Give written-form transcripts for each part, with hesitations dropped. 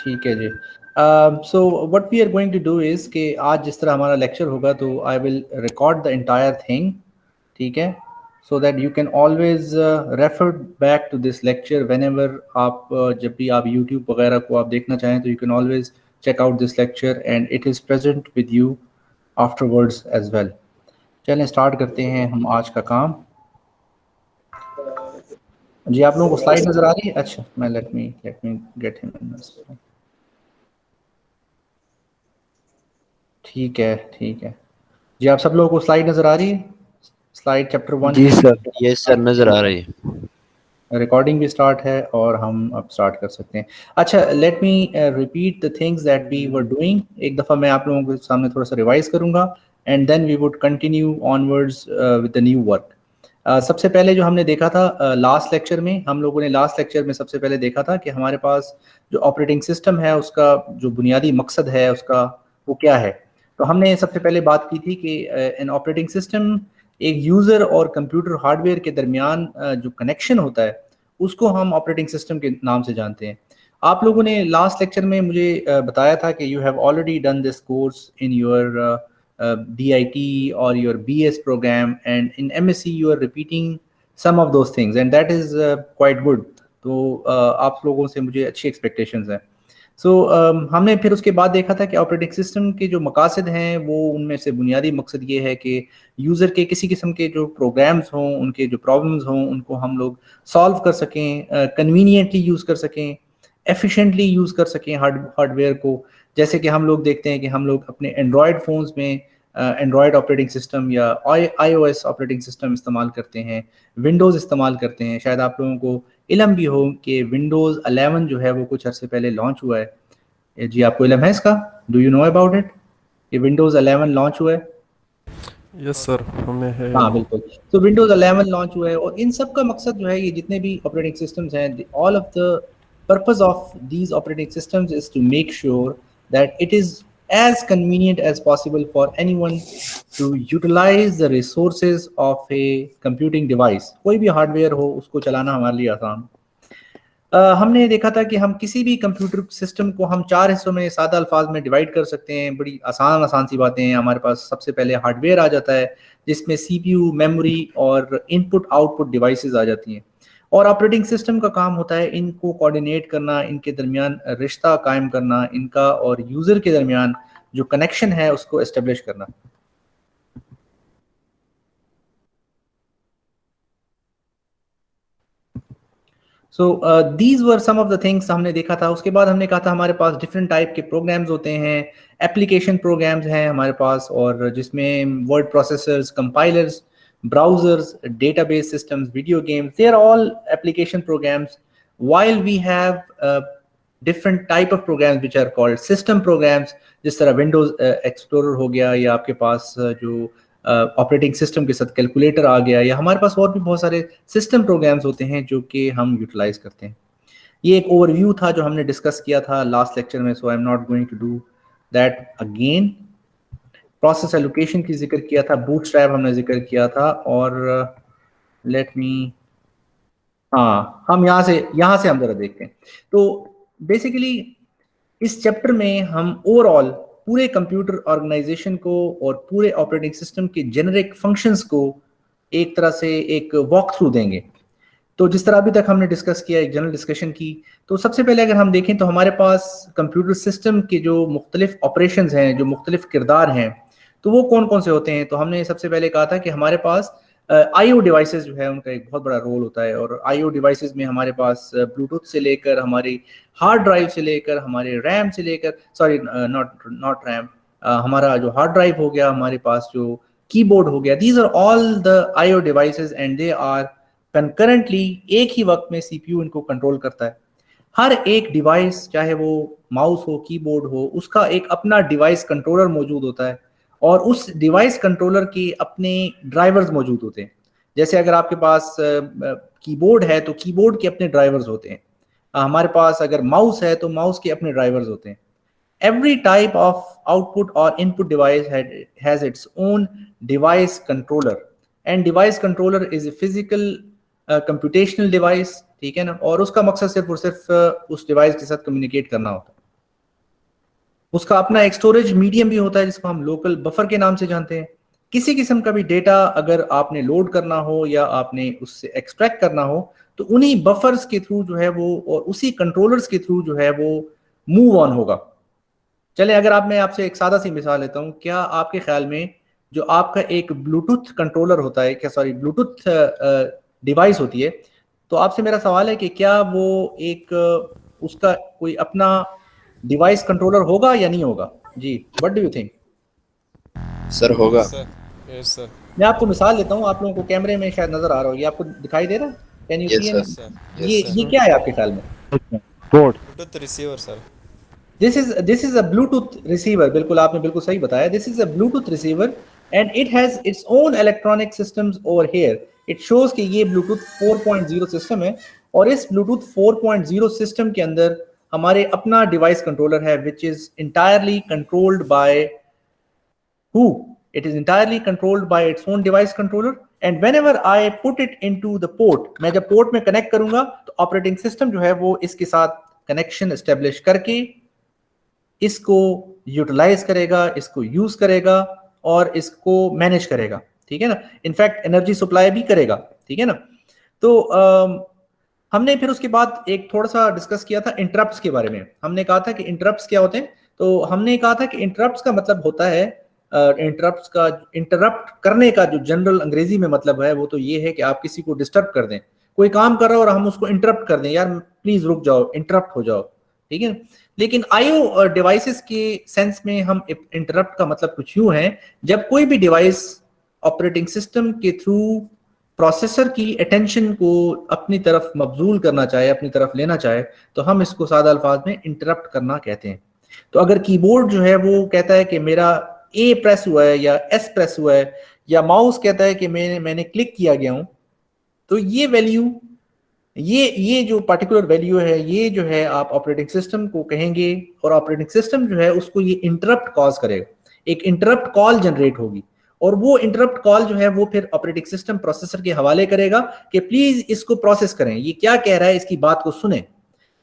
ठीक है जी। So what we are going to do is कि आज जिस तरह हमारा लेक्चर होगा तो I will record the entire thing, ठीक है, so that you can always refer back to this lecture whenever आप जब भी आप यूट्यूब वगैरह को आप देखना चाहें तो you can always check out this lecture and it is present with you afterwards as well. चलें स्टार्ट करते हैं हम आज का काम। जी आप लोगों को स्लाइड नज़र आ रही है? अच्छा, मैं लेट मी गेट हिम। ठीक है ठीक है जी, आप सब लोगों को स्लाइड नज़र आ रही है? स्लाइड चैप्टर 1 जी की सर, ये सर नज़र आ रही है। रिकॉर्डिंग भी स्टार्ट है और हम अब स्टार्ट कर सकते हैं। अच्छा, let me repeat the things that we were doing. एक दफ़ा मैं आप लोगों के सामने थोड़ा सा रिवाइज करूंगा and then we would continue onwards with the new work. सबसे पहले जो हमने देखा था लास्ट लेक्चर में, हम लोगों ने लास्ट लेक्चर में सबसे पहले देखा था कि हमारे पास जो ऑपरेटिंग सिस्टम है उसका जो बुनियादी मकसद है उसका वो क्या है। तो हमने सबसे पहले बात की थी कि एन ऑपरेटिंग सिस्टम एक यूज़र और कंप्यूटर हार्डवेयर के दरमियान जो कनेक्शन होता है उसको हम ऑपरेटिंग सिस्टम के नाम से जानते हैं। आप लोगों ने लास्ट लेक्चर में मुझे बताया था कि you have already done this course in your DIT or your BS program, and in MSc you are repeating some of those things and that is quite good. तो आप लोगों से मुझे अच्छी एक्सपेक्टेशंस हैं। सो हमने फिर उसके बाद देखा था कि ऑपरेटिंग सिस्टम के जो मकासद हैं वो उनमें से बुनियादी मकसद ये है कि यूज़र के किसी किस्म के जो प्रोग्राम्स हों, उनके जो प्रॉब्लम्स हों, उनको हम लोग सॉल्व कर सकें, कन्वीनियंटली यूज़ कर सकें, एफिशिएंटली यूज़ कर सकें हार्डवेयर को। जैसे कि हम लोग देखते हैं कि हम लोग अपने एंड्रॉयड फ़ोन्स में एंड्रॉयड ऑपरेटिंग सिस्टम या iOS ऑपरेटिंग सिस्टम इस्तेमाल करते हैं, विंडोज़ इस्तेमाल करते हैं। शायद आप लोगों को इल्म भी हो कि विंडोज़ 11 जो है वो कुछ अरसे पहले लॉन्च हुआ है। जी आपको इल्म है इसका? Do you know about it कि विंडोज़ 11 लॉन्च हुआ है? यस सर, हमें है हाँ इल्म। बिल्कुल। तो विंडोज़ 11 लॉन्च हुआ है और इन सब का मकसद जो है, ये जितने भी ऑपरेटिंग सिस्टम्स हैं, all of the purpose of these operating systems is to make sure that it is as convenient as possible for anyone to utilize the resources of a computing device। कोई भी hardware हो उसको चलाना हमारे लिए आसान। हमने देखा था कि हम किसी भी कंप्यूटर सिस्टम को हम 4 हिस्सों में सादा अल्फाज में डिवाइड कर सकते हैं। बड़ी आसान आसान सी बातें हैं। हमारे पास सबसे पहले हार्डवेयर आ जाता है जिसमें CPU, मेमोरी और इनपुट आउटपुट डिवाइसेस आ जाती हैं, और ऑपरेटिंग सिस्टम का काम होता है इनको कोऑर्डिनेट करना, इनके दरमियान रिश्ता कायम करना, इनका और यूज़र के दरमियान जो कनेक्शन है उसको एस्टेब्लिश करना। So these were some of the things हमने देखा था। उसके बाद हमने कहा था हमारे पास डिफरेंट टाइप के प्रोग्राम्स होते हैं, एप्लीकेशन प्रोग्राम्स हैं हमारे पास, और जिसमें word processors, compilers, browsers, database systems, video games, they are all application programs. while we have different type of programs which are called system programs, जिस तरह विंडोज एक्सप्लोरर हो गया, या आपके पास जो ऑपरेटिंग सिस्टम के साथ कैलकुलेटर आ गया, या हमारे पास और भी बहुत सारे सिस्टम प्रोग्राम्स होते हैं जो कि हम यूटिलाइज करते हैं। ये एक ओवरव्यू था जो हमने डिस्कस किया था लास्ट लेक्चर में, so I am not going to do that again. Process allocation की जिक्र किया था, बूटस्ट्रैप हमने जिक्र किया था, और लेट मी, हाँ हम यहाँ से हम जरा देखते हैं। तो बेसिकली इस चैप्टर में हम ओवरऑल पूरे कंप्यूटर ऑर्गेनाइजेशन को और पूरे ऑपरेटिंग सिस्टम के जेनेरिक फंक्शंस को एक तरह से एक वॉक थ्रू देंगे। तो जिस तरह अभी तक हमने डिस्कस किया, एक जनरल डिस्कशन की, तो सबसे पहले अगर हम देखें तो हमारे पास कंप्यूटर सिस्टम के जो मुख्तलिफ ऑपरेशंस हैं, जो मुख्तलिफ किरदार हैं, तो वो कौन कौन से होते हैं। तो हमने सबसे पहले कहा था कि हमारे पास IO डिवाइसेस जो है उनका एक बहुत बड़ा रोल होता है, और IO डिवाइसेस में हमारे पास ब्लूटूथ से लेकर हमारी हार्ड ड्राइव से लेकर हमारे रैम से लेकर, सॉरी नॉट रैम, हमारा जो हार्ड ड्राइव हो गया, हमारे पास जो कीबोर्ड हो गया, these are all the IO devices and they are concurrently, एक ही वक्त में CPU इनको कंट्रोल करता है। हर एक डिवाइस, चाहे वो माउस हो, कीबोर्ड हो, उसका एक अपना डिवाइस कंट्रोलर मौजूद होता है, और उस डिवाइस कंट्रोलर के अपने ड्राइवर्स मौजूद होते हैं। जैसे अगर आपके पास कीबोर्ड है तो कीबोर्ड के अपने ड्राइवर्स होते हैं, हमारे पास अगर माउस है तो माउस के अपने ड्राइवर्स होते हैं। Every type of output or input device has its own device controller, and device controller is a physical computational device, ठीक है ना, और उसका मकसद सिर्फ और सिर्फ उस डिवाइस के साथ कम्युनिकेट करना होता है। उसका अपना एक स्टोरेज मीडियम भी होता है जिसको हम लोकल बफर के नाम से जानते हैं। किसी किस्म का भी डेटा अगर आपने लोड करना हो या आपने उससे एक्सट्रैक्ट करना हो तो उन्हीं बफर्स के थ्रू जो है वो और उसी कंट्रोलर्स के थ्रू जो है वो मूव ऑन होगा। चले अगर मैं आपसे एक सादा सी मिसाल लेता हूँ, क्या आपके ख्याल में जो आपका एक ब्लूटूथ कंट्रोलर होता है, क्या सॉरी ब्लूटूथ डिवाइस होती है, तो आपसे मेरा सवाल है कि क्या वो एक उसका कोई अपना डिवाइस कंट्रोलर होगा या नहीं होगा? जी, what do you think? Sir होगा। सर यस सर मैं आपको मिसाल देता हूँ, आप लोगों को कैमरे में शायद नजर आ रहा हो, ये आपको दिखाई दे रहा है? Can you see yes any? Sir. Sir ये यस सर क्या है आपके ख्याल में? Board Bluetooth receiver sir This is a Bluetooth receiver. बिल्कुल आपने बिल्कुल सही बताया. This is a Bluetooth receiver and it has its own electronic systems over here. It shows कि ये Bluetooth 4.0 सिस्टम है और इस Bluetooth 4.0 सिस्टम के अंदर हमारे अपना डिवाइस कंट्रोलर है which is entirely controlled by who? It is entirely controlled by its own device controller and whenever I put it into the port, मैं जब पोर्ट में कनेक्ट करूंगा तो ऑपरेटिंग सिस्टम जो है वो इसके साथ कनेक्शन एस्टेब्लिश करके इसको यूटिलाइज करेगा, इसको यूज करेगा और इसको मैनेज करेगा, ठीक है ना। इनफैक्ट एनर्जी सप्लाई भी करेगा, ठीक है ना। तो हमने फिर उसके बाद एक थोड़ा सा डिस्कस किया था इंटरप्ट्स के बारे में। हमने कहा था कि इंटरप्ट्स क्या होते हैं, तो हमने कहा था कि इंटरप्ट्स का मतलब होता है इंटरप्ट्स का इंटरप्ट करने का जो जनरल अंग्रेजी में मतलब है वो तो ये है कि आप किसी को डिस्टर्ब कर दें, कोई काम कर रहा हो और हम उसको इंटरप्ट कर दें, यार प्लीज रुक जाओ, इंटरप्ट हो जाओ, ठीक है। लेकिन आईओ डिवाइसेस के सेंस में हम इंटरप्ट का मतलब कुछ यूं है, जब कोई भी डिवाइस ऑपरेटिंग सिस्टम के थ्रू प्रोसेसर की अटेंशन को अपनी तरफ मबजूल करना चाहे, अपनी तरफ लेना चाहे, तो हम इसको सादा अल्फाज में इंटरप्ट करना कहते हैं। तो अगर कीबोर्ड जो है वो कहता है कि मेरा ए प्रेस हुआ है या एस प्रेस हुआ है, या माउस कहता है कि मैंने क्लिक किया गया हूं, तो ये वैल्यू ये जो पर्टिकुलर वैल्यू है ये जो है आप ऑपरेटिंग सिस्टम को कहेंगे और ऑपरेटिंग सिस्टम जो है उसको ये इंटरप्ट कॉज करेगा, एक इंटरप्ट कॉल जनरेट होगी और वो इंटरप्ट कॉल जो है वो फिर ऑपरेटिंग सिस्टम प्रोसेसर के हवाले करेगा कि प्लीज इसको प्रोसेस करें, ये क्या कह रहा है, इसकी बात को सुने।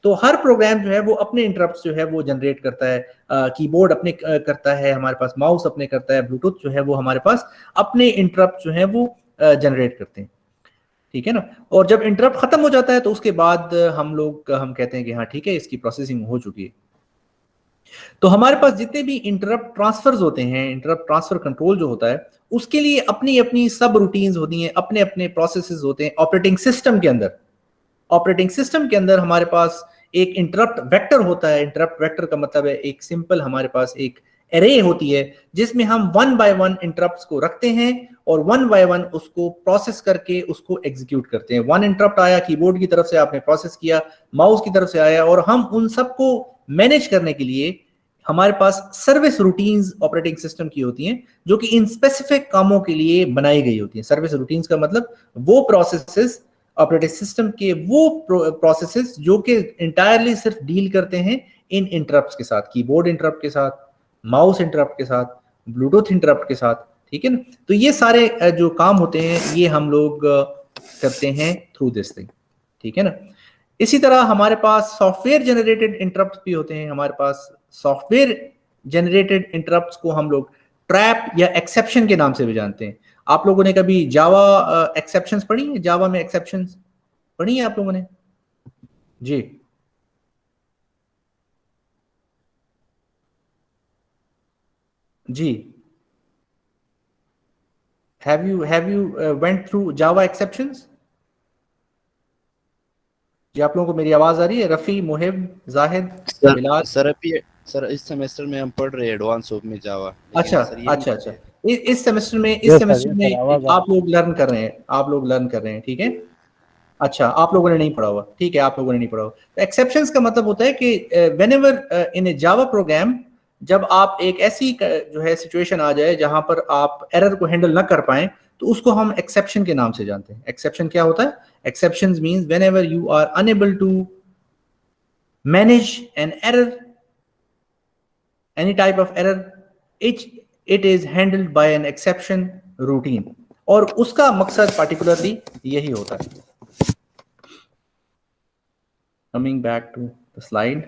तो हर प्रोग्राम जो है वो अपने इंटरप्ट्स जो है वो जनरेट करता है, कीबोर्ड अपने करता है, हमारे पास माउस अपने करता है, ब्लूटूथ जो है वो हमारे पास अपने इंटरप्ट जो है वो जनरेट करते हैं, ठीक है ना। और जब इंटरप्ट खत्म हो जाता है तो उसके बाद हम कहते हैं कि हाँ ठीक है, इसकी प्रोसेसिंग हो चुकी है। तो हमारे पास जितने भी इंटरप्ट ट्रांसफर्स होते हैं, इंटरप्ट ट्रांसफर कंट्रोल जो होता है उसके लिए अपनी अपनी सब रूटीन्स होती हैं, अपने अपने प्रोसेसेस होते हैं ऑपरेटिंग सिस्टम के अंदर। ऑपरेटिंग सिस्टम के अंदर हमारे पास एक इंटरप्ट वेक्टर होता है। इंटरप्ट वेक्टर का मतलब है एक सिंपल हमारे पास एक एरे होती है जिसमें हम वन बाय वन इंटरप्ट्स को रखते हैं और वन बाय वन उसको प्रोसेस करके उसको एग्जीक्यूट करते हैं। वन इंटरप्ट आया कीबोर्ड की तरफ से, आपने प्रोसेस किया, माउस की तरफ से आया, और हम उन सबको मैनेज करने के लिए हमारे पास सर्विस रूटीन्स ऑपरेटिंग सिस्टम की होती हैं जो कि इन स्पेसिफिक कामों के लिए बनाई गई होती हैं। सर्विस रूटीन्स का मतलब वो प्रोसेसेस ऑपरेटिंग सिस्टम के वो प्रोसेसेस जो कि इंटायरली सिर्फ डील करते हैं इन इंटरप्ट्स के साथ, कीबोर्ड इंटरप्ट के साथ, माउस इंटरप्ट के साथ, ब्लूटूथ इंटरप्ट के साथ, ठीक है ना। तो ये सारे जो काम होते हैं ये हम लोग करते हैं थ्रू दिस थिंग, ठीक है ना। इसी तरह हमारे पास सॉफ्टवेयर जनरेटेड इंटरप्ट भी होते हैं। हमारे पास सॉफ्टवेयर जनरेटेड इंटरप्ट्स को हम लोग ट्रैप या एक्सेप्शन के नाम से भी जानते हैं। आप लोगों ने कभी जावा एक्सेप्शंस पढ़ी है? जावा में एक्सेप्शंस पढ़ी है आप लोगों ने? जी जी, have you went through Java exceptions? जी, आप लोगों को मेरी आवाज आ रही है? रफी, मुहिब, जाहिद, बिलाल? सर अभी सर इस सेमेस्टर में हम पढ़ रहे हैं एडवांस होप में जावा। अच्छा अच्छा, इस सेमेस्टर में आप लोग लर्न कर रहे हैं, आप लोग लर्न कर रहे हैं, ठीक है। अच्छा, आप लोगों ने नहीं पढ़ा हुआ, ठीक है, आप लोगों ने नहीं पढ़ा हुआ। तो एक्सेप्शंस का मतलब होता है कि व्हेनेवर इन ए जावा प्रोग्राम, जब आप एक ऐसी जो है सिचुएशन आ जाए जहां पर आप एरर को हैंडल ना कर पाए तो उसको हम एक्सेप्शन के नाम से जानते हैं। एक्सेप्शन क्या होता है? Exceptions means whenever you are unable to manage an error, any type of error, it is handled by an exception routine, और उसका मकसद पार्टिकुलरली यही होता है। Coming back to the slide.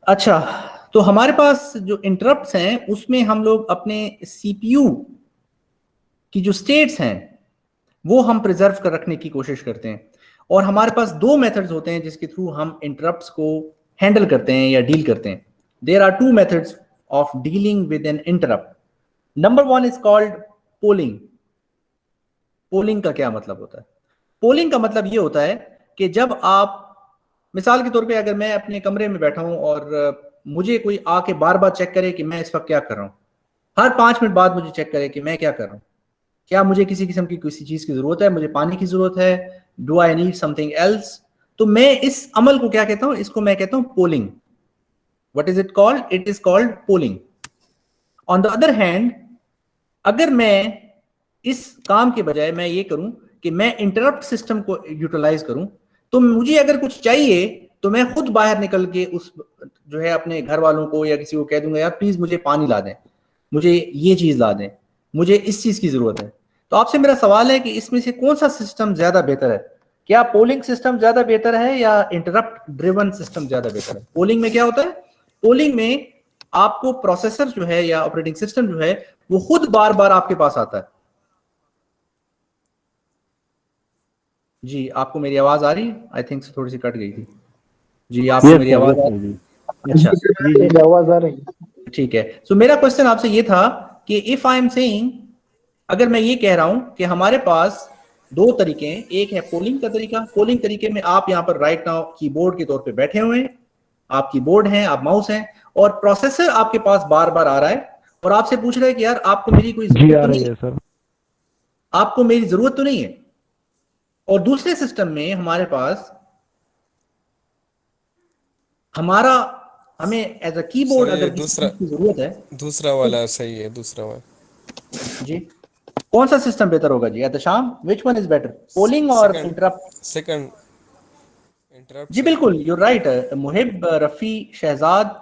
अच्छा, तो हमारे पास जो इंटरप्ट्स हैं उसमें हम लोग अपने सीपीयू की जो स्टेट्स हैं वो हम प्रिजर्व कर रखने की कोशिश करते हैं, और हमारे पास दो मेथड्स होते हैं जिसके थ्रू हम इंटरप्ट्स को हैंडल करते हैं या डील करते हैं. There are two methods of dealing with an interrupt. Number one is called polling. Polling का क्या मतलब होता है? पोलिंग का मतलब ये होता है कि जब आप, मिसाल के तौर पे अगर मैं अपने कमरे में बैठा हूं और मुझे कोई आके बार बार चेक करे कि मैं इस वक्त क्या कर रहा हूं, हर 5 मिनट बाद मुझे चेक करे कि मैं क्या कर रहा हूं, क्या मुझे किसी किस्म की किसी चीज की जरूरत है, मुझे पानी की जरूरत है, do I need something else, तो मैं इस अमल को क्या कहता हूं? इसको मैं कहता हूं polling. What is it called? It is called polling. On the other hand, अगर मैं इस काम के बजाय मैं ये करूं कि मैं इंटरप्ट सिस्टम को यूटिलाइज करूं, तो मुझे अगर कुछ चाहिए तो मैं खुद बाहर निकल के उस जो है अपने घर वालों को या किसी को कह दूंगा, यार प्लीज मुझे पानी ला दें, मुझे ये चीज ला दें, मुझे इस चीज की जरूरत है. तो आपसे मेरा सवाल है कि इसमें से कौन सा सिस्टम ज्यादा बेहतर है? क्या पोलिंग सिस्टम ज्यादा बेहतर है या इंटरप्ट ड्रिवन सिस्टम ज्यादा बेहतर है? पोलिंग में क्या होता है? पोलिंग में आपको प्रोसेसर जो है या ऑपरेटिंग सिस्टम जो है वो खुद बार बार आपके पास आता है. जी, आपको मेरी आवाज आ रही है? आई थिंक थोड़ी सी कट गई थी. जी, आपको मेरी आवाज आ रही है? अच्छा, जी आवाज आ रही है. ठीक है. सो मेरा क्वेश्चन आपसे ये था कि इफ आई एम सेइंग, अगर मैं ये कह रहा हूं कि हमारे पास दो तरीके हैं, एक है पोलिंग का तरीका. पोलिंग तरीके में आप यहाँ पर राइट नाउ कीबोर्ड के तौर पे बैठे हुए हैं, आप कीबोर्ड हैं, आप माउस हैं, और प्रोसेसर आपके पास बार बार आ रहा है और आपसे पूछ रहा है कि यार आपको मेरी कोई जी जरूरत आ तो रही नहीं है है, सर. आपको मेरी जरूरत तो नहीं है. और दूसरे सिस्टम में हमारे पास हमें एज अ कीबोर्ड सर ये अगर किसी दूसरा चीज की जरूरत है. दूसरा वाला सही है, दूसरा वाला. जी, कौन सा सिस्टम बेहतर होगा जी? Ehtesham, which one is better, polling और सेकंड इंटरप्ट? सेकंड इंटरप्ट जी सही. बिल्कुल, यू राइट. मुहिब, रफी, शहजाद,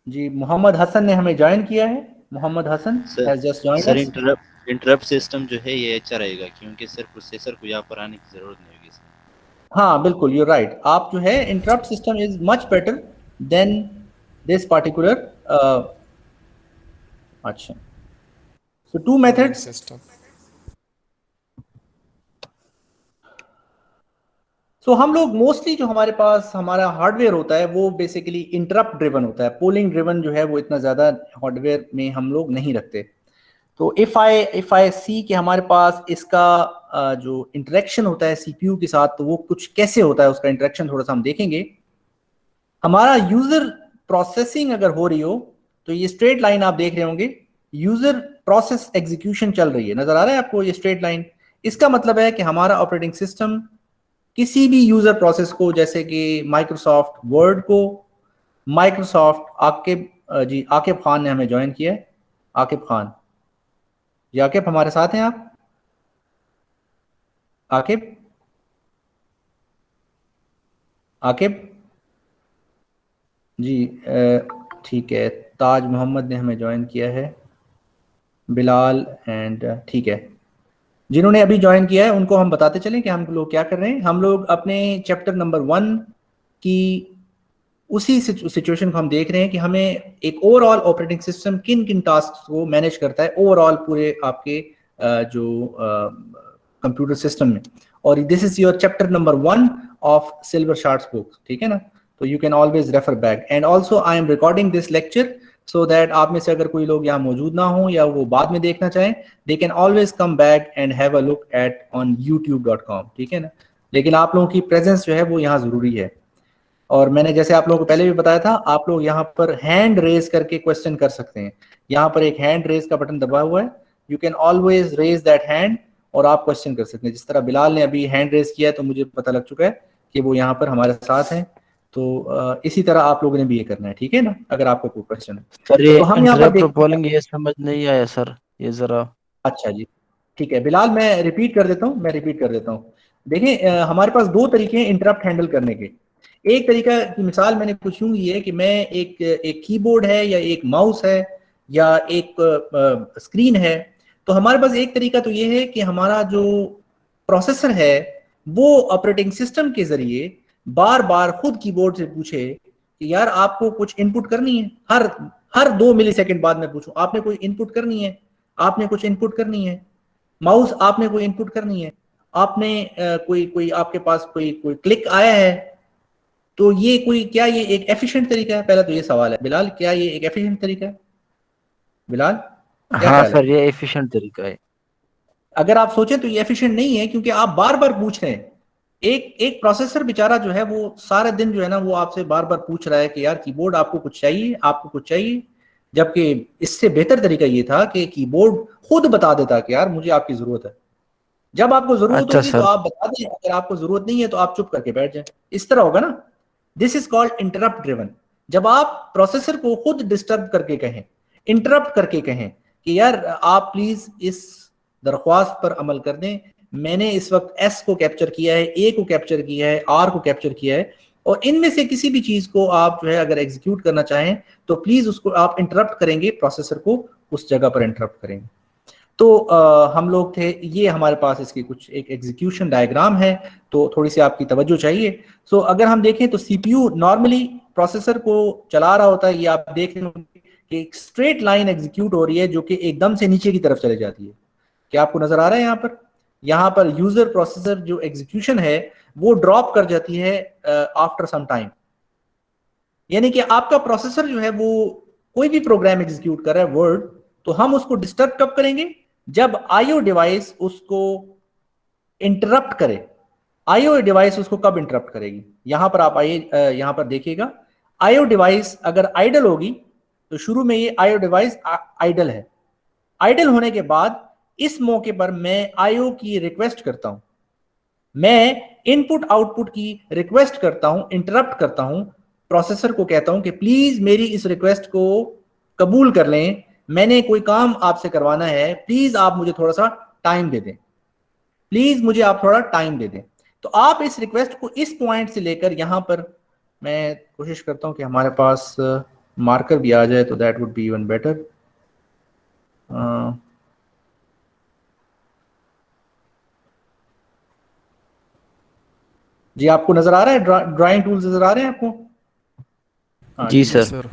जी मोहम्मद हसन ने हमें ज्वाइन किया है. Mohammad Hasan sir has just joined sir us. Interrupt system जो है ये अच्छा रहेगा क्योंकि सर प्रोसेसर को यहाँ पर आने की जरूरत नहीं होगी सर. हाँ बिल्कुल, यू राइट. आप जो है interrupt system is much better than this particular. अच्छा, सो टू पोलिंग मेथड्स. सिस्टम. सो हम लोग मोस्टली जो हमारे पास हमारा हार्डवेयर होता है वो बेसिकली इंटरप्ट ड्रिवन होता है. पोलिंग ड्रिवन जो है वो इतना ज़्यादा हार्डवेयर में हम लोग नहीं रखते. तो इफ आई सी कि हमारे पास इसका जो इंटरेक्शन होता है सीपीयू के साथ, तो वो कुछ कैसे होता है, उसका इंटरेक्शन थोड़ा सा हम देखेंगे. हमारा यूजर प्रोसेसिंग अगर हो रही हो तो ये स्ट्रेट लाइन आप देख रहे होंगे, यूजर प्रोसेस एग्जीक्यूशन चल रही है, नजर आ रहा है आपको ये स्ट्रेट लाइन? इसका मतलब है कि हमारा ऑपरेटिंग सिस्टम किसी भी यूजर प्रोसेस को, जैसे कि माइक्रोसॉफ्ट वर्ड को, माइक्रोसॉफ्ट आकिब, जी आकिब खान ने हमें ज्वाइन किया है. आकिब खान जी, आकिब हमारे साथ हैं आप? आकिब, आकिब जी, ठीक है. ताज मोहम्मद ने हमें ज्वाइन किया है, बिलाल एंड ठीक है. जिन्होंने अभी ज्वाइन किया है उनको हम बताते चलें कि हम लोग क्या कर रहे हैं. हम लोग अपने चैप्टर नंबर 1 की उसी सिचुएशन को हम देख रहे हैं कि हमें एक ओवरऑल ऑपरेटिंग सिस्टम किन किन टास्क को मैनेज करता है ओवरऑल पूरे आपके जो कंप्यूटर सिस्टम में. और this is your chapter number 1 of Silberschatz book, ठीक है ना? तो you can always refer back. And also I am recording this lecture so that आप में से अगर कोई लोग यहाँ मौजूद ना हो या वो बाद में देखना चाहें, they can always come back and have a look at on youtube.com, ठीक है ना? लेकिन आप लोगों की प्रेजेंस जो है वो यहाँ जरूरी है. और मैंने जैसे आप लोगों को पहले भी बताया था, आप लोग यहाँ पर हैंड रेज करके क्वेश्चन कर सकते हैं. यहाँ पर एक हैंड रेज का बटन दबा हुआ है, you can always raise that hand और आप क्वेश्चन कर सकते हैं. जिस तरह बिलाल ने अभी हैंड रेज किया है तो मुझे पता लग चुका है कि वो यहाँ पर हमारे साथ हैं. तो इसी तरह आप लोगों ने भी ये करना है, ठीक है ना, अगर आपको कोई क्वेश्चन है. सर ये तो हम यहाँ पर इंटरप्ट देखते हैं. पोलिंग ये समझ नहीं आया सर, ये जरा. अच्छा जी, ठीक है बिलाल, मैं रिपीट कर देता हूँ. देखें, हमारे पास दो तरीके हैं इंटरप्ट हैंडल करने के. एक तरीका की मिसाल मैंने कुछ यूं ली है कि मैं एक कीबोर्ड है या एक माउस है या एक स्क्रीन है. तो हमारे पास एक तरीका तो ये है कि हमारा जो प्रोसेसर है वो ऑपरेटिंग सिस्टम के जरिए बार बार खुद कीबोर्ड से पूछे कि यार आपको कुछ इनपुट करनी है, हर 2 मिलीसेकंड बाद मैं पूछूं आपने कोई इनपुट करनी है, आपने कुछ इनपुट करनी है, माउस आपने कोई इनपुट करनी है, आपने कोई आपके पास कोई क्लिक आया है, तो ये क्या ये एक एफिशिएंट तरीका है? पहला तो ये सवाल है बिलाल, क्या ये एक एफिशिएंट तरीका है बिलाल? क्या हाँ ख्याल है? सर, ये एफिशिएंट तरीका है। अगर आप सोचें तो ये एफिशिएंट नहीं है, क्योंकि आप बार बार पूछ रहे हैं। एक प्रोसेसर बेचारा जो है वो सारा दिन जो है ना वो आपसे बार बार पूछ रहा है कि यार कीबोर्ड आपको कुछ चाहिए, आपको कुछ चाहिए, जबकि इससे बेहतर तरीका ये था कि कीबोर्ड खुद बता देता कि यार मुझे आपकी जरूरत है। जब आपको जरूरत अच्छा होगी तो सर। आप बता दें, अगर आपको जरूरत नहीं है तो आप चुप करके बैठ जाए, इस तरह होगा ना। This is called interrupt driven. जब आप प्रोसेसर को खुद डिस्टर्ब करके कहें, इंटरप्ट करके कहें कि यार आप प्लीज इस दरख्वास्त पर अमल कर दें, मैंने इस वक्त एस को कैप्चर किया है, ए को कैप्चर किया है, आर को कैप्चर किया है, और इनमें से किसी भी चीज को आप जो है अगर एग्जीक्यूट करना चाहें तो प्लीज उसको आप इंटरप्ट करेंगे, प्रोसेसर को उस जगह पर इंटरप्ट करेंगे। तो हम लोग थे, ये हमारे पास इसकी कुछ एक एग्जीक्यूशन डायग्राम है, तो थोड़ी सी आपकी तवज्जो चाहिए। सो अगर हम देखें तो सीपीयू नॉर्मली प्रोसेसर को चला रहा होता है, ये आप देख रहे होंगे कि एक स्ट्रेट लाइन एग्जीक्यूट हो रही है जो कि एकदम से नीचे की तरफ चले जाती है। क्या आपको नजर आ रहा है यहाँ पर यूजर प्रोसेसर जो एग्जीक्यूशन है वो ड्रॉप कर जाती है आफ्टर सम टाइम। यानी कि आपका प्रोसेसर जो है वो कोई भी प्रोग्राम एग्जीक्यूट कर रहा है वर्ड, तो हम उसको डिस्टर्ब कब करेंगे? जब आईओ डिवाइस उसको इंटरप्ट करे। आईओ डिवाइस उसको कब इंटरप्ट करेगी? यहां पर आप आइए, यहां पर देखिएगा, आईओ डिवाइस अगर आइडल होगी तो शुरू में ये आईओ डिवाइस आइडल है। आइडल होने के बाद इस मौके पर मैं आईओ की रिक्वेस्ट करता हूं, मैं इनपुट आउटपुट की रिक्वेस्ट करता हूं, इंटरप्ट करता हूं, प्रोसेसर को कहता हूं कि प्लीज मेरी इस रिक्वेस्ट को कबूल कर लें, मैंने कोई काम आपसे करवाना है, प्लीज आप मुझे थोड़ा सा टाइम दे दें, प्लीज मुझे आप थोड़ा टाइम दे दें। तो आप इस रिक्वेस्ट को इस पॉइंट से लेकर यहां पर, मैं कोशिश करता हूं कि हमारे पास मार्कर भी आ जाए तो that would be even better. जी आपको नजर आ रहा है, ड्राइंग टूल्स नजर आ रहे हैं आपको? हाँ जी जी सर। सर।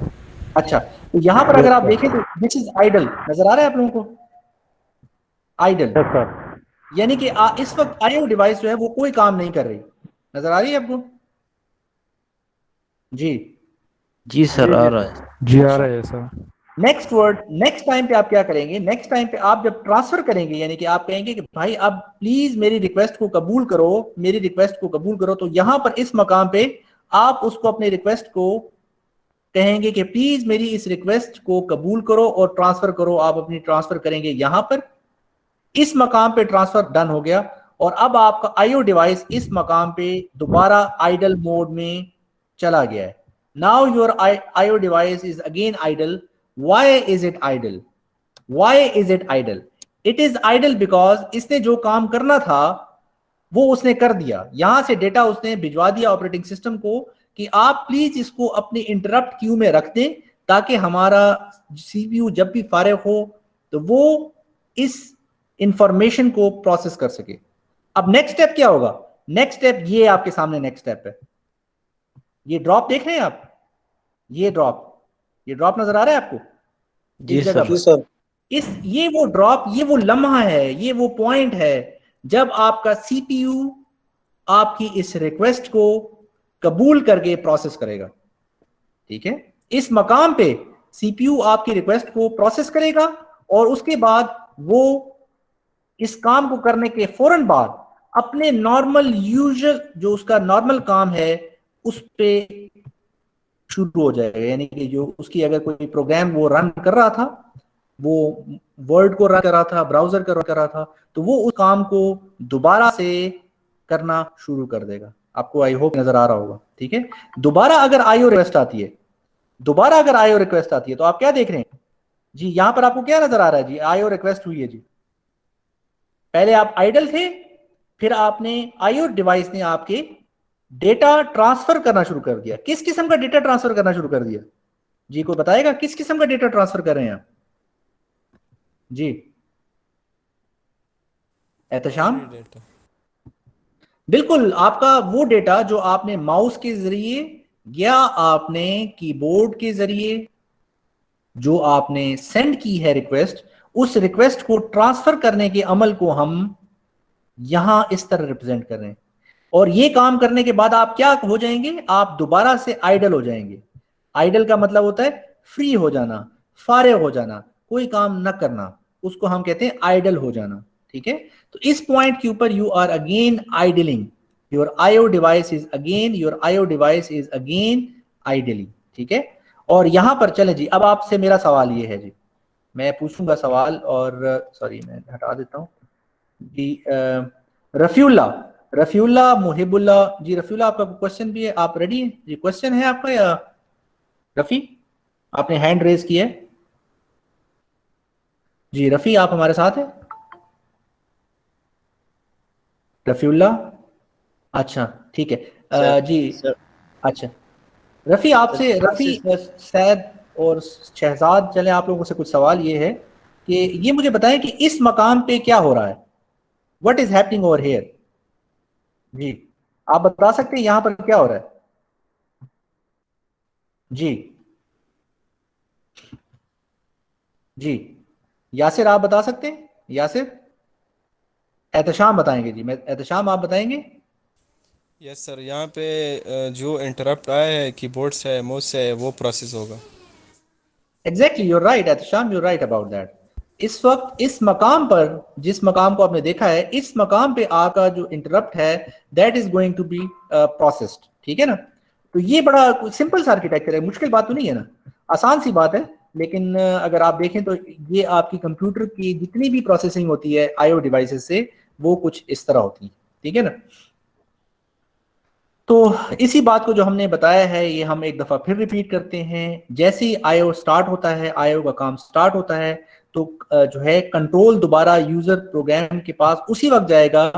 अच्छा, तो यहां पर अगर आप देखें तो दिस इज आइडल, नजर आ रहा है आप लोगों को? आइडल यानी कि इस वक्त आईओ डिवाइस जो है वो कोई काम नहीं कर रही, नजर आ रही है आपको? जी जी सर, आ रहा है। जी आ रहा है sir. Next word, next time पे आप क्या करेंगे? नेक्स्ट टाइम पे आप जब ट्रांसफर करेंगे, यानी कि आप कहेंगे कि भाई अब प्लीज मेरी रिक्वेस्ट को कबूल करो, मेरी रिक्वेस्ट को कबूल करो, तो यहां पर इस मकाम पे आप उसको अपनी रिक्वेस्ट को कहेंगे कि प्लीज मेरी इस रिक्वेस्ट को कबूल करो और ट्रांसफर करो। आप अपनी ट्रांसफर करेंगे यहां पर, इस मकाम पे ट्रांसफर डन हो गया, और अब आपका आईओ डिवाइस इस मकाम पे दोबारा आइडल मोड में चला गया है। Now your IO device is again idle. Why is it idle? Why is it idle? It is idle because इसने जो काम करना था वो उसने कर दिया। यहां से डेटा उसने भिजवा दिया ऑपरेटिंग सिस्टम को कि आप प्लीज इसको अपनी इंटरप्ट क्यू में रख दें, ताकि हमारा सीपीयू जब भी फारिग हो तो वो इस इंफॉर्मेशन को प्रोसेस कर सके। अब नेक्स्ट स्टेप क्या होगा? नेक्स्ट स्टेप ये आपके सामने नेक्स्ट स्टेप है। ये ड्रॉप देख रहे हैं आप? ये ड्रॉप नजर आ रहा है आपको जी इस जगह सर। पर? ये वो ड्रॉप, ये वो लम्हा है, ये वो पॉइंट है जब आपका सीपीयू आपकी इस रिक्वेस्ट को कबूल करके प्रोसेस करेगा। ठीक है, इस मकाम पे सीपीयू आपकी रिक्वेस्ट को प्रोसेस करेगा, और उसके बाद वो इस काम को करने के फौरन बाद अपने नॉर्मल यूजुअल जो उसका नॉर्मल काम है उस पे शुरू हो जाएगा। यानी कि जो उसकी अगर कोई प्रोग्राम वो रन कर रहा था, वो वर्ड को रन कर रहा था, ब्राउजर को रन कर रहा था, तो वो उस काम को दोबारा से करना शुरू कर देगा। आपको आई होप नजर आ रहा होगा। ठीक है, दोबारा अगर आईओ रिक्वेस्ट आती है, दोबारा अगर आईओ रिक्वेस्ट आती है तो आप क्या देख रहे हैं जी? यहां पर आपको क्या नजर आ रहा है जी? आईओ रिक्वेस्ट हुई है जी। पहले आप आइडल थे, फिर आपने आईओ डिवाइस ने आपके डेटा ट्रांसफर करना शुरू कर दिया। किस किस्म का डेटा ट्रांसफर करना शुरू कर दिया जी? कोई बताएगा किस किस्म का डेटा ट्रांसफर कर रहे हैं आप जी? एहतशाम? डेटा। बिल्कुल, आपका वो डेटा जो आपने माउस के जरिए या आपने कीबोर्ड के जरिए जो आपने सेंड की है रिक्वेस्ट, उस रिक्वेस्ट को ट्रांसफर करने के अमल को हम यहां इस तरह रिप्रेजेंट कर रहे हैं। और ये काम करने के बाद आप क्या हो जाएंगे, आप दोबारा से आइडल हो जाएंगे। आइडल का मतलब होता है फ्री हो जाना, फारिग हो जाना, कोई काम न करना, उसको हम कहते हैं आइडल हो जाना। ठीक है, तो इस पॉइंट के ऊपर you are again idling, your IO device is again, your IO device is again idling. ठीक है, और यहां पर चले जी, अब आपसे मेरा सवाल ये है जी, मैं पूछूंगा सवाल, और सॉरी मैं हटा देता हूं जी। रफीउल्ला, रफीउल्ला मुहिबुल्ला जी, रफीउल्ला आपका क्वेश्चन भी है, आप रेडी हैं जी? क्वेश्चन है आपका या रफी? आपने हैंड रेज किया है जी। रफी आप हमारे साथ हैं? रफीउल्ला, अच्छा ठीक है। सर जी सर अच्छा, रफी सर आपसे, रफी प्रोसेस सैद और शहजाद, चले आप लोगों से कुछ सवाल ये है कि ये मुझे बताएं कि इस मकाम पे क्या हो रहा है, what is happening over here जी? आप बता सकते हैं यहां पर क्या हो रहा है जी? जी यासिर आप बता सकते हैं? यासिर, एहतशाम बताएंगे जी, मैं एहतशाम आप बताएंगे? यस सर, यहाँ पे जो इंटरप्ट आया है कीबोर्ड से, माउस से, वो प्रोसेस होगा। Exactly, you're right Ehtesham, you're right about that. इस वक्त इस मकाम पर, जिस मकाम को आपने देखा है, इस मकाम पे आपका जो इंटरप्ट है that is going to be processed. ठीक है ना? तो ये बड़ा सिंपल सा आर्किटेक्चर है, मुश्किल बात तो नहीं है ना, आसान सी बात है। लेकिन अगर आप देखें तो ये आपकी कंप्यूटर की जितनी भी प्रोसेसिंग होती है आईओ डिवाइसेस से, वो कुछ इस तरह होती है। ठीक है ना? तो इसी बात को जो हमने बताया है ये हम एक दफ़ा फिर रिपीट करते हैं। जैसे ही आईओ स्टार्ट होता है, आईओ का काम स्टार्ट होता है, तो जो है कंट्रोल दोबारा यूजर प्रोग्राम के पास उसी वक्त जाएगा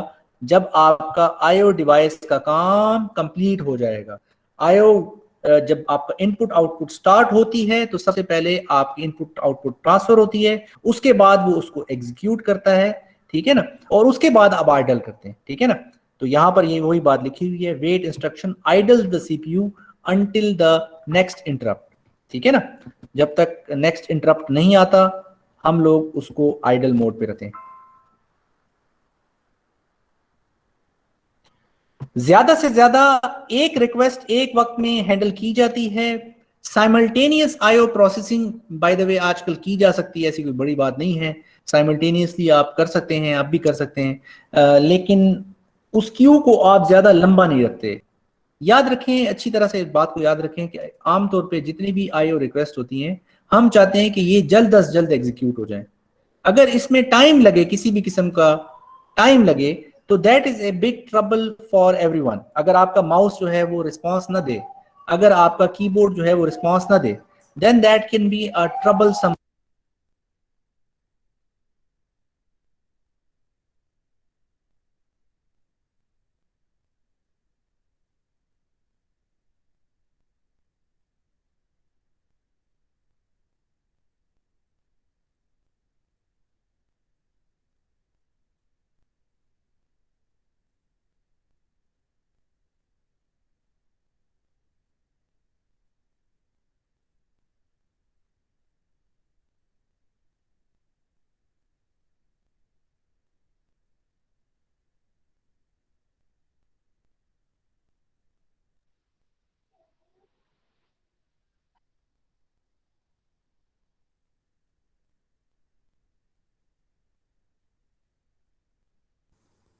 जब आपका आईओ डिवाइस का काम कंप्लीट हो जाएगा। आईओ जब आपका इनपुट आउटपुट स्टार्ट होती है तो सबसे पहले आपकी इनपुट आउटपुट ट्रांसफर होती है, उसके बाद वो उसको एग्जीक्यूट करता है। ठीक है ना? और उसके बाद आप आइडल करते हैं। ठीक है ना? तो यहां पर ये वही बात लिखी हुई है, wait instruction idle the CPU until the next interrupt. ठीक है ना? जब तक नेक्स्ट इंटरप्ट नहीं आता हम लोग उसको आइडल मोड पे रखते हैं। ज्यादा से ज्यादा एक रिक्वेस्ट एक वक्त में हैंडल की जाती है। Simultaneous IO processing by the way आजकल की जा सकती है, ऐसी कोई बड़ी बात नहीं है, साइमल्टेनियसली आप कर सकते हैं, आप भी कर सकते हैं। लेकिन उस क्यू को आप ज्यादा लंबा नहीं रखते। याद रखें, अच्छी तरह से इस बात को याद रखें कि आमतौर पे जितनी भी आईओ रिक्वेस्ट होती हैं, हम चाहते हैं कि ये जल्द अज जल्द एग्जीक्यूट हो जाए। अगर इसमें टाइम लगे, किसी भी किस्म का टाइम लगे, तो that is a big trouble for everyone. अगर आपका माउस जो है वो रिस्पॉन्स ना दे, अगर आपका कीबोर्ड जो है वो रिस्पॉन्स ना दे, then that can be a troublesome.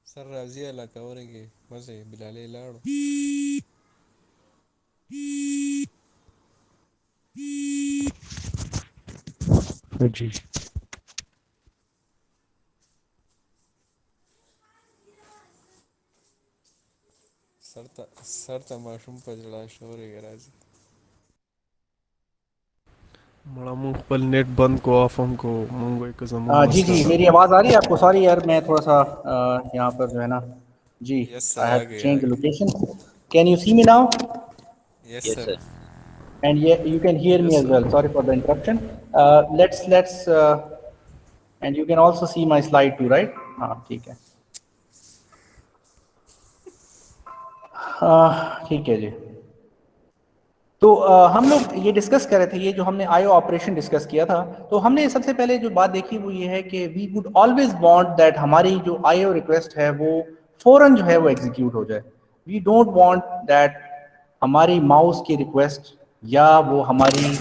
Sir राजी अला कवरेंगे मजे बिलाले लाड़ो। जी। सर ता माशूम पजड़ा शोरेगा राजी। मड़ा मुंह खपल नेट बंद को ऑफ हमको मंगो एक जमून जी मसला जी, था। मेरी आवाज़ आ रही है आपको? सॉरी यार, मैं थोड़ा सा यहाँ पर जो है ना जी, यस आई सर, हैव आ टू गए आ चेंज द गए। Location. Can you see me now? Yes yes sir. Sir. And you can hear me yes as well. Sir. Sorry for the interruption. Let's and you can also see my slide too, right? हाँ ठीक है, ठीक है जी। तो हम लोग ये discuss कर रहे थे, ये जो हमने आईओ ऑपरेशन डिस्कस किया था, तो हमने सबसे पहले जो बात देखी वो ये है कि we would always want that हमारी जो आईओ रिक्वेस्ट है वो फौरन जो है वो एग्जीक्यूट हो जाए। वी डोंट वांट दैट हमारी माउस की रिक्वेस्ट या वो हमारी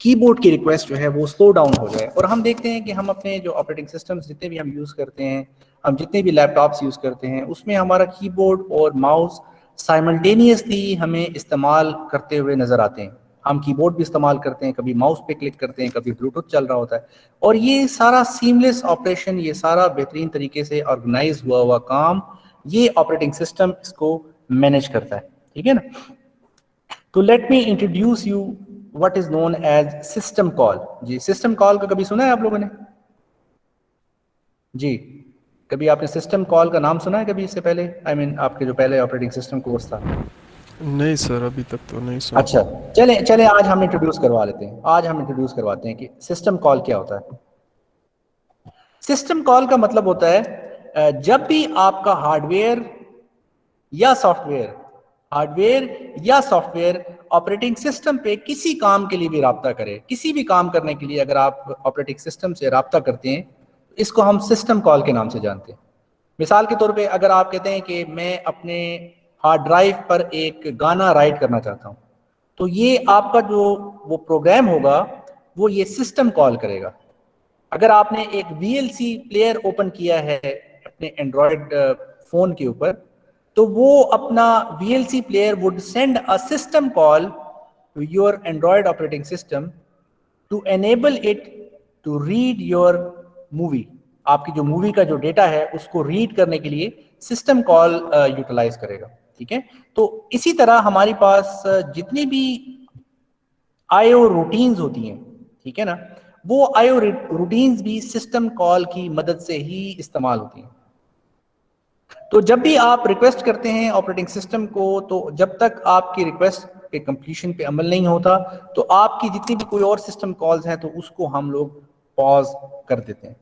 कीबोर्ड की रिक्वेस्ट जो है वो स्लो डाउन हो जाए। और हम देखते हैं कि हम अपने जो ऑपरेटिंग सिस्टम्स जितने भी हम यूज़ करते हैं, हम जितने भी लैपटॉप्स यूज़ करते हैं, उसमें हमारा कीबोर्ड और माउस साइमल्टेनियसली हमें इस्तेमाल करते हुए नज़र आते हैं। हम कीबोर्ड भी इस्तेमाल करते हैं, कभी माउस पे क्लिक करते हैं, कभी ब्लूटूथ चल रहा होता है, और ये सारा सीमलेस ऑपरेशन, ये सारा बेहतरीन तरीके से ऑर्गेनाइज हुआ हुआ काम ये ऑपरेटिंग सिस्टम इसको मैनेज करता है। ठीक है ना। तो let me introduce you what is known as system call. जी, सिस्टम कॉल का कभी सुना है आप लोगों ने? जी, कभी आपने सिस्टम कॉल का नाम सुना है कभी इससे पहले? आई मीन आपके जो पहले ऑपरेटिंग सिस्टम कोर्स था। नहीं सर, अभी तक तो नहीं सुना। अच्छा, चले चले आज हम इंट्रोड्यूस करवा लेते हैं। आज हम इंट्रोड्यूस करवाते हैं कि सिस्टम कॉल क्या होता है। सिस्टम कॉल का मतलब होता है जब भी आपका हार्डवेयर या सॉफ्टवेयर ऑपरेटिंग सिस्टम पे किसी काम के लिए भी राब्ता करे, किसी भी काम करने के लिए अगर आप ऑपरेटिंग सिस्टम से राब्ता करते हैं, इसको हम सिस्टम कॉल के नाम से जानते हैं। मिसाल के तौर पे अगर आप कहते हैं कि मैं अपने हार्ड ड्राइव पर एक गाना राइट करना चाहता हूँ, तो ये आपका जो वो प्रोग्राम होगा वो ये सिस्टम कॉल करेगा। अगर आपने एक VLC प्लेयर ओपन किया है अपने एंड्रॉयड फोन के ऊपर, तो वो अपना VLC player would send a system call to your Android operating system to enable it to read your movie. आपकी जो मूवी का जो डेटा है उसको रीड करने के लिए सिस्टम कॉल यूटिलाइज करेगा। ठीक है। तो इसी तरह हमारे पास जितनी भी आईओ रूटीन्स होती हैं, ठीक है ना, वो आईओ रूटीन्स भी सिस्टम कॉल की मदद से ही इस्तेमाल होती हैं। तो जब भी आप रिक्वेस्ट करते हैं ऑपरेटिंग सिस्टम को, तो जब तक आपकी रिक्वेस्ट के कंप्लीशन पे अमल नहीं होता, तो आपकी जितनी भी कोई और सिस्टम कॉल्स हैं तो उसको हम लोग पॉज कर देते हैं।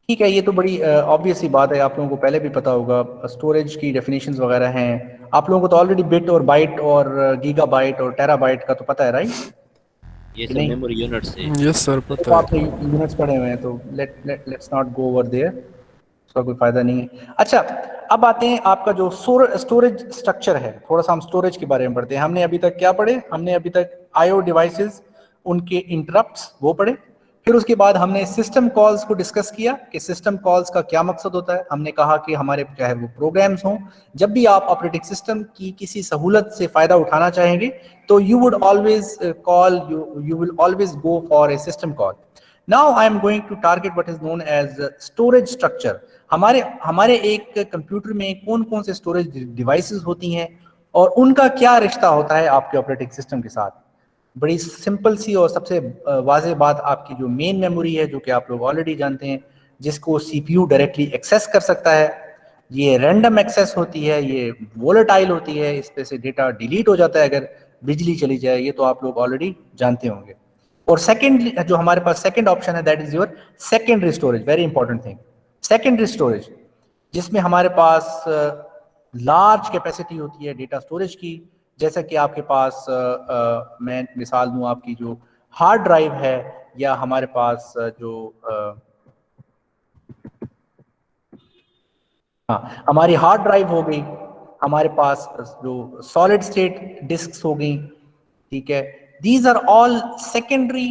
ठीक है, ये तो बड़ी ऑब्वियस सी बात है, आप लोगों को पहले भी पता होगा। स्टोरेज की डेफिनेशंस वगैरह हैं, आप लोगों को तो ऑलरेडी बिट और बाइट और गीगाबाइट और टेराबाइट का तो पता है, राइट? ये कि सब नहीं? मेमोरी यूनिट्स है। यस सर, तो पता है। आपने यूनिट्स पढ़े हुए हैं, तो let's not go over there, उसका कोई फायदा नहीं है। अच्छा, अब आते हैं आपका जो स्टोरेज स्ट्रक्चर है। थोड़ा सा हम स्टोरेज के बारे में पढ़ते हैं। हमने अभी तक क्या पढ़े? हमने अभी तक आईओ डिवाइसेस, उनके इंटरप्ट्स वो पढ़े। फिर उसके बाद हमने सिस्टम कॉल्स को डिस्कस किया कि सिस्टम कॉल्स का क्या मकसद होता है। हमने कहा कि हमारे चाहे वो प्रोग्राम्स हों, जब भी आप ऑपरेटिंग सिस्टम की किसी सहूलत से फ़ायदा उठाना चाहेंगे तो you will always go for a system call. Now I am going to target what is known as storage structure. हमारे एक कंप्यूटर में कौन कौन से स्टोरेज डिवाइसेस होती हैं और उनका क्या रिश्ता होता है आपके ऑपरेटिंग सिस्टम के साथ। बड़ी सिंपल सी और सबसे वाज़ेह बात, आपकी जो मेन मेमोरी है, जो कि आप लोग ऑलरेडी जानते हैं, जिसको CPU डायरेक्टली एक्सेस कर सकता है, ये रैंडम एक्सेस होती है, ये वोलेटाइल होती है, इस पे से डेटा डिलीट हो जाता है अगर बिजली चली जाए, ये तो आप लोग ऑलरेडी जानते होंगे। और सेकेंड जो हमारे पास सेकेंड ऑप्शन है, that is your secondary storage. Very important thing, secondary storage, जिसमें हमारे पास लार्ज कैपेसिटी होती है डेटा स्टोरेज की। जैसा कि आपके पास मैं मिसाल दूं, आपकी जो हार्ड ड्राइव है, या हमारे पास हमारी हार्ड ड्राइव हो गई, हमारे पास जो सॉलिड स्टेट डिस्क्स हो गई, ठीक है। These are all secondary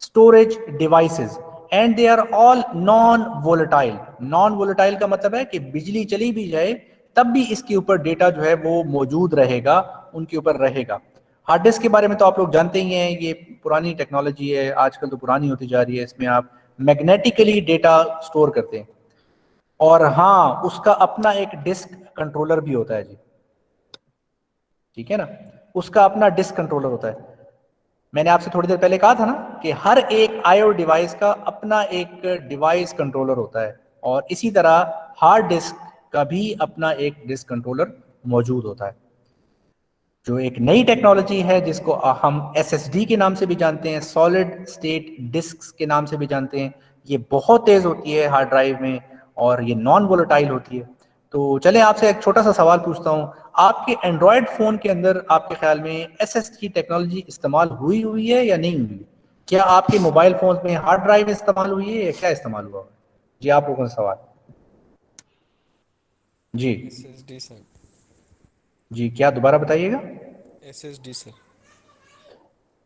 storage devices and they are all non volatile. Non volatile का मतलब है कि बिजली चली भी जाए तब भी इसके ऊपर डेटा जो है वो मौजूद रहेगा, उनके ऊपर रहेगा। हार्ड डिस्क के बारे में तो आप लोग जानते ही हैं, ये पुरानी टेक्नोलॉजी है, आजकल तो पुरानी होती जा रही है। इसमें आप मैग्नेटिकली डेटा स्टोर करते हैं, और हाँ, उसका अपना एक डिस्क कंट्रोलर भी होता है जी, ठीक है ना, उसका अपना डिस्क कंट्रोलर होता है। मैंने आपसे थोड़ी देर पहले कहा था ना कि हर एक आईओ डिवाइस का अपना एक डिवाइस कंट्रोलर होता है, और इसी तरह हार्ड डिस्क का भी अपना एक डिस्क कंट्रोलर मौजूद होता है। जो एक नई टेक्नोलॉजी है जिसको हम SSD के नाम से भी जानते हैं, सॉलिड स्टेट डिस्क्स के नाम से भी जानते हैं, ये बहुत तेज़ होती है हार्ड ड्राइव में और ये नॉन वोलेटाइल होती है। तो चलें आपसे एक छोटा सा सवाल पूछता हूँ, आपके एंड्रॉयड फ़ोन के अंदर आपके ख्याल में एसएसडी टेक्नोलॉजी इस्तेमाल हुई है या नहीं हुई? क्या आपके मोबाइल फ़ोन्स में हार्ड ड्राइव इस्तेमाल हुई है या क्या इस्तेमाल हुआ? जी आप लोगों का सवाल। जी SSD सर, जी क्या दोबारा बताइएगा? SSD sir.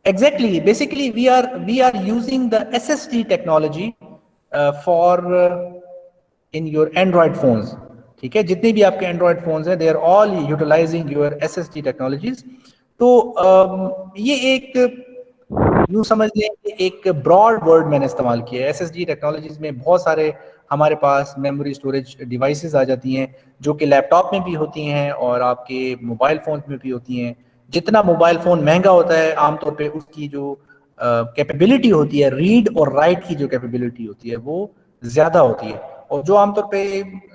Exactly. Basically, we are using the SSD technology for in your Android phones. ठीक है, जितने भी आपके Android phones हैं, they are all utilizing your SSD technologies. तो ये एक यूँ समझ लें कि एक ब्रॉड वर्ड मैंने इस्तेमाल किया है। SSD टेक्नोलॉजीज में बहुत सारे हमारे पास मेमोरी स्टोरेज डिवाइसेस आ जाती हैं जो कि लैपटॉप में भी होती हैं और आपके मोबाइल फ़ोन में भी होती हैं। जितना मोबाइल फ़ोन महंगा होता है आमतौर पे उसकी जो कैपेबिलिटी होती है, रीड और राइट की जो कैपेबिलिटी होती है वो ज़्यादा होती है, और जो आमतौर पे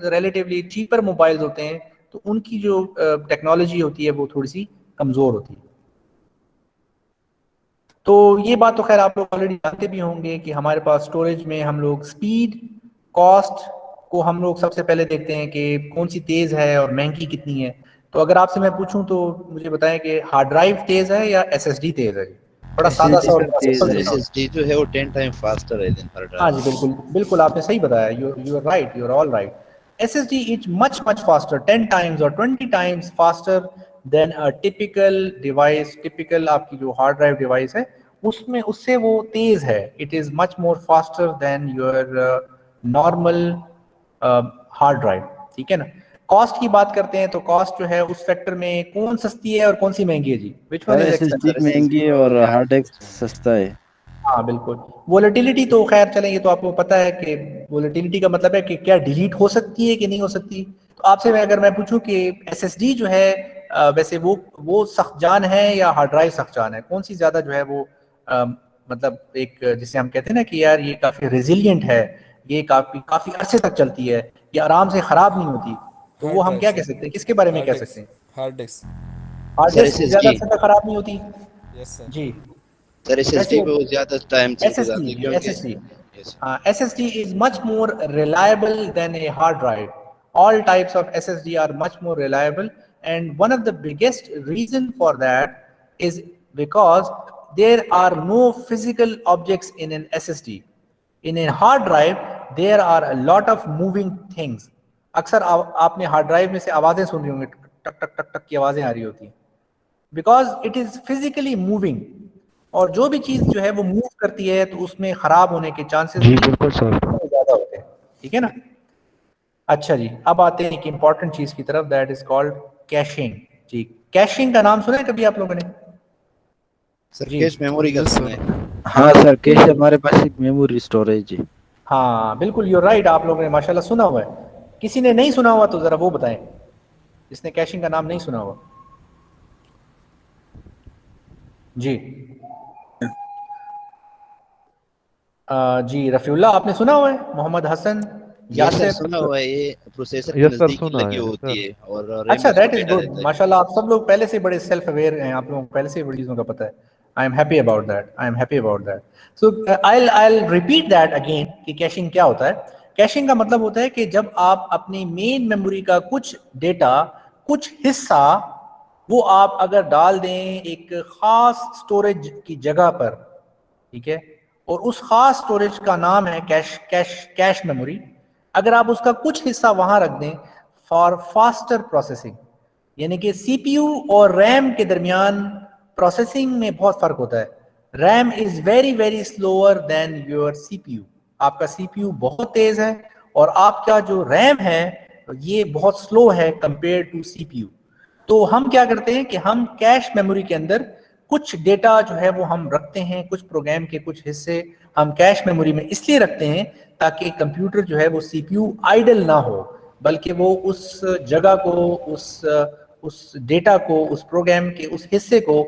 रिलेटिवली चीपर मोबाइल्स होते हैं तो उनकी जो टेक्नोलॉजी होती है वो थोड़ी सी कमज़ोर होती है। तो ये बात तो खैर आप लोग ऑलरेडी जानते भी होंगे कि हमारे पास स्टोरेज में हम लोग स्पीड, कॉस्ट को हम लोग सबसे पहले देखते हैं कि कौन सी तेज़ है और महंगी कितनी है। तो अगर आपसे मैं पूछूं तो मुझे बताएं कि हार्ड ड्राइव तेज़ है या एसएसडी तेज़ है? बड़ा सादा सा और SSD तेज सिंपल है। सा। एसएसडी जो है वो 10 टाइम फास्टर है देन हार्ड हाँ ड्राइव। जी, बिल्कुल बिल्कुल आपने सही बताया। You are right, you are all right. SSD is much faster, 10 times और 20 times faster than a typical device. Typical आपकी जो हार्ड ड्राइव डिवाइस है उसमें उससे वो तेज है। It is much more faster than your normal hard drive. ठीक है ना। कॉस्ट की बात करते हैं तो कॉस्ट जो है उस फैक्टर में कौन सस्ती है और कौन सी महंगी है जी? Which one sir is SSD expensive? महंगी है और हार्ड डिस्क सस्ता है। हाँ बिल्कुल। वोलेटिलिटी तो खैर चलें, ये तो आपको पता है कि वोलेटिलिटी का मतलब है कि क्या डिलीट हो सकती है कि नहीं हो सकती। तो आपसे अगर मैं पूछूं कि एसएसडी जो है वैसे वो सख्त जान है या हार्ड ड्राइव सख्त जान है, कौन सी ज़्यादा जो है वो मतलब एक जिसे हम कहते हैं ना कि यार ये काफ़ी रेजिलियंट है, ये काफ़ी काफ़ी अरसे तक चलती है, ये आराम से ख़राब नहीं होती, तो वो हार्ड हम ड्राइव क्या कह सर, सकते हैं, किसके बारे में हार्ड कह सकते डिस्क, हैं? Hard disk. Hard sir disk ज़्यादा एसएसडी, अरसे तक ख़राब नहीं होती? Yes sir. जी। सर एसएसडी वैसे पे वो ज्यादा टाइम चल के जाते SSD, हैं क्योंकि SSD, yes, SSD is much more reliable than a hard drive. All types of SSD are much more reliable, and one of the biggest reason for that is because there are no physical objects in an SSD. In a hard drive, there are a lot of moving things. अक्सर आपने hard drive में से आवाज़ें सुन रही होंगी, टक टक टक टक की आवाज़ें आ रही होती हैं, because it is physically moving, और जो भी चीज जो है वो मूव करती है तो उसमें खराब होने के चांसेस जी भी बिल्कुल सर। ज्यादा होते हैं। ठीक है ना। अच्छा जी, अब आते हैं एक इंपॉर्टेंट चीज की तरफ, दैट इज कॉल्ड कैशिंग। जी, कैशिंग का नाम सुना है कभी आप लोगों ने? सर जी कैश मेमोरी का यस सुना सर। है। हाँ सर, कैसे हमारे पास एक मेमोरी स्टोरेज है। हाँ बिल्कुल, यूर राइट, आप लोगों ने माशाल्लाह सुना हुआ है। किसी ने नहीं सुना हुआ तो जरा वो बताएं, जिसने कैशिंग का नाम नहीं सुना हुआ। जी जी रफ़ीउल्लाह आपने सुना हुआ है? मोहम्मद हसन, ये सर यासिर? सुना हुआ है, ये प्रोसेसर के यस सर, नजदीक ही सुना लगी है होती सर। है और रैम अच्छा, में उसका दैट इज डेटा गुड। रहता है। माशाल्लाह आप सब लोग पहले से बड़े सेल्फ अवेयर हैं, आप लोगों को पहले से बड़ी चीज़ों का पता है। I am happy about that, I am happy about that. So I repeat that again कि कैशिंग क्या होता है। कैशिंग का मतलब होता है कि जब आप अपनी मेन मेमोरी का कुछ डेटा, कुछ हिस्सा, वो आप अगर डाल दें एक खास स्टोरेज की जगह पर, ठीक है, और उस खास स्टोरेज का नाम है कैश मेमोरी। अगर आप उसका कुछ हिस्सा वहां रख दें फॉर फास्टर प्रोसेसिंग, यानी कि सीपीयू और रैम के दरमियान प्रोसेसिंग में बहुत फर्क होता है। RAM is very very slower then your CPU. आपका सीपीयू बहुत तेज है और आपका जो रैम है ये बहुत स्लो है कंपेयर टू सीपीयू। तो हम क्या करते हैं कि हम कैश मेमोरी के अंदर कुछ डेटा जो है वो हम रखते हैं, कुछ प्रोग्राम के कुछ हिस्से हम कैश मेमोरी में इसलिए रखते हैं ताकि कंप्यूटर जो है वो सीपीयू आइडल ना हो, बल्कि वो उस जगह को, उस डेटा को, उस प्रोग्राम के उस हिस्से को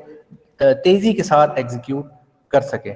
तेजी के साथ एग्जीक्यूट कर सके।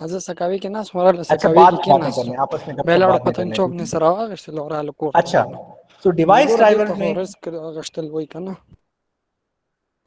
हज़ सकावी के नास मोरल अच्छा, सकावी बाद में के बातें नास कर लें आपस में, गप बेलाड़ो बाद में कर पतन लें, चौक ने क्योंकि सरावा अगर लोरा लो कोर्ट अच्छा, करना तो डिवाइस नगोरा दे ड्राइवर्स तो में होरस कर अगस्टल वही करना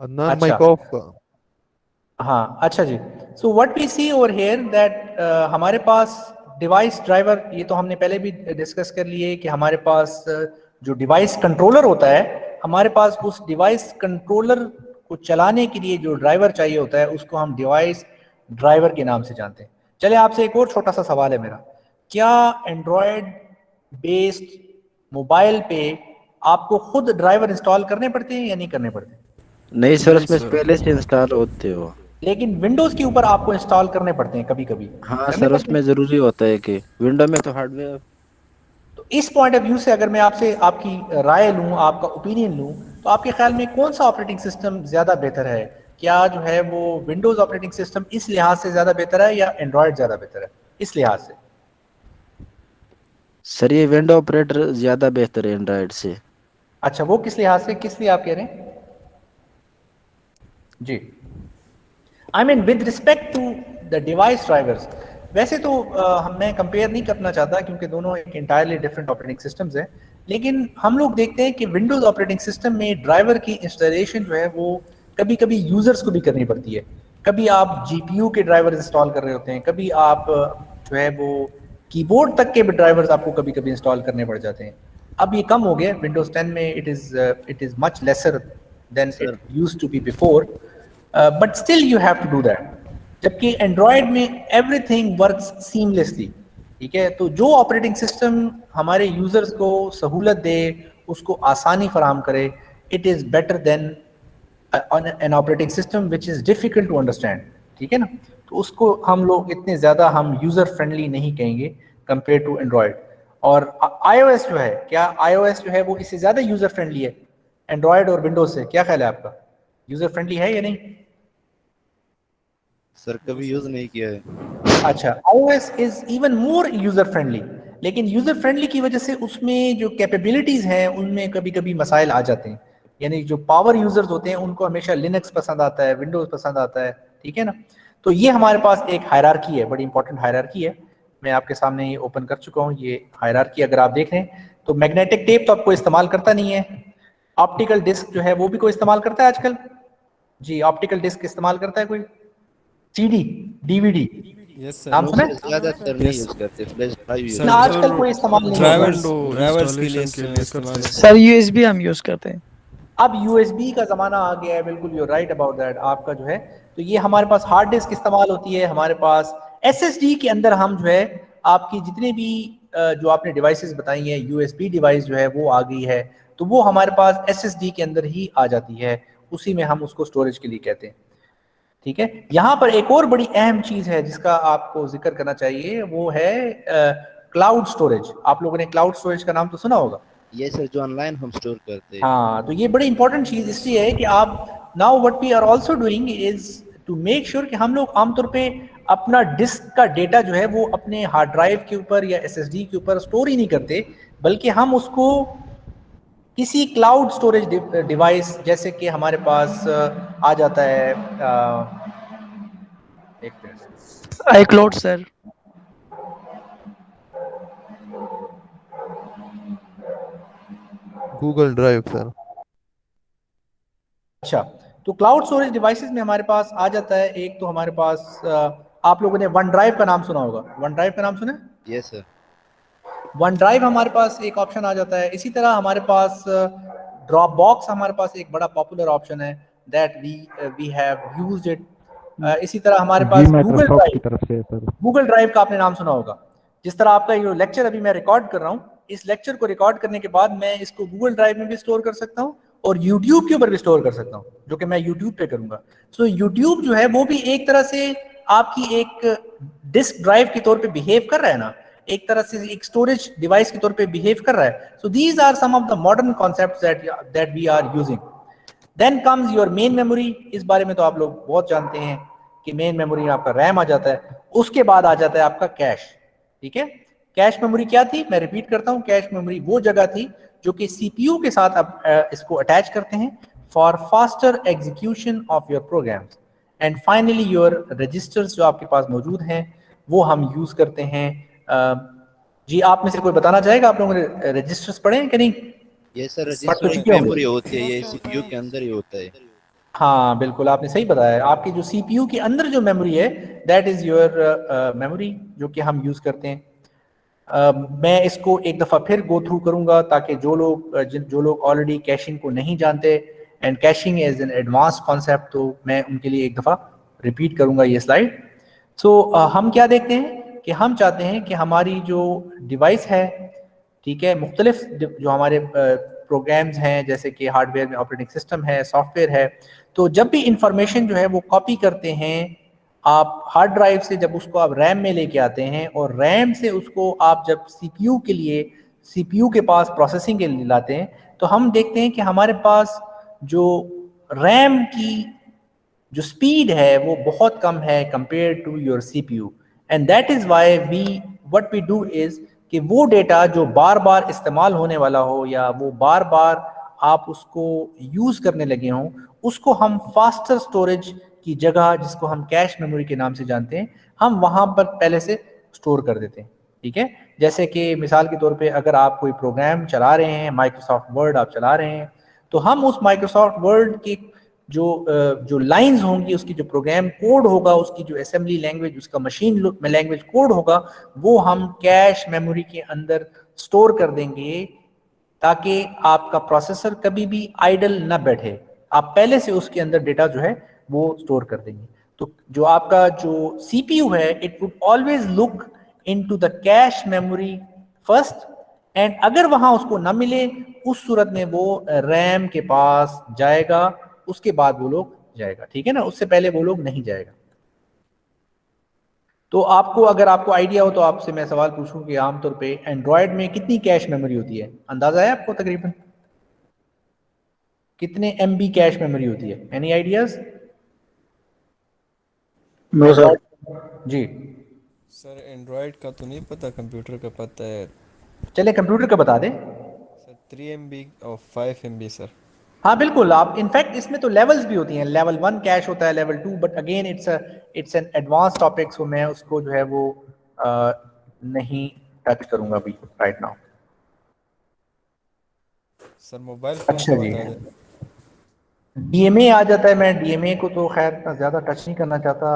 Adnan, अच्छा mic off. हाँ अच्छा जी so what we see over here that हमारे पास डिवाइस ड्राइवर ये तो हमने पहले भी डिस्कस कर लिए कि हमारे पास जो डिवाइस कंट्रोलर होता है हमारे पास उस डिवाइस कंट्रोलर को चलाने के लिए जो ड्राइवर चाहिए होता है उसको हम डिवाइस ड्राइवर के नाम से जानते हैं। चलिए आपसे एक और छोटा सा सवाल है मेरा, क्या एंड्रॉयड बेस्ड मोबाइल पे आपको खुद ड्राइवर इंस्टॉल करने पड़ते हैं या नहीं करने पड़ते? नहीं सर, नहीं उसमें सर। पहले से इंस्टॉल होते हो। लेकिन विंडोज के ऊपर आपको इंस्टॉल करने पड़ते हैं कभी कभी, हाँ करने सर, पड़ते उसमें हैं। जरूरी होता है कि विंडो में तो हार्डवेयर। तो इस पॉइंट ऑफ व्यू से अगर मैं आपसे आपकी राय लूं, आपका ओपिनियन लूं, तो आपके ख्याल में कौन सा ऑपरेटिंग सिस्टम ज्यादा बेहतर है? क्या जो है वो विंडोज ऑपरेटिंग सिस्टम इस लिहाज से ज्यादा बेहतर है या एंड्रॉयड ज्यादा बेहतर है इस लिहाज से? सर ये विंडो ऑपरेटर ज्यादा बेहतर है एंड्रॉइड से। अच्छा, वो किस लिहाज से, किस लिए आप कह रहे हैं जी? I mean with respect to the device drivers. वैसे तो मैं कंपेयर नहीं करना चाहता क्योंकि दोनों एक इंटायरली डिफरेंट ऑपरेटिंग सिस्टम्स हैं, लेकिन हम लोग देखते हैं कि विंडोज ऑपरेटिंग सिस्टम में ड्राइवर की इंस्टॉलेशन जो है वो कभी कभी यूजर्स को भी करनी पड़ती है। कभी आप जीपीयू के ड्राइवर इंस्टॉल कर रहे होते हैं, कभी आप जो है वो कीबोर्ड तक के भी ड्राइवर्स आपको कभी कभी इंस्टॉल करने पड़ जाते हैं। अब ये कम हो गया विंडोज 10 में, it is much lesser than it used to be before, but still you have to do that. जबकि एंड्रॉयड में एवरीथिंग वर्क्स सीमलेसली, ठीक है? तो जो ऑपरेटिंग सिस्टम हमारे यूजर्स को सहूलत दे, उसको आसानी फराहम करे, it is better than an operating system which is difficult to understand, ठीक है ना? तो उसको हम लोग इतने ज़्यादा हम यूज़र फ्रेंडली नहीं कहेंगे कंपेयर टू एंड्रॉयड। और iOS जो है, क्या iOS जो है वो इससे ज़्यादा यूज़र फ्रेंडली है एंड्रॉयड और विंडोज से? क्या ख्याल है आपका, यूज़र फ्रेंडली है या नहीं? सर कभी यूज नहीं किया है। अच्छा, iOS is even more user friendly, लेकिन यूजर फ्रेंडली की वजह से उसमें जो कैपेबिलिटीज हैं उनमें कभी कभी मसाइल आ जाते हैं। यानी जो पावर यूजर्स होते हैं उनको हमेशा लिनक्स पसंद आता है, विंडोज पसंद आता है, ठीक है ना? तो ये हमारे पास एक हायरार्की है, बड़ी इंपॉर्टेंट हायरार्की है। मैं आपके सामने ये ओपन कर चुका हूँ। ये हायरार्की अगर आप देख रहे हैं तो मैग्नेटिक टेप तो आपको इस्तेमाल करता नहीं है। ऑप्टिकल डिस्क जो है वो भी कोई इस्तेमाल करता है आजकल? जी, ऑप्टिकल डिस्क इस्तेमाल करता है कोई? CD, DVD yes sir. नाम सुना है? ज्यादातर नहीं यूज करते, फ्लैश ड्राइव यूज सर, आजकल कोई इस्तेमाल नहीं होता। ड्राइवर्स Windows ड्राइवर्स के लिए installation के लिए इस्तेमाल करते होता है। सर यूएसबी हम यूज करते हैं। अब यूएसबी का ज़माना आ गया है, बिल्कुल यू राइट अबाउट दैट आपका जो है। तो ये हमारे पास हार्ड डिस्क इस्तेमाल होती है, हमारे पास एसएसडी के अंदर हम जो है आपकी जितने भी जो आपने डिवाइसेस बताई हैं, यूएसबी डिवाइस जो है वो आ गई है, तो वो हमारे पास एसएसडी के अंदर ही आ जाती है, उसी में हम उसको स्टोरेज के लिए कहते हैं, ठीक है? यहाँ पर एक और बड़ी अहम चीज़ है जिसका आपको जिक्र करना चाहिए, वो है क्लाउड स्टोरेज। आप लोगों ने क्लाउड स्टोरेज का नाम तो सुना होगा। ये सर जो ऑनलाइन हम स्टोर करते हैं। हाँ, तो ये बड़ी इंपॉर्टेंट चीज इसलिए है कि आप now what we are also doing is to make sure कि हम लोग आमतौर पे अपना डिस्क का डेटा जो है वो अपने हार्ड ड्राइव के ऊपर या एसएसडी के ऊपर स्टोर ही नहीं करते, बल्कि हम उसको किसी क्लाउड स्टोरेज डिवाइस जैसे कि हमारे पास आ जाता है एक minute, I cloud sir. Google Drive, sir. अच्छा, तो क्लाउड स्टोरेज डिवाइसेस में हमारे पास आ जाता है एक, तो हमारे पास आप लोगों ने वन ड्राइव का नाम सुना होगा। वन ड्राइव का नाम सुना है? Yes sir. वन ड्राइव हमारे पास एक ऑप्शन आ जाता है। इसी तरह हमारे पास ड्रॉप बॉक्स हमारे पास एक बड़ा पॉपुलर ऑप्शन है, that we have used it. इसी तरह हमारे पास गूगल ड्राइव की तरफ से सर, गूगल ड्राइव का आपने नाम सुना होगा। जिस तरह आपका ये लेक्चर अभी मैं रिकॉर्ड कर रहा हूँ, इस लेक्चर को रिकॉर्ड करने के बाद मैं इसको गूगल ड्राइव में भी स्टोर कर सकता हूँ और यूट्यूब के ऊपर भी स्टोर कर सकता हूँ, जो कि मैं यूट्यूब पे करूंगा। सो यूट्यूब जो है वो भी एक तरह से आपकी एक डिस्क ड्राइव के तौर पे बिहेव कर रहा है ना, एक तरह से एक स्टोरेज डिवाइस के तौर पे बिहेव कर रहा है। So these are some of the modern concepts that we are using. Then comes your main memory. इस बारे में तो आप लोग बहुत जानते हैं कि मेन मेमोरी में आपका रैम आ जाता है, उसके बाद आ जाता है आपका कैश, ठीक है? कैश मेमोरी क्या थी, मैं रिपीट करता हूं, कैश मेमोरी वो जगह थी जो कि सीपीयू के साथ आप इसको अटैच करते हैं for faster execution of your programs. And finally your registers जो आपके पास मौजूद हैं वो हम यूज करते हैं जी, आप में से कोई बताना चाहेगा, आप लोगों ने रजिस्टर्स पढ़े हैं कि नहीं? ये सर पढ़ रजिस्टर तो एक चुके होंगे। मेमोरी होती है, ये सीपीयू के अंदर ही होता है। हाँ बिल्कुल, आपने सही बताया। आपकी जो सीपीयू के अंदर जो मेमोरी है, दैट इज योर मेमोरी, जो कि हम यूज करते हैं। मैं इसको एक दफ़ा फिर गो थ्रू करूंगा ताकि जो लोग ऑलरेडी कैशिंग को नहीं जानते, and caching is an advance concept, तो मैं उनके लिए एक दफ़ा रिपीट करूंगा ये स्लाइड। सो हम क्या देखते हैं कि हम चाहते हैं कि हमारी जो डिवाइस है, ठीक है, मुख्तलिफ जो हमारे प्रोग्राम्स हैं, जैसे कि हार्डवेयर में ऑपरेटिंग सिस्टम है, सॉफ्टवेयर है, तो जब भी इंफॉर्मेशन जो है वो कॉपी करते हैं आप हार्ड ड्राइव से, जब उसको आप रैम में लेके आते हैं, और रैम से उसको आप जब सीपीयू के लिए, सीपीयू के पास प्रोसेसिंग के लिए लाते हैं, तो हम देखते हैं कि हमारे पास जो रैम की जो स्पीड है वो बहुत कम है compare to your CPU, and that is why we what we do is कि वो डेटा जो बार बार इस्तेमाल होने वाला हो, या वो बार बार आप उसको यूज करने लगे हों, उसको हम फास्टर स्टोरेज की जगह, जिसको हम कैश मेमोरी के नाम से जानते हैं, हम वहां पर पहले से स्टोर कर देते हैं। ठीक है, जैसे कि मिसाल के तौर पे अगर आप कोई प्रोग्राम चला रहे हैं, माइक्रोसॉफ्ट वर्ड आप चला रहे हैं, तो हम उस माइक्रोसॉफ्ट वर्ड की जो लाइंस होंगी, उसकी जो प्रोग्राम कोड होगा, उसकी जो असेंबली लैंग्वेज, उसका मशीन लैंग्वेज कोड होगा, वो हम कैश मेमोरी के अंदर स्टोर कर देंगे, ताकि आपका प्रोसेसर कभी भी आइडल ना बैठे। आप पहले से उसके अंदर डेटा जो है वो स्टोर कर देंगे। तो जो आपका जो सीपीयू है, it would always look into the cache memory first, and अगर वहां उसको ना मिले, उस सूरत में वो रैम के पास जाएगा, उसके बाद वो लोग जाएगा। ठीक है ना, उससे पहले वो लोग नहीं जाएगा। तो आपको, अगर आपको आइडिया हो तो आपसे मैं सवाल पूछूं कि आमतौर पे एंड्रॉयड में कितनी कैश मेमोरी होती है? अंदाजा है आपको तकरीबन कितने एमबी कैश मेमोरी होती है? Any ideas? No sir. जी, सर एंड्रॉयड का तो नहीं पता, कंप्यूटर का पता है। चले कंप्यूटर का बता दें। सर 3 MB और 5 MB सर। हाँ बिल्कुल, आप इनफैक्ट इसमें तो लेवल्स भी होती हैं, लेवल 1 कैश होता है, level 2, but again it's an advance topic, so मैं उसको जो है वो नहीं टच करूंगा अभी right now. Sir mobile phone अच्छा का जी, बता दें। डीएमए आ जाता है। मैं डीएमए को तो खैर ज़्यादा टच नहीं करना चाहता।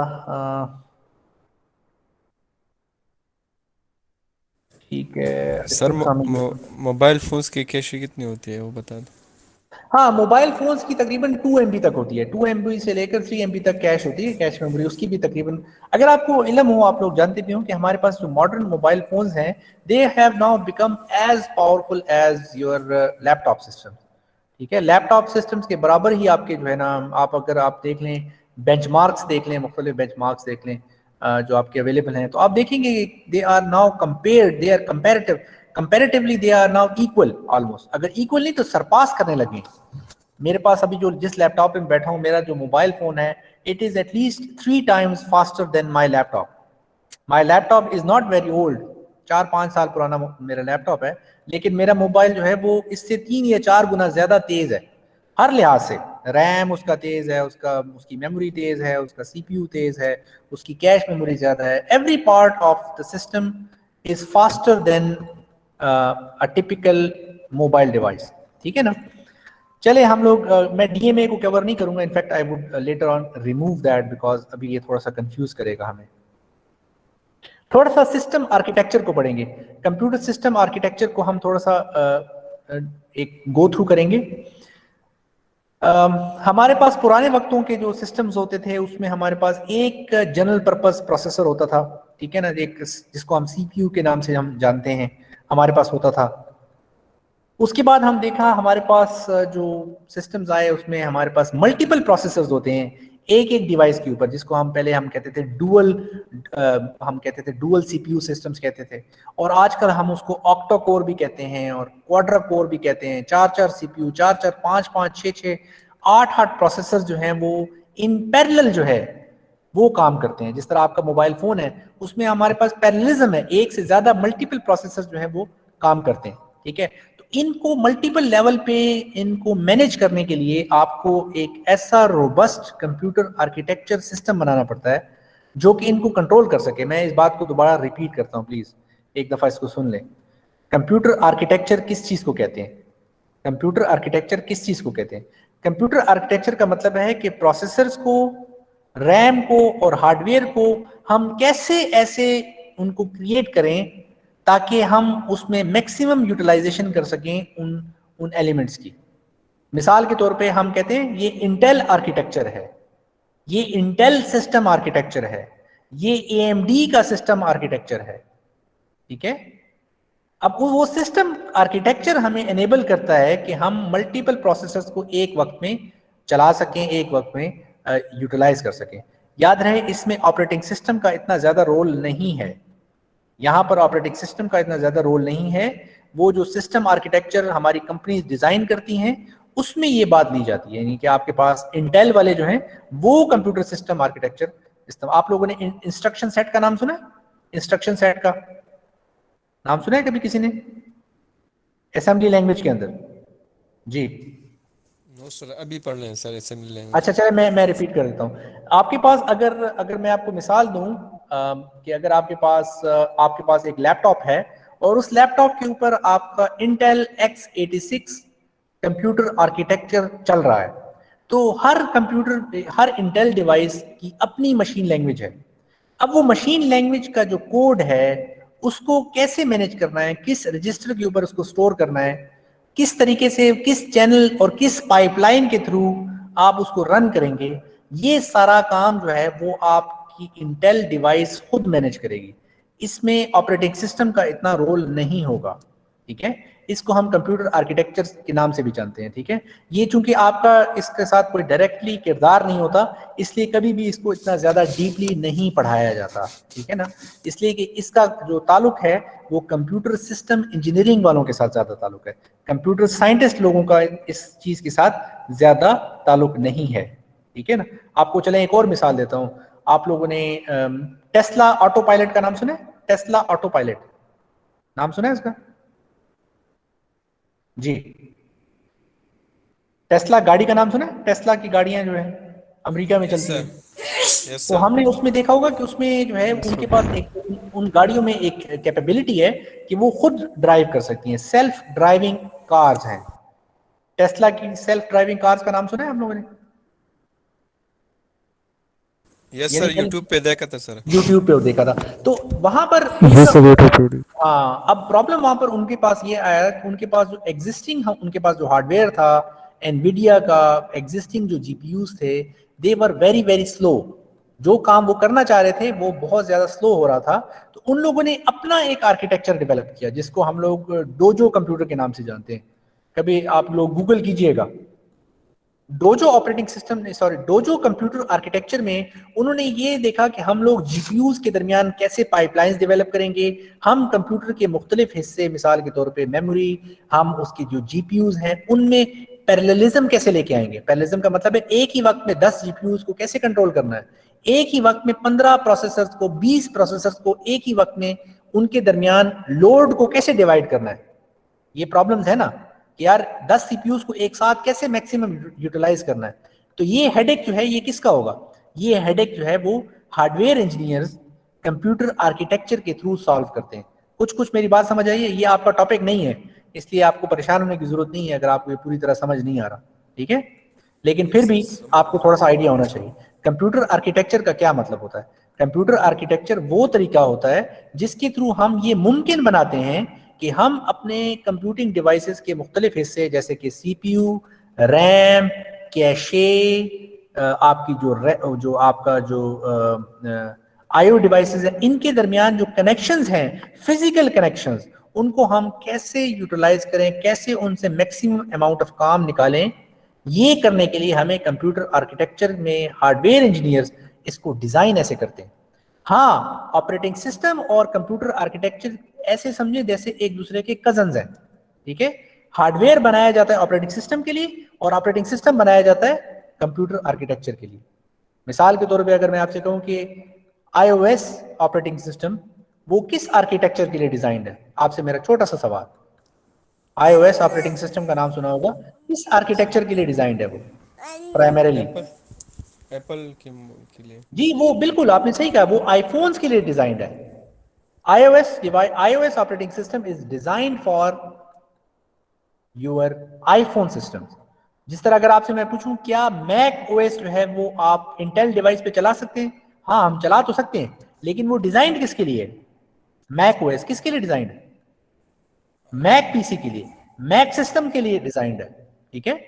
ठीक है, सर कुछ समय। मोबाइल फ़ोन्स की कैश कितनी होती है वो बता दें। हाँ, मोबाइल फोन्स की तकरीबन 2 MB तक होती है, 2 MB से लेकर 3 MB तक कैश होती है, कैश मेमोरी उसकी भी तकरीबन। अगर आपको इल्म हो, आप लोग जानते भी हो कि हमारे पास जो मॉडर्न मोबाइल फोन्स हैं, they have now become as powerful as your laptop system. ठीक है, लैपटॉप सिस्टम्स के बराबर ही आपके जो है ना, आप अगर आप देख लें, बेंचमार्क्स देख लें, मुख्तलिफ बेंचमार्क्स देख लें जो आपके अवेलेबल हैं, तो आप देखेंगे they are now compared, they are comparatively they are now equal almost. अगर इक्वल नहीं तो सरपास करने लगे। मेरे पास अभी जो जिस लैपटॉप में बैठा हूँ, मेरा जो मोबाइल फोन है, it is at least 3 times faster than my laptop. My laptop is not very old, 4-5 साल पुराना मेरा लैपटॉप है, लेकिन मेरा मोबाइल जो है वो इससे 3 या 4 गुना ज्यादा तेज है हर लिहाज से। रैम उसका तेज है, उसकी मेमोरी तेज है, उसका सीपीयू तेज है, उसकी कैश मेमोरी ज्यादा है। Every part of the system is faster than a typical mobile device. ठीक है ना। चले हम लोग मैं डीएमए को कवर नहीं करूंगा, in fact I would later on remove that, because अभी ये थोड़ा सा कंफ्यूज करेगा हमें। थोड़ा सा सिस्टम आर्किटेक्चर को पढ़ेंगे, कंप्यूटर सिस्टम आर्किटेक्चर को हम थोड़ा सा एक गो थ्रू करेंगे। हमारे पास पुराने वक्तों के जो सिस्टम्स होते थे, उसमें हमारे पास एक जनरल पर्पस प्रोसेसर होता था। ठीक है ना, एक जिसको हम सीपीयू के नाम से हम जानते हैं, हमारे पास होता था। उसके बाद हम देखा हमारे पास जो सिस्टम्स आए, उसमें हमारे पास मल्टीपल प्रोसेसर्स होते हैं एक एक डिवाइस के ऊपर, जिसको हम पहले हम कहते थे डुअल सीपीयू सिस्टम्स कहते थे, और आजकल हम उसको ऑक्टा कोर भी कहते हैं और क्वाड्रा कोर भी कहते हैं। 4-4 सीपीयू, 4-4, 5-5, 6-6, 8-8 प्रोसेसर जो हैं वो इन पैरेलल जो है वो काम करते हैं। जिस तरह आपका मोबाइल फोन है, उसमें हमारे पास पैरेललिज्म है, एक से ज्यादा मल्टीपल प्रोसेसर जो है वो काम करते हैं। ठीक है, इनको मल्टीपल लेवल पे इनको मैनेज करने के लिए आपको एक ऐसा रोबस्ट कंप्यूटर आर्किटेक्चर सिस्टम बनाना पड़ता है जो कि इनको कंट्रोल कर सके। मैं इस बात को दोबारा रिपीट करता हूं प्लीज, एक दफ़ा इसको सुन लें। कंप्यूटर आर्किटेक्चर किस चीज़ को कहते हैं? कंप्यूटर आर्किटेक्चर किस चीज़ को कहते हैं? कंप्यूटर आर्किटेक्चर का मतलब है कि प्रोसेसर्स को, रैम को और हार्डवेयर को हम कैसे ऐसे उनको क्रिएट करें ताकि हम उसमें मैक्सिमम यूटिलाइजेशन कर सकें उन एलिमेंट्स की। मिसाल के तौर पे हम कहते हैं ये इंटेल आर्किटेक्चर है, ये इंटेल सिस्टम आर्किटेक्चर है, ये एएमडी का सिस्टम आर्किटेक्चर है, ठीक है। अब वो सिस्टम आर्किटेक्चर हमें एनेबल करता है कि हम मल्टीपल प्रोसेसर्स को एक वक्त में चला सकें, एक वक्त में यूटिलाइज कर सकें। याद रहे इसमें ऑपरेटिंग सिस्टम का इतना ज़्यादा रोल नहीं है, यहाँ पर ऑपरेटिंग सिस्टम का इतना ज़्यादा रोल नहीं है। वो जो सिस्टम आर्किटेक्चर हमारी कंपनी डिज़ाइन करती हैं उसमें ये बात ली जाती है, यानी कि आपके पास इंटेल वाले जो हैं वो कंप्यूटर सिस्टम आर्किटेक्चर इस्तेमाल। आप लोगों ने इंस्ट्रक्शन सेट का नाम सुना है? इंस्ट्रक्शन सेट का नाम सुना है कभी किसी ने असेंबली लैंग्वेज के अंदर? जी नो सर, अभी पढ़ रहे हैं सर असेंबली लैंग्वेज। अच्छा चले मैं रिपीट कर देता हूँ। आपके पास अगर मैं आपको मिसाल दूं कि अगर आपके पास एक लैपटॉप है और उस लैपटॉप के ऊपर आपका इंटेल x86 कंप्यूटर आर्किटेक्चर चल रहा है, तो हर इंटेल डिवाइस की अपनी मशीन लैंग्वेज है। अब वो मशीन लैंग्वेज का जो कोड है उसको कैसे मैनेज करना है, किस रजिस्टर के ऊपर उसको स्टोर करना है, किस तरीके से, किस चैनल और किस पाइपलाइन के थ्रू आप उसको रन करेंगे, ये सारा काम जो है वो आपकी इंटेल डिवाइस खुद मैनेज करेगी। इसमें ऑपरेटिंग सिस्टम का इतना रोल नहीं होगा, ठीक है। इसको हम कंप्यूटर आर्किटेक्चर के नाम से भी जानते हैं, ठीक है। ये चूंकि आपका इसके साथ कोई डायरेक्टली किरदार नहीं होता, इसलिए कभी भी इसको इतना ज्यादा डीपली नहीं पढ़ाया जाता, ठीक है ना। इसलिए कि इसका जो ताल्लुक है वो कंप्यूटर सिस्टम इंजीनियरिंग वालों के साथ ज्यादा ताल्लुक है, कंप्यूटर साइंटिस्ट लोगों का इस चीज के साथ ज्यादा ताल्लुक नहीं है, ठीक है ना। आपको चले एक और मिसाल देता हूँ। आप लोगों ने टेस्ला ऑटो पायलट का नाम सुना है? टेस्ला ऑटो पायलट नाम सुना है इसका? जी, टेस्ला गाड़ी का नाम सुना है? टेस्ला की गाड़ियां जो है अमेरिका में चलती हैं। यस तो सर। हमने उसमें देखा होगा कि उसमें जो है उनके पास उन गाड़ियों में एक कैपेबिलिटी है कि वो खुद ड्राइव कर सकती हैं, सेल्फ ड्राइविंग कार्स हैं। टेस्ला की सेल्फ ड्राइविंग कार्स का नाम सुना है हम लोगों ने? यस सर, यूट्यूब पे देखा था सर। यूट्यूब पे देखा था। तो वहां पर हाँ, अब प्रॉब्लम वहां पर उनके पास ये आया कि उनके पास जो हार्डवेयर था, एनवीडिया का एग्जिस्टिंग जो जीपीयूज थे, दे वर वेरी वेरी स्लो। जो काम वो करना चाह रहे थे वो बहुत ज्यादा स्लो हो रहा था। तो उन लोगों ने अपना एक आर्किटेक्चर डेवलप किया जिसको हम लोग डोजो कंप्यूटर के नाम से जानते हैं। कभी आप लोग गूगल कीजिएगा, डोजो कंप्यूटर आर्किटेक्चर में उन्होंने ये देखा कि हम लोग जीपीयूज के दरमियान कैसे पाइपलाइंस डेवलप करेंगे। हम कंप्यूटर के मुख्तलिफ हिस्से, मिसाल के तौर पे मेमोरी, हम उसकी जो जीपीयूज हैं उनमें पैरेललिज्म कैसे लेके आएंगे। पैरेललिज्म का मतलब है एक ही वक्त में 10 जीपीयूज को कैसे कंट्रोल करना है, एक ही वक्त में 15 प्रोसेसर्स को, 20 प्रोसेसर्स को एक ही वक्त में उनके दरमियान लोड को कैसे डिवाइड करना है। ये प्रॉब्लम्स है ना कि यार 10 सीपीयूज को एक साथ कैसे मैक्सिमम यूटिलाइज करना है। तो ये हेडेक जो है ये किसका होगा? ये हेडेक जो है वो हार्डवेयर इंजीनियर्स कंप्यूटर आर्किटेक्चर के थ्रू सॉल्व करते हैं। कुछ मेरी बात समझ आई है? ये आपका टॉपिक नहीं है, इसलिए आपको परेशान होने की जरूरत नहीं है अगर आपको ये पूरी तरह समझ नहीं आ रहा, ठीक है। लेकिन फिर भी आपको थोड़ा सा आइडिया होना चाहिए कंप्यूटर आर्किटेक्चर का क्या मतलब होता है। कंप्यूटर आर्किटेक्चर वो तरीका होता है जिसके थ्रू हम ये मुमकिन बनाते हैं कि हम अपने कंप्यूटिंग डिवाइसेस के मुख्तलिफ हिस्से, जैसे कि सीपीयू, रैम, कैशे, आपकी जो आपका जो आईओ डिवाइसेस है, इनके दरमियान जो कनेक्शंस हैं, फिजिकल कनेक्शंस, उनको हम कैसे यूटिलाइज करें, कैसे उनसे मैक्सिमम अमाउंट ऑफ काम निकालें। ये करने के लिए हमें कंप्यूटर आर्किटेक्चर में हार्डवेयर इंजीनियर्स इसको डिजाइन ऐसे करते हैं। हाँ, ऑपरेटिंग सिस्टम और कंप्यूटर आर्किटेक्चर ऐसे समझे जैसे एक दूसरे के कजन्स हैं, ठीक है। हार्डवेयर बनाया जाता है ऑपरेटिंग सिस्टम के लिए और ऑपरेटिंग सिस्टम बनाया जाता है कंप्यूटर आर्किटेक्चर के लिए। मिसाल के तौर पे अगर मैं आपसे कहूं कि iOS ऑपरेटिंग सिस्टम वो किस आर्किटेक्चर के लिए डिजाइंड है, आपसे मेरा छोटा सा सवाल। iOS ऑपरेटिंग सिस्टम का नाम सुना होगा, किस आर्किटेक्चर के लिए डिजाइंड है वो प्राइमरीली? एप्पल के लिए। जी, वो बिल्कुल आपने सही कहा, वो आईफोन्स के लिए डिजाइंड है। iOS operating system is designed for your iPhone systems. जिस तरह अगर आपसे मैं पूछूं क्या मैक ओएस जो है वो आप इंटेल डिवाइस पे चला सकते हैं? हाँ, हम चला तो सकते हैं, लेकिन वो डिजाइन किसके लिए है? मैक ओएस किसके लिए डिजाइन है? मैक पीसी के लिए, मैक सिस्टम के लिए डिजाइंड है। ठीक है,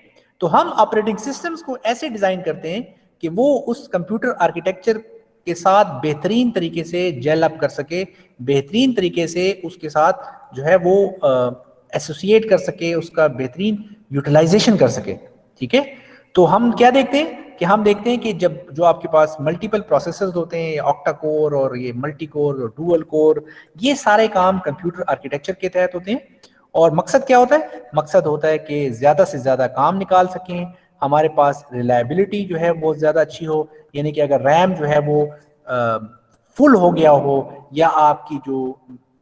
तो हम ऑपरेटिंग सिस्टम्स को ऐसे डिजाइन करते हैं कि वो उस कंप्यूटर आर्किटेक्चर के साथ बेहतरीन तरीके से जेल अप कर सके, बेहतरीन तरीके से उसके साथ जो है वो एसोसिएट कर सके, उसका बेहतरीन यूटिलाइजेशन कर सके। ठीक है, तो हम क्या देखते हैं कि हम देखते हैं कि जब जो आपके पास मल्टीपल प्रोसेसर्स होते हैं, ऑक्टा कोर और ये मल्टी कोर और डुअल कोर, ये सारे काम कंप्यूटर आर्किटेक्चर के तहत होते हैं। और मकसद क्या होता है? मकसद होता है कि ज़्यादा से ज़्यादा काम निकाल सकें, हमारे पास रिलायबिलिटी जो है वो ज़्यादा अच्छी हो, यानी कि अगर रैम जो है वो फुल हो गया हो या आपकी जो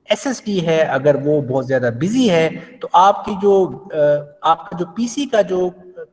SSD है अगर वो बहुत ज़्यादा बिजी है, तो आपकी जो आपका जो पीसी का जो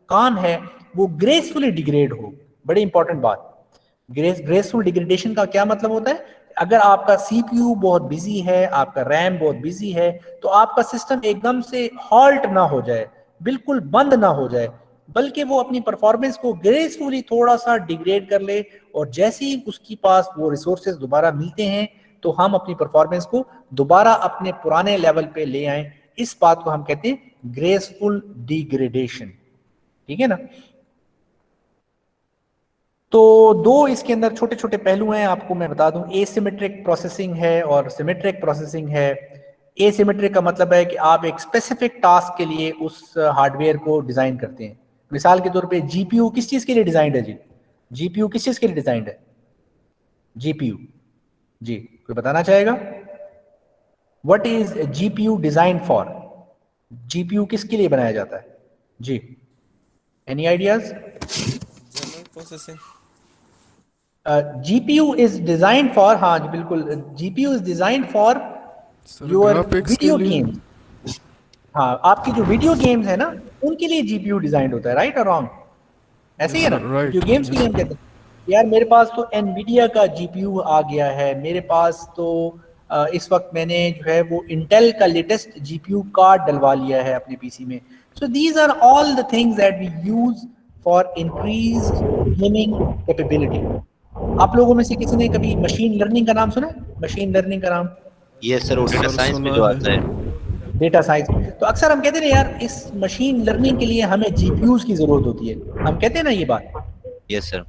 काम है वो ग्रेसफुली डिग्रेड हो। बड़ी इंपॉर्टेंट बात, ग्रेसफुल डिग्रेडेशन का क्या मतलब होता है? अगर आपका CPU बहुत बिजी है, आपका रैम बहुत बिजी है, तो आपका सिस्टम एकदम से हॉल्ट ना हो जाए, बिल्कुल बंद ना हो जाए, बल्कि वो अपनी परफॉर्मेंस को ग्रेसफुली थोड़ा सा डिग्रेड कर ले, और जैसे ही उसके पास वो रिसोर्सेज दोबारा मिलते हैं तो हम अपनी परफॉर्मेंस को दोबारा अपने पुराने लेवल पे ले आए। इस बात को हम कहते हैं ग्रेसफुल डिग्रेडेशन। ठीक है ना? तो दो इसके अंदर छोटे छोटे पहलू हैं, आपको मैं बता दूं, एसिमेट्रिक प्रोसेसिंग है और सिमेट्रिक प्रोसेसिंग है। एसिमेट्रिक का मतलब है कि आप एक स्पेसिफिक टास्क के लिए उस हार्डवेयर को डिजाइन करते हैं। मिसाल के तौर पे जीपीयू किस चीज के लिए डिजाइंड है जी? जीपीयू किस चीज के लिए डिजाइंड है? जीपीयू जी, कोई बताना चाहेगा? What is GPU design for? GPU किसके लिए बनाया जाता है जी? Any ideas? General processing. GPU is design for, हाँ जी बिल्कुल, GPU is design for your graphics के वीडियो लिए। गेम्स। हाँ, आपकी जो वीडियो गेम्स है ना, उनके लिए GPU डिजाइन होता है, राइट और रॉन्ग? ऐसे ही है ना? right, वीडियो गेम्स के लिए हम कहते हैं यार मेरे पास तो एनवीडिया का GPU आ गया है, मेरे पास तो इस वक्त मैंने जो है वो इंटेल का लेटेस्ट GPU कार्ड डलवा लिया है अपने पीसी में। So these are all the things that we use for increase gaming capability. आप लोगों में से किसी ने कभी मशीन लर्निंग का नाम सुना है? मशीन लर्निंग का नाम? ये सर वो डेटा सर, साइंस में सुना जो है। आता है। Data science. तो अक्सर हम कहते हैं ना यार इस मशीन लर्निंग के लिए हमें GPUs की जरूरत होती है, हम कहते हैं ना ये बात। Yes sir.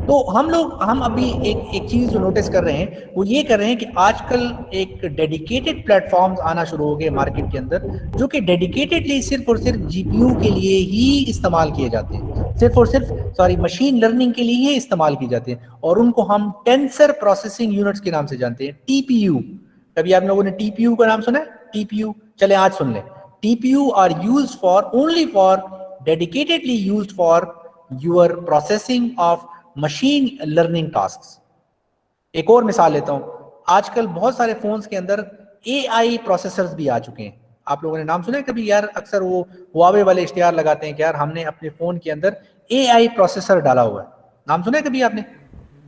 तो हम अभी एक चीज जो नोटिस कर रहे हैं वो ये कर रहे हैं कि आजकल एक डेडिकेटेड प्लेटफॉर्म्स आना शुरू हो गए मार्केट के अंदर, जो कि डेडिकेटेडली सिर्फ और सिर्फ GPU के लिए ही इस्तेमाल किए जाते हैं, सिर्फ और सिर्फ मशीन लर्निंग के लिए ही इस्तेमाल किए जाते हैं, और उनको हम टेंसर प्रोसेसिंग यूनिट्स के नाम से जानते हैं, TPU। कभी आप लोगों ने TPU का नाम सुना है? TPU, चले आज सुन लें। TPU are used for only for dedicatedly used for your processing of machine learning tasks. एक और मिसाल लेता हूं, आजकल बहुत सारे फोन्स के अंदर AI प्रोसेसर्स भी आ चुके हैं। आप लोगों ने नाम सुना है कभी? यार अक्सर वो हुआवे वाले इश्तिहार लगाते हैं कि यार हमने अपने फोन के अंदर AI प्रोसेसर डाला हुआ है। नाम सुना है कभी आपने?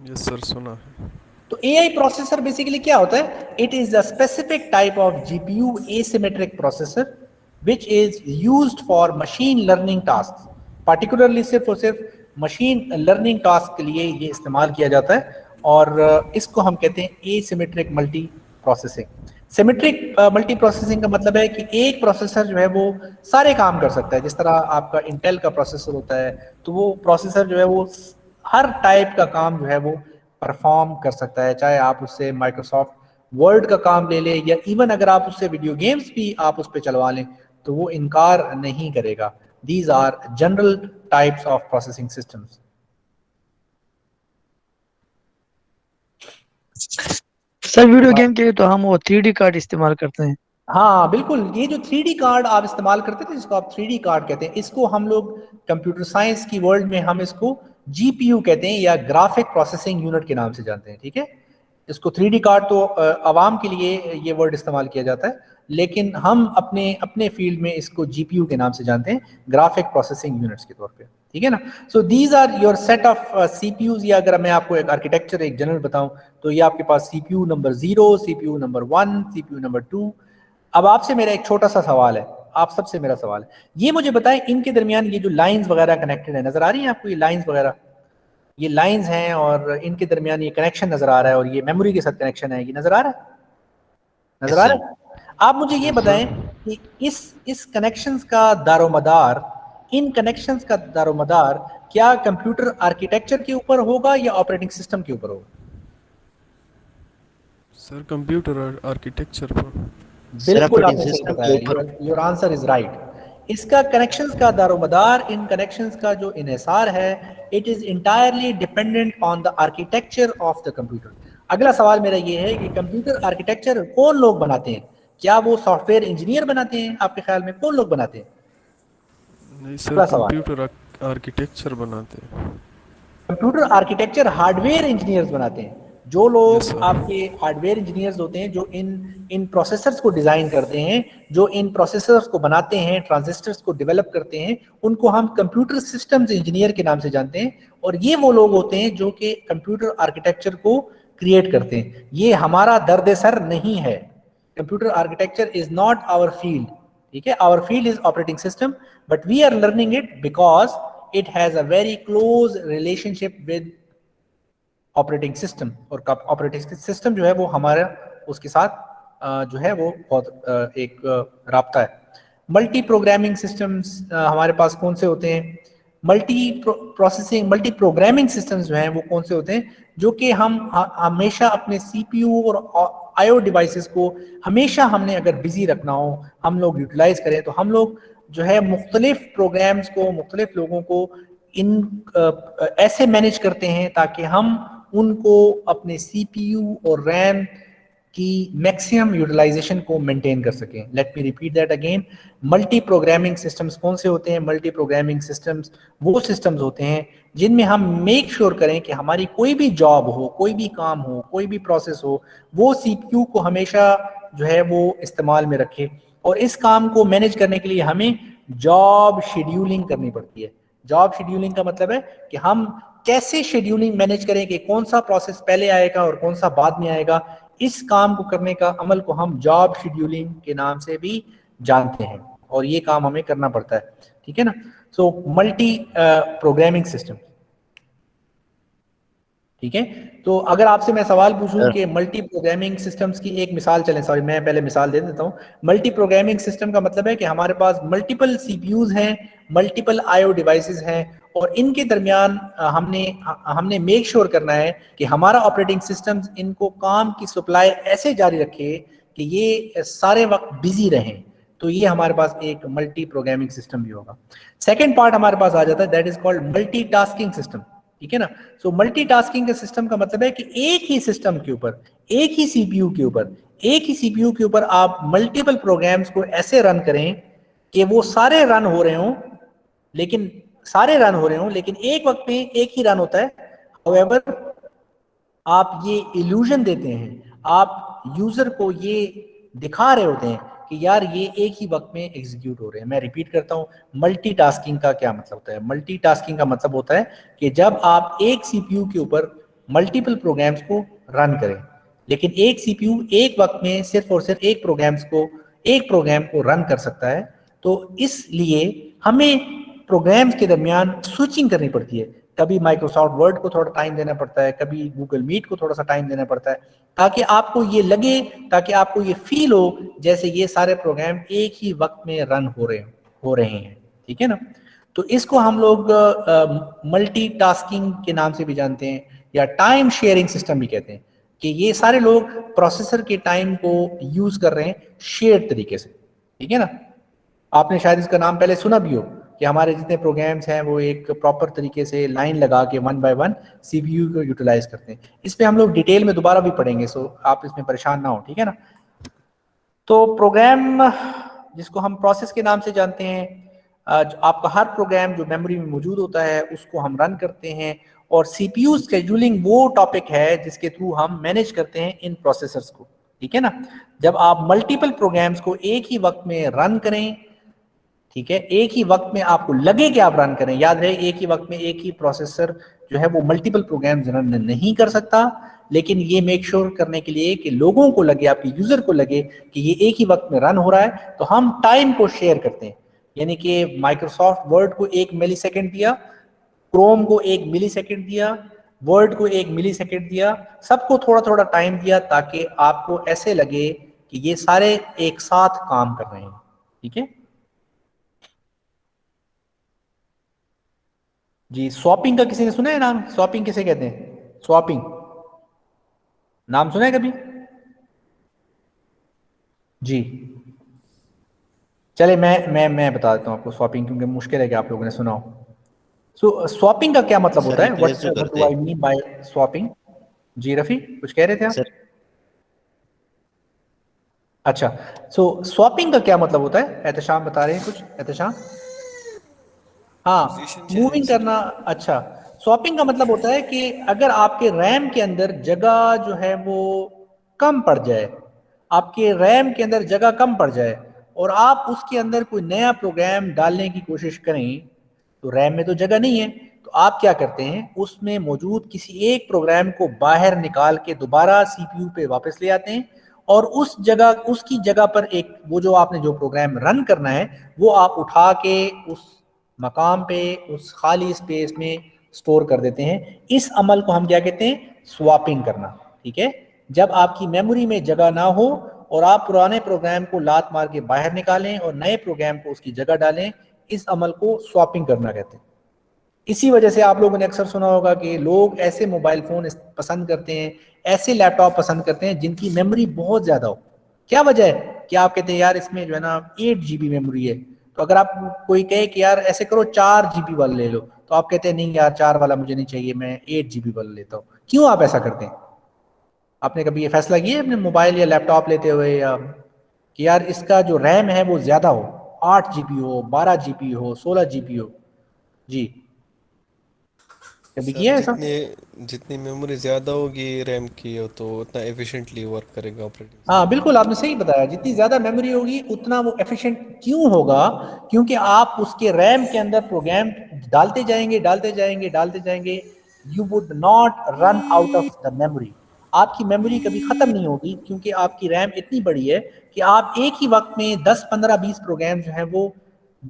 यस सर, सुना है। तो AI प्रोसेसर बेसिकली क्या होता है? It is a specific type of GPU asymmetric processor which is used for machine learning tasks, particularly सिर्फ और सिर्फ मशीन लर्निंग टास्क के लिए ये इस्तेमाल किया जाता है, और इसको हम कहते हैं asymmetric multi processing. Symmetric multi processing का मतलब है कि एक प्रोसेसर जो है वो सारे काम कर सकता है। जिस तरह आपका इंटेल का प्रोसेसर होता है, तो वो प्रोसेसर जो है वो हर टाइप का काम जो है वो परफॉर्म कर सकता है, चाहे आप उससे माइक्रोसॉफ्ट वर्ड का काम ले लें या इवन अगर आप उससे वीडियो गेम्स भी आप उस पर चलवा लें तो वो इनकार नहीं करेगा। These are general types of processing systems. Sir video game के लिए तो हम वो 3D कार्ड इस्तेमाल करते हैं। हाँ बिल्कुल, ये जो 3D कार्ड आप इस्तेमाल करते थे जिसको आप 3D कार्ड कहते हैं, इसको हम लोग कंप्यूटर साइंस की वर्ल्ड में हम इसको GPU कहते हैं या ग्राफिक प्रोसेसिंग यूनिट के नाम से जानते हैं। ठीक है, इसको 3D कार्ड तो आवाम के लिए ये वर्ड इस्तेमाल किया जाता है, लेकिन हम अपने अपने फील्ड में इसको जीपीयू के नाम से जानते हैं, ग्राफिक प्रोसेसिंग यूनिट्स के तौर पे, ठीक है ना। So these are your set of CPUs, या अगर मैं आपको एक आर्किटेक्चर एक जनरल बताऊं तो ये आपके पास CPU number 0, CPU number 1, CPU number 2। अब आपसे मेरा एक छोटा सा सवाल है, आप सबसे मेरा सवाल है, ये मुझे बताएं इनके दरमियान ये जो लाइंस वगैरह कनेक्टेड है, नजर आ रही है आपको ये लाइंस वगैरह, ये लाइंस हैं और इनके दरमियान ये कनेक्शन नजर आ रहा है और ये मेमोरी के साथ कनेक्शन है, ये नजर आ रहा है, नजर आ रहा है। आप मुझे ये बताएं कि इस कनेक्शंस का दारोमदार, इन कनेक्शंस का दारोमदार क्या कंप्यूटर आर्किटेक्चर के ऊपर होगा या ऑपरेटिंग सिस्टम के ऊपर होगा? सर कंप्यूटर आर्किटेक्चर पर। बिल्कुल आपने सही बताया, योर आंसर इज राइट। इसका कनेक्शंस का दारोमदार, इन कनेक्शंस का जो इन्हिसार है, it is entirely dependent on the architecture of the computer. अगला सवाल मेरा ये है कि कंप्यूटर आर्किटेक्चर कौन लोग बनाते हैं? क्या वो सॉफ्टवेयर इंजीनियर बनाते हैं? आपके ख्याल में कौन लोग बनाते हैं? नहीं सर, कंप्यूटर आर्किटेक्चर बनाते हैं। कंप्यूटर आर्किटेक्चर हार्डवेयर इंजीनियर्स बनाते हैं। जो लोग आपके हार्डवेयर इंजीनियर्स होते हैं, जो इन प्रोसेसर्स को डिजाइन करते हैं, जो इन प्रोसेसर्स को बनाते हैं, ट्रांजिस्टर्स को डेवलप करते हैं, उनको हम कंप्यूटर सिस्टम्स इंजीनियर के नाम से जानते हैं। और ये वो लोग होते हैं जो कि कंप्यूटर आर्किटेक्चर को क्रिएट करते हैं। ये हमारा दर्द सर नहीं है। Computer architecture is not our field, ठीक है। Our field is operating system, but we are learning it because it has a very close relationship with operating system. और ऑपरेटिंग सिस्टम जो है वो हमारा उसके साथ जो है वो बहुत एक राब्ता है। मल्टी प्रोग्रामिंग सिस्टम्स हमारे पास कौन से होते हैं? मल्टी प्रोग्रामिंग सिस्टम्स जो हैं वो कौन से होते हैं? जो कि हम हमेशा अपने सीपीयू और आईओ डिवाइसेस को हमेशा हमने अगर बिजी रखना हो, हम लोग यूटिलाइज करें, तो हम लोग जो है मुख्तलिफ प्रोग्राम्स को, मुख्तलिफ लोगों को ऐसे मैनेज करते हैं ताकि हम उनको अपने सीपीयू और रैम की मैक्सिमम यूटिलाइजेशन को मेंटेन कर सकें। Late me repeat that again. Multi programming systems कौन से होते हैं? मल्टी प्रोग्रामिंग सिस्टम्स वो सिस्टम्स होते हैं जिनमें हम मेक श्योर करें कि हमारी कोई भी जॉब हो, कोई भी काम हो, कोई भी प्रोसेस हो, वो सीपीयू को हमेशा जो है वो इस्तेमाल में रखे। और इस काम को मैनेज करने के लिए हमें जॉब शेड्यूलिंग करनी पड़ती है। जॉब शेड्यूलिंग का मतलब है कि हम कैसे शेड्यूलिंग मैनेज करें कि कौन सा प्रोसेस पहले आएगा और कौन सा बाद में आएगा। इस काम को करने का अमल को हम जॉब शेड्यूलिंग के नाम से भी जानते हैं और ये काम हमें करना पड़ता है, ठीक है ना। सो मल्टी प्रोग्रामिंग सिस्टम, ठीक है। तो अगर आपसे मैं सवाल पूछूं कि मल्टी प्रोग्रामिंग सिस्टम्स की एक मिसाल चलें, सॉरी मैं पहले मिसाल दे देता हूं। मल्टी प्रोग्रामिंग सिस्टम का मतलब है कि हमारे पास मल्टीपल सीपीयूज हैं, मल्टीपल आईओ डिवाइसेस हैं और इनके दरमियान हमने मेक श्योर करना है कि हमारा ऑपरेटिंग सिस्टम्स इनको काम की सप्लाई ऐसे जारी रखे कि ये सारे वक्त बिजी रहें। तो ये हमारे पास एक मल्टी प्रोग्रामिंग सिस्टम भी होगा। सेकेंड पार्ट हमारे पास आ जाता है, that is called multitasking system, ठीक है ना। सो मल्टीटास्किंग के सिस्टम का मतलब है कि एक ही सिस्टम के ऊपर, एक ही सीपीयू के ऊपर आप मल्टीपल प्रोग्राम्स को ऐसे रन करें कि वो सारे रन हो रहे हों, लेकिन एक वक्त में एक ही रन होता है। हाउएवर आप ये इल्यूजन देते हैं, आप यूजर को ये दिखा रहे होते हैं कि यार ये एक ही वक्त में एग्जीक्यूट हो रहे हैं। मैं रिपीट करता हूँ, मल्टीटास्किंग का क्या मतलब होता है? मल्टीटास्किंग का मतलब होता है कि जब आप एक सीपीयू के ऊपर मल्टीपल प्रोग्राम्स को रन करें, लेकिन एक सीपीयू एक वक्त में सिर्फ और सिर्फ एक प्रोग्राम को रन कर सकता है। तो इसलिए हमें प्रोग्राम्स के दरमियान स्विचिंग करनी पड़ती है। कभी माइक्रोसॉफ्ट वर्ड को थोड़ा टाइम देना पड़ता है, कभी गूगल मीट को थोड़ा सा टाइम देना पड़ता है, ताकि आपको ये लगे, ताकि आपको ये फील हो जैसे ये सारे प्रोग्राम एक ही वक्त में रन हो रहे हैं, ठीक है ना। तो इसको हम लोग मल्टीटास्किंग के नाम से भी जानते हैं या टाइम शेयरिंग सिस्टम भी कहते हैं, कि ये सारे लोग प्रोसेसर के टाइम को यूज कर रहे हैं शेयर्ड तरीके से, ठीक है ना। आपने शायद इसका नाम पहले सुना भी हो कि हमारे जितने प्रोग्राम्स हैं वो एक प्रॉपर तरीके से लाइन लगा के 1 बाय 1 सीपीयू को यूटिलाइज करते हैं। इस पे हम लोग डिटेल में दोबारा भी पढ़ेंगे, सो आप इसमें परेशान ना हो, ठीक है ना। तो प्रोग्राम जिसको हम प्रोसेस के नाम से जानते हैं, आपका हर प्रोग्राम जो मेमोरी में मौजूद होता है उसको हम रन करते हैं। और सीपीयू शेड्यूलिंग वो टॉपिक है जिसके थ्रू हम मैनेज करते हैं इन प्रोसेसर्स को, ठीक है ना। जब आप मल्टीपल प्रोग्राम्स को एक ही वक्त में रन करें, ठीक है, एक ही वक्त में आपको लगे कि आप रन करें, याद रहे एक ही वक्त में एक ही प्रोसेसर जो है वो मल्टीपल प्रोग्राम्स रन नहीं कर सकता, लेकिन ये मेक श्योर करने के लिए कि लोगों को लगे, आपके यूजर को लगे कि ये एक ही वक्त में रन हो रहा है, तो हम टाइम को शेयर करते हैं। यानी कि माइक्रोसॉफ्ट वर्ड को 1 मिली सेकेंड दिया, क्रोम को 1 मिली सेकेंड दिया, वर्ड को 1 मिली सेकेंड दिया, सबको थोड़ा थोड़ा टाइम दिया ताकि आपको ऐसे लगे कि ये सारे एक साथ काम कर रहे हैं। ठीक है जी। स्वैपिंग का किसी ने सुना है नाम? स्वैपिंग किसे कहते हैं? स्वैपिंग नाम सुना है कभी? जी चले मैं बता देता हूं आपको स्वैपिंग, क्योंकि मुश्किल है कि आप लोगों ने सुना हो। सो स्वैपिंग का क्या मतलब सर होता है? रिप्लेस जो व्हाट करते डू आई हैं मीन बाय स्वैपिंग? जी रफी कुछ कह रहे थे आप? सर। अच्छा, सो स्वैपिंग का क्या मतलब होता है? एहतशाम बता रहे हैं कुछ? एहतशाम हाँ, पोजीशन चेंजिंग मूविंग सर। करना। अच्छा, स्वैपिंग का मतलब होता है कि अगर आपके रैम के अंदर जगह जो है वो कम पड़ जाए, आपके रैम के अंदर जगह कम पड़ जाए और आप उसके अंदर कोई नया प्रोग्राम डालने की कोशिश करें, तो रैम में तो जगह नहीं है, तो आप क्या करते हैं, उसमें मौजूद किसी एक प्रोग्राम को बाहर निकाल के दोबारा सीपीयू पे वापस ले आते हैं और उस जगह, उसकी जगह पर एक वो जो आपने जो प्रोग्राम रन करना है वो आप उठा के उस मकाम पे, उस खाली स्पेस में स्टोर कर देते हैं। इस अमल को हम क्या कहते हैं? स्वैपिंग करना। ठीक है, जब आपकी मेमोरी में जगह ना हो और आप पुराने प्रोग्राम को लात मार के बाहर निकालें और नए प्रोग्राम को उसकी जगह डालें, इस अमल को स्वैपिंग करना कहते हैं। इसी वजह से आप लोगों ने अक्सर सुना होगा कि लोग ऐसे मोबाइल फोन पसंद करते हैं, ऐसे लैपटॉप पसंद करते हैं जिनकी मेमोरी बहुत ज्यादा हो। क्या वजह है कि आप कहते हैं यार इसमें जो है ना 8 GB मेमोरी है, तो अगर आप कोई कहे कि यार ऐसे करो 4 GB वाला ले लो, तो आप कहते हैं नहीं यार 4 वाला मुझे नहीं चाहिए, मैं 8 GB वाला लेता हूँ। क्यों आप ऐसा करते हैं? आपने कभी ये फैसला किया है अपने मोबाइल या लैपटॉप लेते हुए, या कि यार इसका जो रैम है वो ज्यादा हो, 8 GB हो, 12 GB हो, 16 GB हो? जी कभी सर किया है ऐसा? जितनी जितनी मेमोरी ज़्यादा होगी रैम की हो तो उतना एफिशिएंटली वर्क करेगा ऑपरेटिंग हाँ सिस्टम। बिल्कुल, आपने सही बताया, जितनी ज्यादा मेमोरी होगी उतना वो एफिशिएंट क्यों होगा? क्योंकि आप उसके रैम के अंदर प्रोग्राम डालते जाएंगे, डालते जाएंगे, डालते जाएंगे, you would not run out of the memory. आपकी मेमोरी कभी खत्म नहीं होगी, क्योंकि आपकी रैम इतनी बड़ी है कि आप एक ही वक्त में 10 15 20 प्रोग्राम जो है वो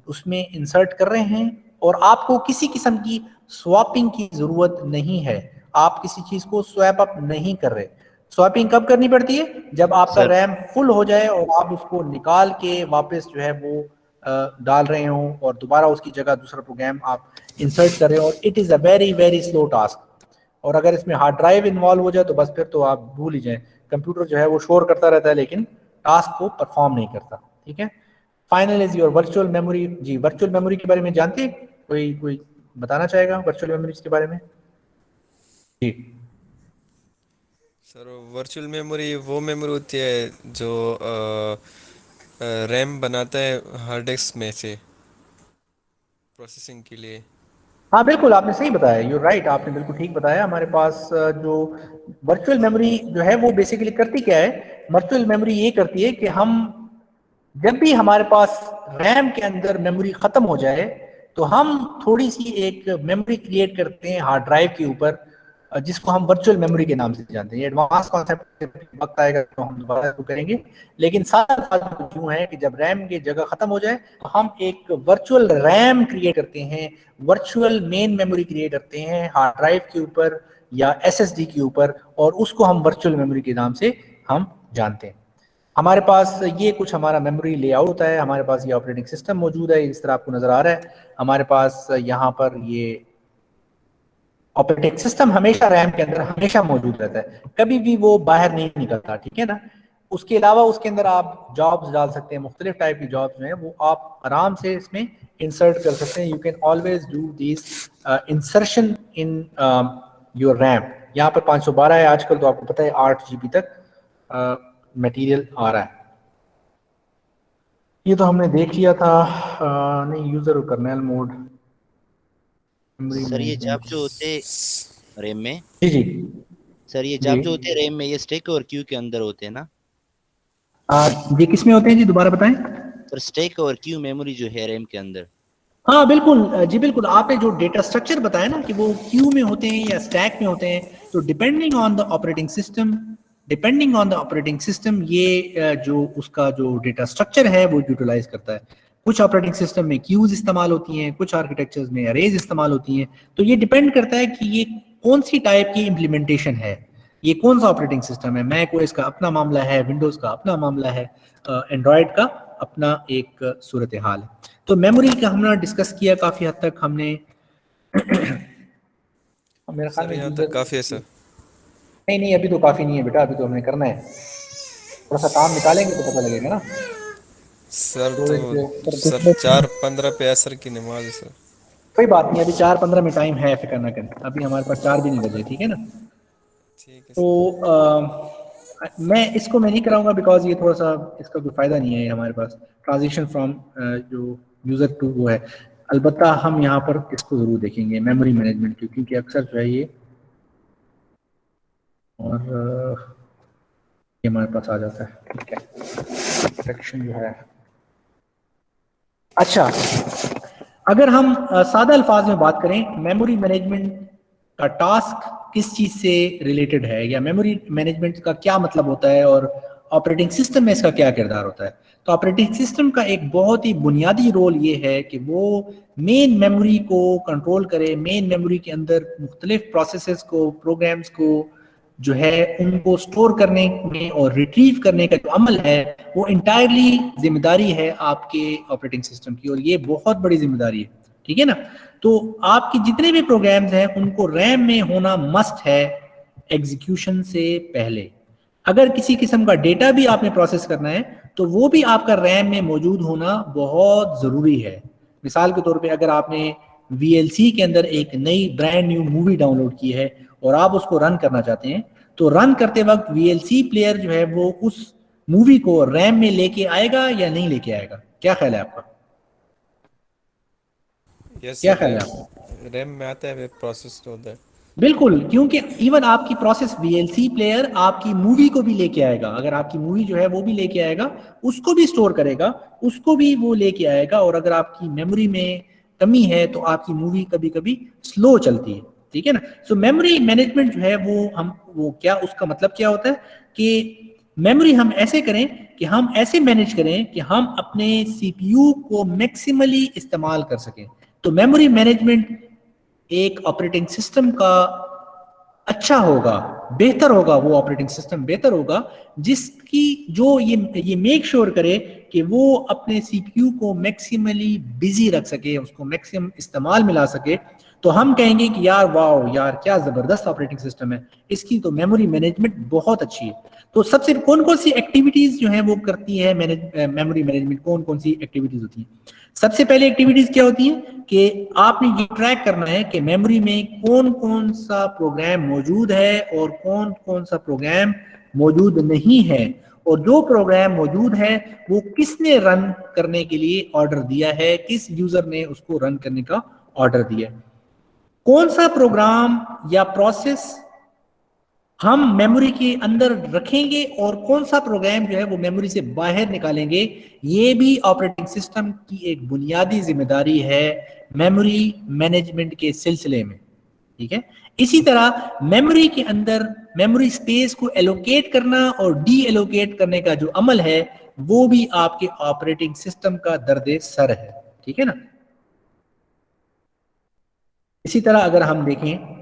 उसमें इंसर्ट कर रहे हैं और आपको किसी किस्म की स्वैपिंग की जरूरत नहीं है। आप किसी चीज को स्वैप अप नहीं कर रहे। स्वैपिंग कब करनी पड़ती है? जब आपका सर रैम फुल हो जाए और आप उसको निकाल के वापस जो है वो डाल रहे हो और दोबारा उसकी जगह दूसरा प्रोग्राम आप इंसर्ट कर रहे हो, और it is a very very slow task. और अगर इसमें हार्ड ड्राइव इन्वॉल्व हो जाए तो बस फिर तो आप भूल ही जाएं। कंप्यूटर जो है वो शोर करता रहता है लेकिन टास्क को परफॉर्म नहीं करता। ठीक है, final is your virtual memory. जी, वर्चुअल मेमोरी के बारे में जानते हैं? कोई कोई बताना चाहेगा वर्चुअल मेमोरीज के बारे में? जी सर वर्चुअल मेमोरी वो मेमोरी होती है जो रैम बनाता है हार्ड डिस्क में से प्रोसेसिंग के लिए। हाँ बिल्कुल, आपने सही बताया, यू राइट, आपने बिल्कुल ठीक बताया। हमारे पास जो वर्चुअल मेमोरी जो है वो बेसिकली करती क्या है? वर्चुअल मेमोरी ये करती है कि हम जब भी हमारे पास रैम के अंदर मेमोरी खत्म हो जाए तो हम थोड़ी सी एक मेमोरी क्रिएट करते हैं हार्ड ड्राइव के ऊपर, जिसको हम वर्चुअल मेमोरी के नाम से जानते हैं। ये एडवांस कॉन्सेप्ट वक्त आएगा तो हम दोबारा इसको करेंगे, लेकिन साथ साथ यूं है कि जब रैम की जगह खत्म हो जाए तो हम एक वर्चुअल रैम क्रिएट करते हैं, वर्चुअल मेन मेमोरी क्रिएट करते हैं हार्ड ड्राइव के ऊपर या एसएसडी के ऊपर, और उसको हम वर्चुअल मेमोरी के नाम से हम जानते हैं। हमारे पास ये कुछ हमारा मेमोरी लेआउट होता है, हमारे पास ये ऑपरेटिंग सिस्टम मौजूद है, इस तरह आपको नजर आ रहा है। हमारे पास यहाँ पर ये ऑपरेटिंग सिस्टम हमेशा रैम के अंदर हमेशा मौजूद रहता है, कभी भी वो बाहर नहीं निकलता। ठीक है ना। उसके अलावा उसके अंदर आप जॉब्स डाल सकते हैं, मुख्तलिफ टाइप की जॉब्स जो है वो आप आराम से इसमें इंसर्ट कर सकते हैं। You can always do this insertion in your RAM. यहाँ पर 512 है आजकल, तो आपको पता है 8 GB तक मटेरियल आ रहा है। ये तो हमने देख लिया था। नहीं, यूजर और कर्नेल मोड, मेमोरी सर ये जॉब मैनेजमेंट। जो होते रैम में, जी जी सर ये जी जॉब जो होते हैं रैम में, ये स्टैक और क्यू के अंदर होते हैं ना? ये किस में होते हैं जी, दोबारा बताएं। सर स्टैक और क्यू मेमोरी जो है रैम के अंदर। हाँ बिल्कुल जी बिल्कुल, आपने जो डेटा स्ट्रक्चर बताया ना कि वो क्यू में होते हैं या स्टैक में होते हैं, तो depending on the operating system ये जो उसका जो डेटा स्ट्रक्चर है वो यूटिलाइज करता है। कुछ ऑपरेटिंग सिस्टम में क्यूज इस्तेमाल होती हैं, कुछ आर्किटेक्चर्स में अरेज इस्तेमाल होती हैं। तो ये डिपेंड करता है कि ये कौन सी टाइप की इम्प्लीमेंटेशन है, ये कौन सा ऑपरेटिंग सिस्टम है। मैक ओएस का अपना मामला है, विंडोज का अपना मामला है, एंड्रॉयड का अपना एक सूरत हाल है। तो मेमोरी का हमने डिस्कस किया काफ़ी हद तक हमने। मेरा ख्याल सर में यहाँ user- तक काफ़ी है सर। नहीं अभी तो काफ़ी नहीं है बेटा, अभी तो हमने करना है, थोड़ा सा काम निकालेंगे तो पता लगेगा ना। सर तो तो सर 4:15 पे असर की नमाज है सर। कोई बात नहीं, अभी 4:15 में टाइम है, फिक्र ना करें, अभी हमारे पास 4 भी नहीं बजे, ठीक है ना। ठीक है तो मैं इसको मैं नहीं कराऊंगा बिकॉज ये थोड़ा सा इसका कोई फ़ायदा नहीं है हमारे पास, ट्रांजिशन फ्रॉम जो यूज़र टू वो है। अलबत्ता हम यहाँ पर इसको ज़रूर देखेंगे मेमोरी मैनेजमेंट की, क्योंकि अक्सर जो है ये और ये हमारे पास आ जाता है, ठीक है, प्रोटेक्शन जो है। अच्छा, अगर हम सादा अल्फाज में बात करें, मेमोरी मैनेजमेंट का टास्क किस चीज़ से रिलेटेड है, या मेमोरी मैनेजमेंट का क्या मतलब होता है और ऑपरेटिंग सिस्टम में इसका क्या किरदार होता है। तो ऑपरेटिंग सिस्टम का एक बहुत ही बुनियादी रोल ये है कि वो मेन मेमोरी को कंट्रोल करे, मेन मेमोरी के अंदर मुख्तलिफ प्रोसेसेस को, प्रोग्राम्स को जो है उनको स्टोर करने में और रिट्रीव करने का जो अमल है वो इंटायरली जिम्मेदारी है आपके ऑपरेटिंग सिस्टम की, और ये बहुत बड़ी जिम्मेदारी है, ठीक है ना। तो आपके जितने भी प्रोग्राम्स हैं उनको रैम में होना मस्ट है एग्जीक्यूशन से पहले। अगर किसी किस्म का डेटा भी आपने प्रोसेस करना है तो वो भी आपका रैम में मौजूद होना बहुत ज़रूरी है। मिसाल के तौर पे अगर आपने VLC के अंदर एक नई ब्रांड न्यू मूवी डाउनलोड की है और आप उसको रन करना चाहते हैं, तो रन करते वक्त VLC प्लेयर जो है वो उस मूवी को रैम में लेके आएगा या नहीं लेके आएगा, क्या ख्याल है आपका? यस क्या सर, ख्याल है आपका? रैम में आता है, प्रोसेस होता है। बिल्कुल, क्योंकि इवन आपकी प्रोसेस VLC प्लेयर आपकी मूवी को भी लेके आएगा, अगर आपकी मूवी जो है वो भी लेके आएगा, उसको भी स्टोर करेगा, उसको भी वो लेके आएगा। और अगर आपकी मेमोरी में कमी है तो आपकी मूवी कभी कभी स्लो चलती है, ठीक है ना। सो मेमोरी मैनेजमेंट जो है वो क्या, उसका मतलब क्या होता है कि मेमोरी हम ऐसे करें कि हम ऐसे मैनेज करें कि हम अपने CPU को मैक्सिमली इस्तेमाल कर सकें। तो मेमोरी मैनेजमेंट एक ऑपरेटिंग सिस्टम का अच्छा होगा, बेहतर होगा, वो ऑपरेटिंग सिस्टम बेहतर होगा जिसकी जो ये मेक श्योर करे कि वो अपने CPU को मैक्सिमली बिजी रख सके, उसको मैक्सिमम इस्तेमाल में ला सके। तो हम कहेंगे कि यार वाह यार क्या ज़बरदस्त ऑपरेटिंग सिस्टम है, इसकी तो मेमोरी मैनेजमेंट बहुत अच्छी है। तो सबसे कौन कौन सी एक्टिविटीज़ जो है वो करती है मेमोरी मैनेजमेंट, कौन कौन सी एक्टिविटीज़ होती हैं? सबसे पहले एक्टिविटीज़ क्या होती हैं कि आपने ये ट्रैक करना है कि मेमोरी में कौन कौन सा प्रोग्राम मौजूद है और कौन कौन सा प्रोग्राम मौजूद नहीं है, और जो प्रोग्राम मौजूद है वो किसने रन करने के लिए ऑर्डर दिया है, किस यूज़र ने उसको रन करने का ऑर्डर दिया है, कौन सा प्रोग्राम या प्रोसेस हम मेमोरी के अंदर रखेंगे और कौन सा प्रोग्राम जो है वो मेमोरी से बाहर निकालेंगे। ये भी ऑपरेटिंग सिस्टम की एक बुनियादी जिम्मेदारी है मेमोरी मैनेजमेंट के सिलसिले में, ठीक है। इसी तरह मेमोरी के अंदर मेमोरी स्पेस को एलोकेट करना और डी एलोकेट करने का जो अमल है वो भी आपके ऑपरेटिंग सिस्टम का दर्द सर है, ठीक है ना। इसी तरह अगर हम देखें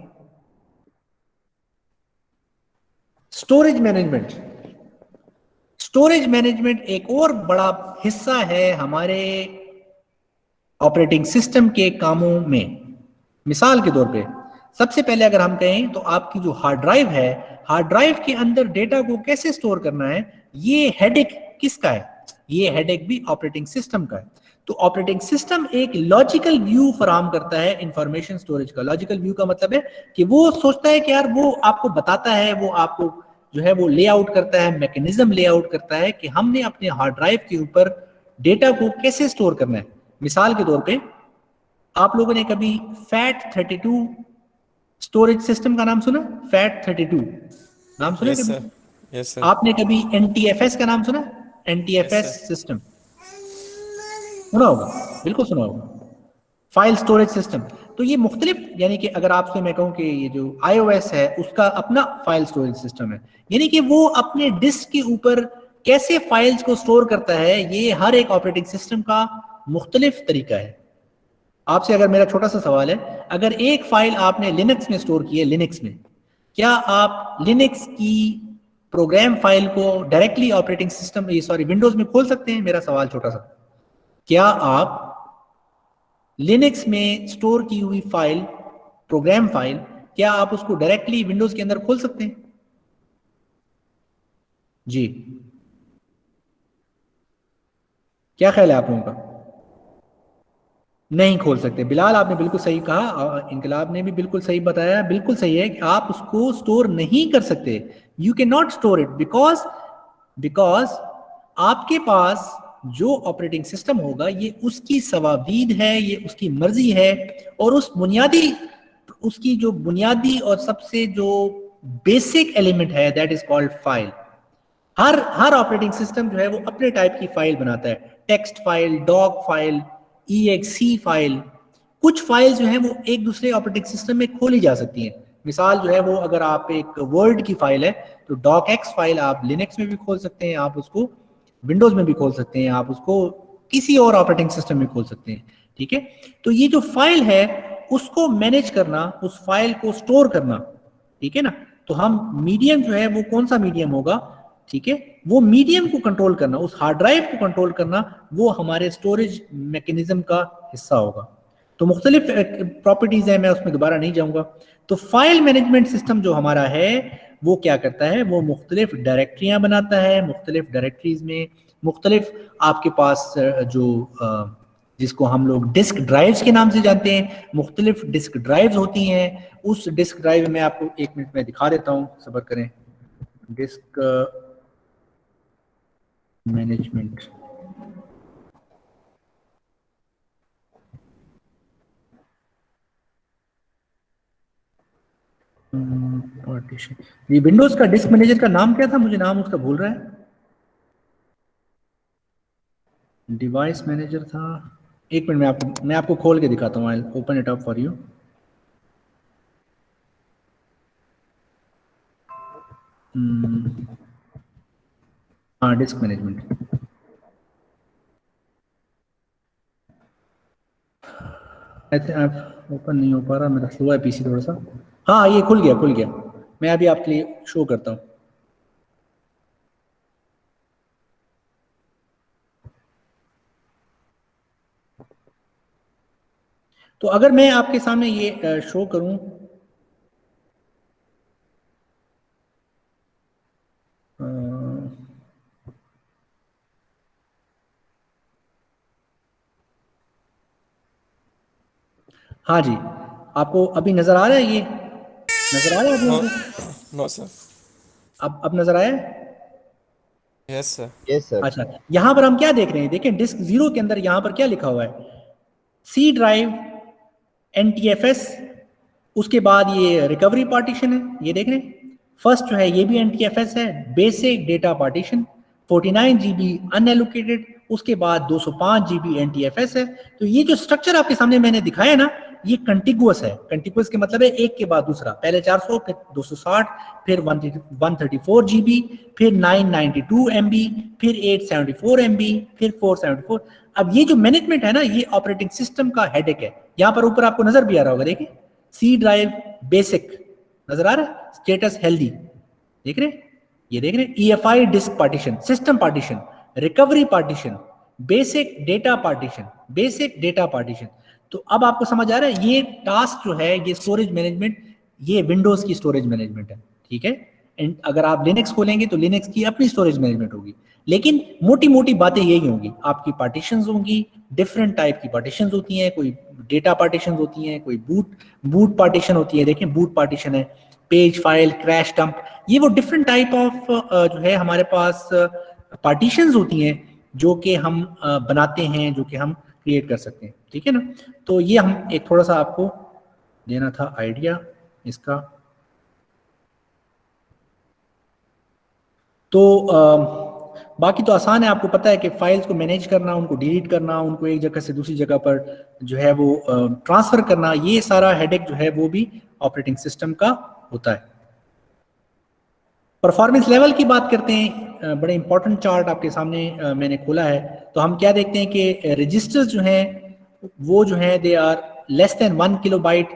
स्टोरेज मैनेजमेंट एक और बड़ा हिस्सा है हमारे ऑपरेटिंग सिस्टम के कामों में। मिसाल के तौर पे सबसे पहले अगर हम कहें तो आपकी जो हार्ड ड्राइव है, हार्ड ड्राइव के अंदर डेटा को कैसे स्टोर करना है, ये हेडेक किसका है? ये हेडेक भी ऑपरेटिंग सिस्टम का है। तो ऑपरेटिंग सिस्टम एक लॉजिकल व्यू फराहम करता है इंफॉर्मेशन स्टोरेज का। लॉजिकल व्यू का मतलब है कि वो सोचता है कि यार वो आपको बताता है, वो आपको जो है वो लेआउट करता है, मैकेनिज्म लेआउट करता है कि हमने अपने हार्ड ड्राइव के ऊपर डेटा को कैसे स्टोर करना है। मिसाल के तौर पे आप लोगों ने कभी FAT32 स्टोरेज सिस्टम का नाम सुना? FAT32 नाम सुना यस कभी? Sir, yes sir. आपने कभी NTFS का नाम सुना? NTFS सिस्टम सुना होगा, बिल्कुल सुना होगा, फाइल स्टोरेज सिस्टम। तो ये मुख्तलिफ, यानी कि अगर आपसे मैं कहूँ कि ये जो iOS है उसका अपना फाइल स्टोरेज सिस्टम है, यानी कि वो अपने डिस्क के ऊपर कैसे फाइल्स को स्टोर करता है, ये हर एक ऑपरेटिंग सिस्टम का मुख्तलिफ तरीका है। आपसे अगर मेरा छोटा सा सवाल है, अगर एक फाइल आपने लिनक्स में स्टोर की है, लिनक्स में, क्या आप लिनक्स की प्रोग्राम फाइल को डायरेक्टली ऑपरेटिंग सिस्टम विंडोज में खोल सकते हैं? मेरा सवाल छोटा सा, क्या आप लिनक्स में स्टोर की हुई फाइल, प्रोग्राम फाइल, क्या आप उसको डायरेक्टली विंडोज के अंदर खोल सकते हैं? जी, क्या ख्याल है आप लोगों का? नहीं खोल सकते। बिलाल आपने बिल्कुल सही कहा, इनकलाब ने भी बिल्कुल सही बताया, बिल्कुल सही है कि आप उसको स्टोर नहीं कर सकते। You can not store it because आपके पास जो ऑपरेटिंग सिस्टम होगा ये उसकी सवाबीद है, ये उसकी मर्जी है, और उसकी जो बुनियादी और सबसे जो बेसिक एलिमेंट है that is called file. Her operating system जो है वो अपने टाइप की फाइल बनाता है, text file, doc file, EXE file. कुछ फाइल जो है वो एक दूसरे ऑपरेटिंग सिस्टम में खोली जा सकती हैं। मिसाल जो है वो, अगर आप एक वर्ड की फाइल है तो docx फाइल आप लिनक्स में भी खोल सकते हैं, आप उसको विंडोज में भी खोल सकते हैं, आप उसको किसी और ऑपरेटिंग सिस्टम में खोल सकते हैं। ठीक है, तो ये जो फाइल है उसको मैनेज करना, उस फाइल को स्टोर करना, ठीक है ना, तो हम मीडियम जो है वो कौन सा मीडियम होगा, ठीक है, वो मीडियम को कंट्रोल करना, उस हार्ड ड्राइव को कंट्रोल करना, वो हमारे स्टोरेज मैकेनिज्म का हिस्सा होगा। तो मुख्तलिफ प्रॉपर्टीज है, मैं उसमें दोबारा नहीं जाऊंगा। तो फाइल मैनेजमेंट सिस्टम जो हमारा है वो क्या करता है, वो मुख्तलिफ डायरेक्टरियां बनाता है, मुख्तलिफ डायरेक्टरीज में मुख्तलिफ आपके पास जिसको हम लोग डिस्क ड्राइव्स के नाम से जानते हैं, मुख्तलिफ डिस्क ड्राइव्स होती हैं। उस डिस्क ड्राइव में आपको 1 मिनट में दिखा देता हूँ, सब्र करें। डिस्क मैनेजमेंट, पार्टीशन, ये विंडोज का डिस्क मैनेजर का नाम क्या था, मुझे नाम उसका भूल रहा है। डिवाइस मैनेजर था, 1 मिनट मैं आपको खोल के दिखाता हूँ, I open it up for you. हाँ, डिस्क मैनेजमेंट, आप ओपन नहीं हो पा रहा, मेरा स्लो है पीसी थोड़ा सा। हाँ, ये खुल गया, मैं अभी आपके लिए शो करता हूँ। तो अगर मैं आपके सामने ये शो करूं, हाँ जी, आपको अभी नजर आ रहा है, ये नजर आ रहा है अभी आपको? No sir. अब नजर आया है? Yes sir. Yes sir. अच्छा, यहां पर हम क्या देख रहे हैं, देखें डिस्क 0 के अंदर यहां पर क्या लिखा हुआ है, सी ड्राइव, NTFS, उसके बाद ये रिकवरी पार्टीशन है, ये देख रहे हैं। फर्स्ट जो है ये भी NTFS है, basic data partition, 49 GB unallocated, उसके बाद 205 GB NTFS है। तो ये जो स्ट्रक्चर आपके सामने मैंने दिखाया ना, ये कंटिगुअस है। कंटिगुअस के मतलब है एक के बाद दूसरा, पहले 400, फिर 260, फिर 134 GB, फिर 992 MB, फिर 874 MB, फिर 474। अब ये जो मैनेजमेंट है ना, ये ऑपरेटिंग सिस्टम का हेडेक है। यहाँ पर ऊपर आपको नजर भी आ रहा होगा, देखिए, सी ड्राइव बेसिक नजर आ रहा है, स्टेटस हेल्दी, देख रहे हैं, ये देख रहे हैं, EFI disk partition, system partition, recovery partition, basic data partition, basic data partition. तो अब आपको समझ आ रहा है, ये टास्क जो है, ये स्टोरेज मैनेजमेंट, ये विंडोज की स्टोरेज मैनेजमेंट है, ठीक है। एंड अगर आप लिनक्स खोलेंगे तो लिनक्स की अपनी स्टोरेज मैनेजमेंट होगी, लेकिन मोटी मोटी बातें यही होंगी। आपकी पार्टीशंस होंगी, डिफरेंट टाइप की पार्टीशंस होती हैं, कोई डेटा पार्टीशंस होती हैं, कोई बूट पार्टीशन होती है। देखें, बूट पार्टीशन है, पेज फाइल, क्रैश डंप, ये वो डिफरेंट टाइप ऑफ जो है हमारे पास पार्टीशंस होती हैं जो कि हम बनाते हैं, जो कि हम क्रिएट कर सकते हैं, ठीक है ना। तो ये हम एक थोड़ा सा आपको देना था आइडिया इसका। तो बाकी तो आसान है, आपको पता है कि फाइल्स को मैनेज करना, उनको डिलीट करना, उनको एक जगह से दूसरी जगह पर जो है वो ट्रांसफर करना, ये सारा हेडेक जो है वो भी ऑपरेटिंग सिस्टम का होता है। परफॉर्मेंस लेवल की बात करते हैं, बड़े इंपॉर्टेंट चार्ट आपके सामने मैंने खोला है। तो हम क्या देखते हैं कि रजिस्टर्स जो हैं वो जो है they are less than 1 kilobyte,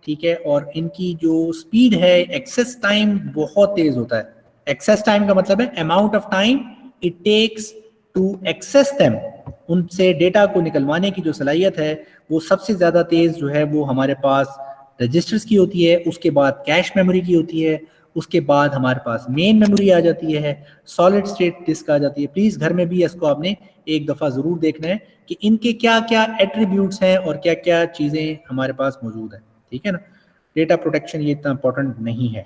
ठीक है, और इनकी जो स्पीड है, एक्सेस टाइम बहुत तेज होता है। एक्सेस टाइम का मतलब है amount of time it takes to access them, उनसे डेटा को निकलवाने की जो सलाहियत है वो सबसे ज़्यादा तेज जो है वो हमारे पास रजिस्टर्स की होती है। उसके बाद कैश मेमोरी की होती है, उसके बाद हमारे पास मेन मेमोरी आ जाती है, सॉलिड स्टेट डिस्क आ जाती है। प्लीज़ घर में भी इसको आपने एक दफ़ा ज़रूर देखना है कि इनके क्या क्या एट्रीब्यूट्स हैं और क्या क्या चीज़ें हमारे पास मौजूद हैं, ठीक है ना। डेटा प्रोटेक्शन ये इतना इंपॉर्टेंट नहीं है,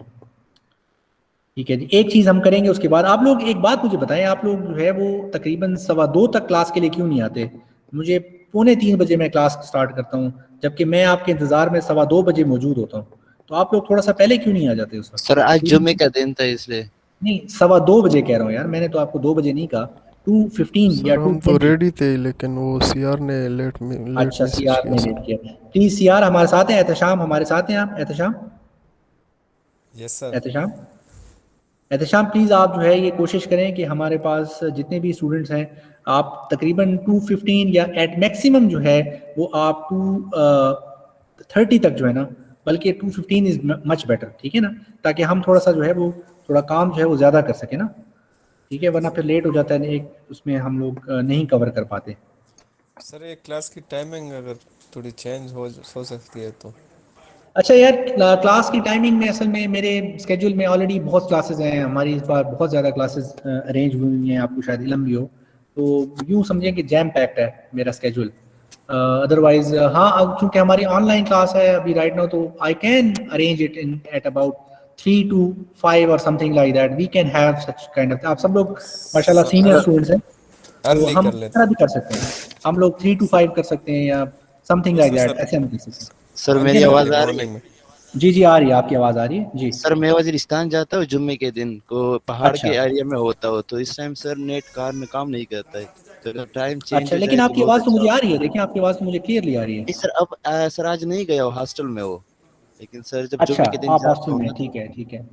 ठीक है जी। एक चीज़ हम करेंगे उसके बाद। आप लोग एक बात मुझे बताएं, आप लोग जो है वो तकरीबन 2:15 तक क्लास के लिए क्यों नहीं आते? मुझे 2:45 बजे मैं क्लास स्टार्ट करता हूँ, जबकि मैं आपके इंतज़ार में 2:15 बजे मौजूद होता हूँ। तो आप लोग थोड़ा सा पहले क्यों नहीं आ जाते उस वक्त? सर आज जुम्मे का दिन था इसलिए। नहीं, 2:15 बजे कह रहा हूँ यार, मैंने तो आपको 2 बजे नहीं कहा, 2:15 या सर हम तो 2:20। रेडी थे, लेकिन वो सीआर ने लेट अच्छा, मैसेज सीआर किया ने सर। लेट किया। प्लीज सीआर हमारे साथ हैं, एहतशाम हमारे साथ हैं, आप Ehtesham, yes sir. Ehtesham, Ehtesham please आप जो है ये कोशिश करें कि हमारे पास जितने भी स्टूडेंट्स हैं, आप तकरीबन 2:15 या एट मैक्सिमम जो है वो आप 2:30 तक जो है ना, बल्कि 2:15 इज़ मच बेटर, ठीक है ना, ताकि हम थोड़ा सा जो है वो थोड़ा काम जो है वो ज़्यादा कर सके ना, ठीक है, वरना फिर लेट हो जाता है, एक उसमें हम लोग नहीं कवर कर पाते। सर ये क्लास की टाइमिंग अगर थोड़ी चेंज हो सकती है तो। अच्छा यार, क्लास की टाइमिंग में असल में मेरे स्केड्यूल में ऑलरेडी बहुत क्लासेस हैं हमारी, इस बार बहुत ज़्यादा क्लासेस अरेंज हुई हैं, आपको शायद इलम भी हो, तो यूँ समझें कि जैम पैक्ड है मेरा स्केड्यूल। अदरवाइज हाँ, अब चूँकि हमारी ऑनलाइन क्लास है अभी राइट नाउ, तो I can arrange it in at about 3 to 5 और something like that, we can have such kind of. आप सब लोग माशाल्लाह सर सीनियर स्टूडेंट्स हैं, तो अर्ली हम कर इस लेते तरह हैं। भी कर सकते हैं, हम लोग 3 to 5 कर सकते हैं या समथिंग लाइक तो दैट, सर ऐसे हम कर सकते हैं, सर ठीक है मेरी ना। आवाज आ रही मॉर्निंग है? में। जी जी, आ रही है, आपकी आवाज़ आ रही है जी। सर मैं वजीरिस्तान जाता हूँ जुम्मे के दिन को, पहाड़ के अच्छा एरिया में होता हो, तो इस टाइम सर नेट कार में काम नहीं करता है, तो अगर टाइम चेंज अच्छा, हो लेकिन जाए तो आपकी बहुत आवाज़ तो अच्छा मुझे हो। आ रही है, देखिए आपकी आवाज़ तो मुझे क्लियरली आ रही है। नहीं सर, अब सर आज नहीं गया हो, हॉस्टल में हो, लेकिन सर जब अच्छा, जुम्मे के दिन आप जाता हॉस्टल हूँ में ना। हैं, ठीक है ठीक है,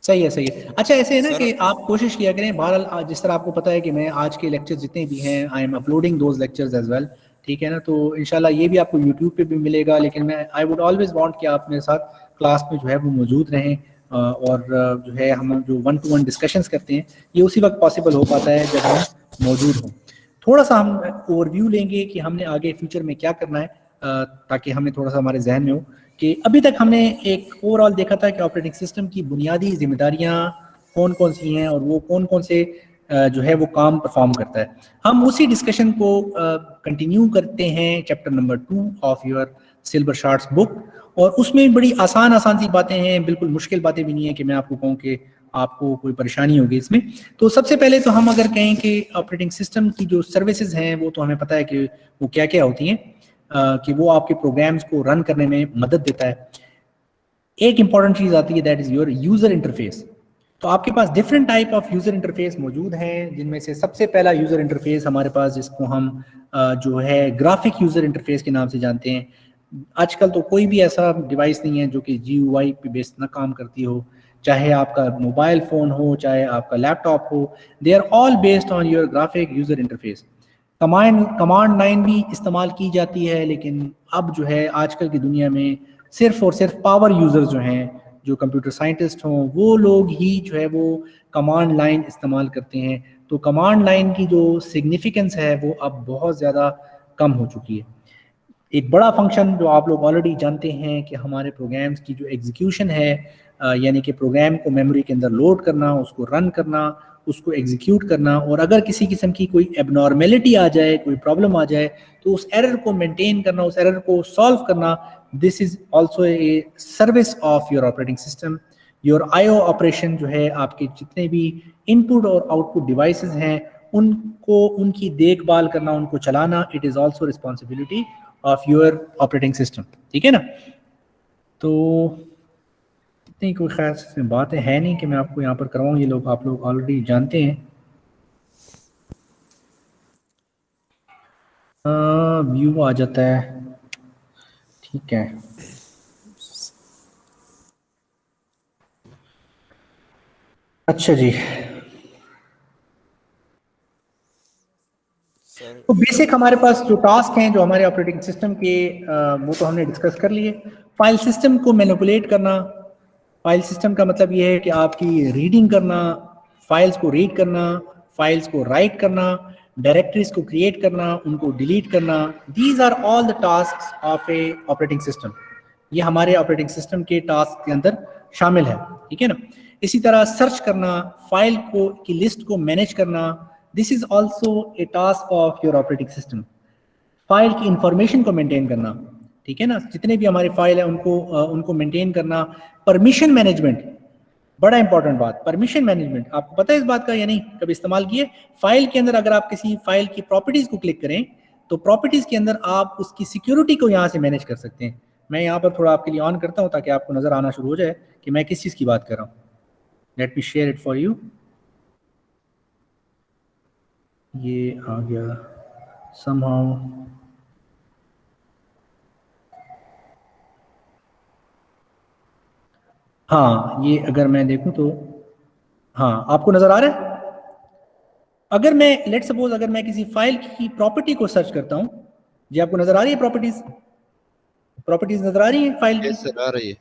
सही है सही है। अच्छा, ऐसे है ना सर कि आप कोशिश किया करें, बहरहाल जिस तरह आपको पता है कि मैं आज के लेक्चर जितने भी हैं I am uploading those lectures as well, ठीक है ना, तो इंशाल्लाह ये भी आपको यूट्यूब पे भी मिलेगा, लेकिन मैं आई वुड ऑलवेज वांट कि आप मेरे साथ क्लास में जो है वो मौजूद रहें, और जो है हम जो 1-to-1 डिस्कशंस करते हैं ये उसी वक्त पॉसिबल हो पाता है जब हम मौजूद हों। थोड़ा सा हम ओवरव्यू लेंगे कि हमने आगे फ्यूचर में क्या करना है, ताकि हमें थोड़ा सा हमारे जहन में हो कि अभी तक हमने एक ओवरऑल देखा था कि ऑपरेटिंग सिस्टम की बुनियादी जिम्मेदारियां कौन कौन सी हैं और वो कौन कौन से जो है वो काम परफॉर्म करता है। हम उसी डिस्कशन को कंटिन्यू करते हैं chapter number 2 of your Silberschatz book, और उसमें बड़ी आसान आसान सी बातें हैं, बिल्कुल मुश्किल बातें भी नहीं है कि मैं आपको कहूँ कि आपको कोई परेशानी होगी इसमें। तो सबसे पहले तो हम अगर कहें कि ऑपरेटिंग सिस्टम की जो सर्विसेज हैं वो तो हमें पता है कि वो क्या क्या होती हैं, कि वो आपके प्रोग्राम्स को रन करने में मदद देता है। एक इंपॉर्टेंट चीज आती है, that is your user interface. तो आपके पास different type of user interface मौजूद हैं, जिनमें से सबसे पहला यूजर इंटरफेस हमारे पास, जिसको हम जो है ग्राफिक यूजर इंटरफेस के नाम से जानते हैं। आजकल तो कोई भी ऐसा डिवाइस नहीं है जो कि GUI पे बेस्ड ना काम करती हो, चाहे आपका मोबाइल फ़ोन हो, चाहे आपका लैपटॉप हो, they are all based on your graphic user interface. Command line भी इस्तेमाल की जाती है, लेकिन अब जो है आजकल की दुनिया में सिर्फ और सिर्फ पावर यूजर्स जो हैं, जो कंप्यूटर साइंटिस्ट हों, वो लोग ही जो है वो कमांड लाइन इस्तेमाल करते हैं। तो कमांड लाइन की जो सिग्निफिकेंस है वो अब बहुत ज़्यादा कम हो चुकी है। एक बड़ा फंक्शन जो आप लोग ऑलरेडी जानते हैं कि हमारे प्रोग्राम्स की जो एग्जीक्यूशन है, यानी कि प्रोग्राम को मेमोरी के अंदर लोड करना, उसको रन करना, उसको एग्जीक्यूट करना, और अगर किसी किस्म की कोई एबनॉर्मेलिटी आ जाए, कोई प्रॉब्लम आ जाए, तो उस एरर को मेंटेन करना, उस एरर को सॉल्व करना, this is also a service of your operating system. Your IO operation जो है, आपके जितने भी इनपुट और आउटपुट डिवाइसेस हैं उनको, उनकी देखभाल करना, उनको चलाना, it is also responsibility of your operating system, ठीक है ना। तो इतनी कोई खास बातें हैं नहीं कि मैं आपको यहाँ पर करवाऊँ, ये लोग आप लोग ऑलरेडी जानते हैं। व्यू आ जाता है, ठीक है। अच्छा जी, सर तो बेसिक हमारे पास जो टास्क हैं जो हमारे ऑपरेटिंग सिस्टम के, वो तो हमने डिस्कस कर लिए। फाइल सिस्टम को मैनिपुलेट करना, फाइल सिस्टम का मतलब ये है कि आपकी रीडिंग करना, फाइल्स को रीड करना, फाइल्स को राइट करना, डायरेक्टरीज को क्रिएट करना, उनको डिलीट करना, these are all the tasks of a operating system. ये हमारे ऑपरेटिंग सिस्टम के टास्क के अंदर शामिल है, ठीक है ना। इसी तरह सर्च करना, फाइल को की लिस्ट को मैनेज करना, this is also a task of your operating system. File की इंफॉर्मेशन को मेंटेन करना, ठीक है ना, जितने भी हमारे फाइल है उनको मेंटेन करना। परमिशन मैनेजमेंट, बड़ा इंपॉर्टेंट बात, परमिशन मैनेजमेंट, आपको पता है इस बात का या नहीं, कभी इस्तेमाल किए? फाइल के अंदर अगर आप किसी फाइल की प्रॉपर्टीज को क्लिक करें तो प्रॉपर्टीज के अंदर आप उसकी सिक्योरिटी को यहाँ से मैनेज कर सकते हैं। मैं यहाँ पर थोड़ा आपके लिए ऑन करता हूँ ताकि आपको नजर आना शुरू हो जाए कि मैं किस चीज की बात कर रहा हूँ। Let me share it for you. ये आ गया somehow। हाँ, ये अगर मैं देखूं तो हाँ, आपको नजर आ रहा है। अगर मैं लेट सपोज अगर मैं किसी फाइल की प्रॉपर्टी को सर्च करता हूं, जी आपको नजर आ रही है प्रॉपर्टीज, प्रॉपर्टीज नजर आ रही है फाइल की? यस सर, आ रही है।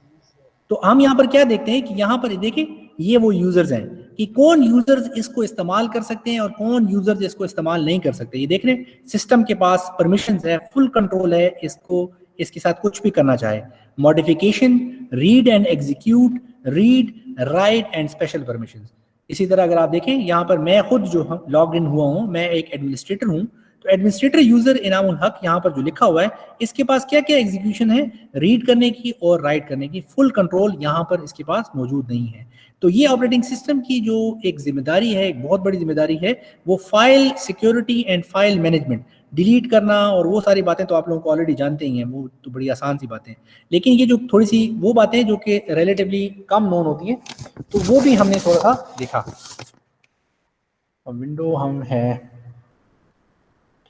तो हम यहाँ पर क्या देखते हैं कि यहाँ पर देखिए ये वो यूजर्स हैं कि कौन यूजर्स इसको इस्तेमाल कर सकते हैं और कौन यूजर्स इसको इस्तेमाल नहीं कर सकते। ये देख रहे हैं, सिस्टम के पास परमिशंस है, फुल कंट्रोल है, इसको इसके साथ कुछ भी करना चाहे। Modification, read and execute, read, right and special permissions. इसी तरह अगर आप देखें यहाँ पर मैं खुद जो लॉग इन हुआ हूँ, मैं एक एडमिनिस्ट्रेटर हूँ, तो एडमिनिस्ट्रेटर यूजर इनामुल हक यहाँ पर जो लिखा हुआ है, इसके पास क्या क्या एग्जीक्यूशन है, रीड करने की और राइट करने की फुल कंट्रोल यहाँ पर इसके पास मौजूद नहीं है। तो ये ऑपरेटिंग सिस्टम की जो एक जिम्मेदारी है, एक बहुत बड़ी जिम्मेदारी है, वो file security and file management, delete करना और वो सारी बातें तो आप लोगों को ऑलरेडी जानते ही हैं, वो तो बड़ी आसान सी बातें हैं। लेकिन ये जो थोड़ी सी वो बातें जो कि रिलेटिवली कम नोन होती हैं, तो वो भी हमने थोड़ा सा देखा। विंडो हम है,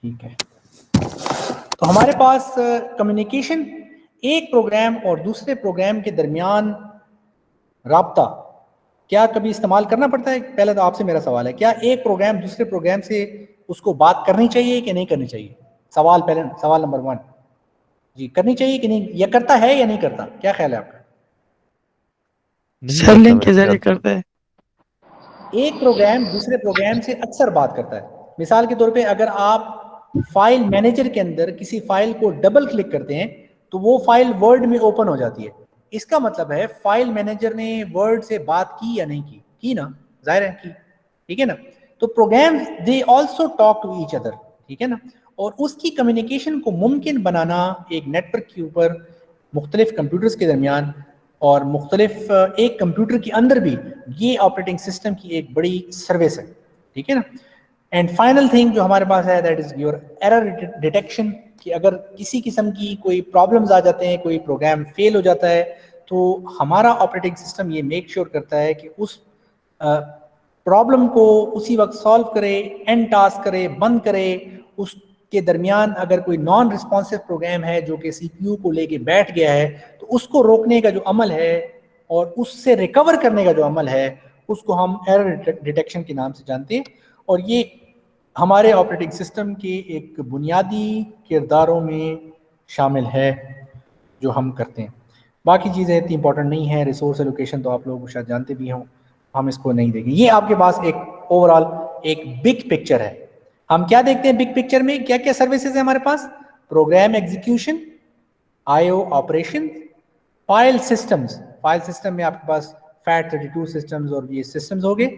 ठीक है। तो हमारे पास कम्युनिकेशन, एक प्रोग्राम और दूसरे प्रोग्राम के दरमियान राब्ता क्या कभी इस्तेमाल करना पड़ता है? पहले तो आपसे मेरा सवाल है, क्या एक प्रोग्राम दूसरे प्रोग्राम से उसको बात करनी चाहिए कि नहीं करनी चाहिए? सवाल पहले, सवाल नंबर 1 जी, करनी चाहिए कि नहीं, या करता है या नहीं करता, क्या ख्याल है आपका? सर लिंक के जरिए करते हैं। एक प्रोग्राम दूसरे प्रोग्राम से अक्सर बात करता है। मिसाल के तौर पे अगर आप फाइल मैनेजर के अंदर किसी फाइल को डबल क्लिक करते हैं तो वो फाइल वर्ड में ओपन हो जाती है। इसका मतलब है फाइल मैनेजर ने वर्ड से बात की या नहीं की? की ना, जाहिर है की, ठीक है ना। तो program they also talk to each other, ठीक है ना। और उसकी कम्युनिकेशन को मुमकिन बनाना एक नेटवर्क के ऊपर मुख्तलिफ कंप्यूटर्स के दरमियान और मुख्तलिफ एक कंप्यूटर के अंदर भी, ये ऑपरेटिंग सिस्टम की एक बड़ी सर्विस है, ठीक है ना। एंड फाइनल थिंग जो हमारे पास है that is your error detection, कि अगर किसी किस्म की कोई प्रॉब्लम्स आ जाते हैं, कोई प्रोग्राम फेल हो जाता है, तो हमारा ऑपरेटिंग सिस्टम ये मेक श्योर करता है कि उस प्रॉब्लम को उसी वक्त सॉल्व करे, एंड टास्क करे, बंद करे। उसके दरमियान अगर कोई नॉन रिस्पॉन्सिव प्रोग्राम है जो कि सीपीयू को लेके बैठ गया है, तो उसको रोकने का जो अमल है और उससे रिकवर करने का जो अमल है, उसको हम एरर डिटेक्शन के नाम से जानते हैं। और ये हमारे ऑपरेटिंग सिस्टम के एक बुनियादी किरदारों में शामिल है जो हम करते हैं। बाकी चीज़ें इतनी इंपॉर्टेंट नहीं है, रिसोर्स एलोकेशन तो आप लोग शायद जानते भी हों, हम इसको नहीं देखेंगे। ये आपके पास एक ओवरऑल एक बिग पिक्चर है। हम क्या देखते हैं बिग पिक्चर में, क्या क्या सर्विसेज है हमारे पास? Program execution, IO operation, file systems. File system में आपके पास FAT32 सिस्टम्स और ये सिस्टम्स हो गए,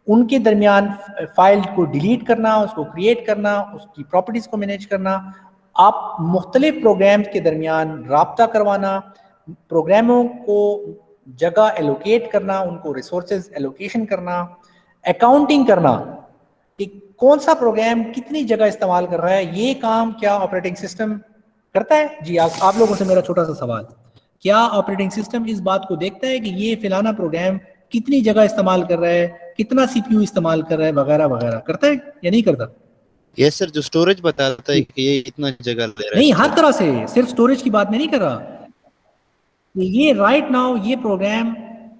उनके दरमियान फाइल को डिलीट करना, उसको क्रिएट करना, उसकी प्रॉपर्टीज को मैनेज करना, आप मुख्तलिफ प्रोग्राम्स के दरमियान राब्ता करवाना, प्रोग्रामों को जगह एलोकेट करना, उनको रिसोर्सेज एलोकेशन करना, अकाउंटिंग करना कि कौन सा प्रोग्राम कितनी जगह इस्तेमाल कर रहा है, ये काम क्या ऑपरेटिंग सिस्टम करता है? जी आप लोगों से मेरा छोटा सा सवाल, क्या ऑपरेटिंग सिस्टम इस बात को देखता है कि ये फिलाना प्रोग्राम कितनी जगह इस्तेमाल कर रहा है, कितना सीपीयू इस्तेमाल कर रहा है, वगैरह वगैरह, करता है या नहीं करता? ये सर जो स्टोरेज बताता है कि ये इतना जगह ले रहा है नहीं, हर sir। तरह से, सिर्फ स्टोरेज की बात मैं नहीं कर रहा। ये राइट नाउ ये प्रोग्राम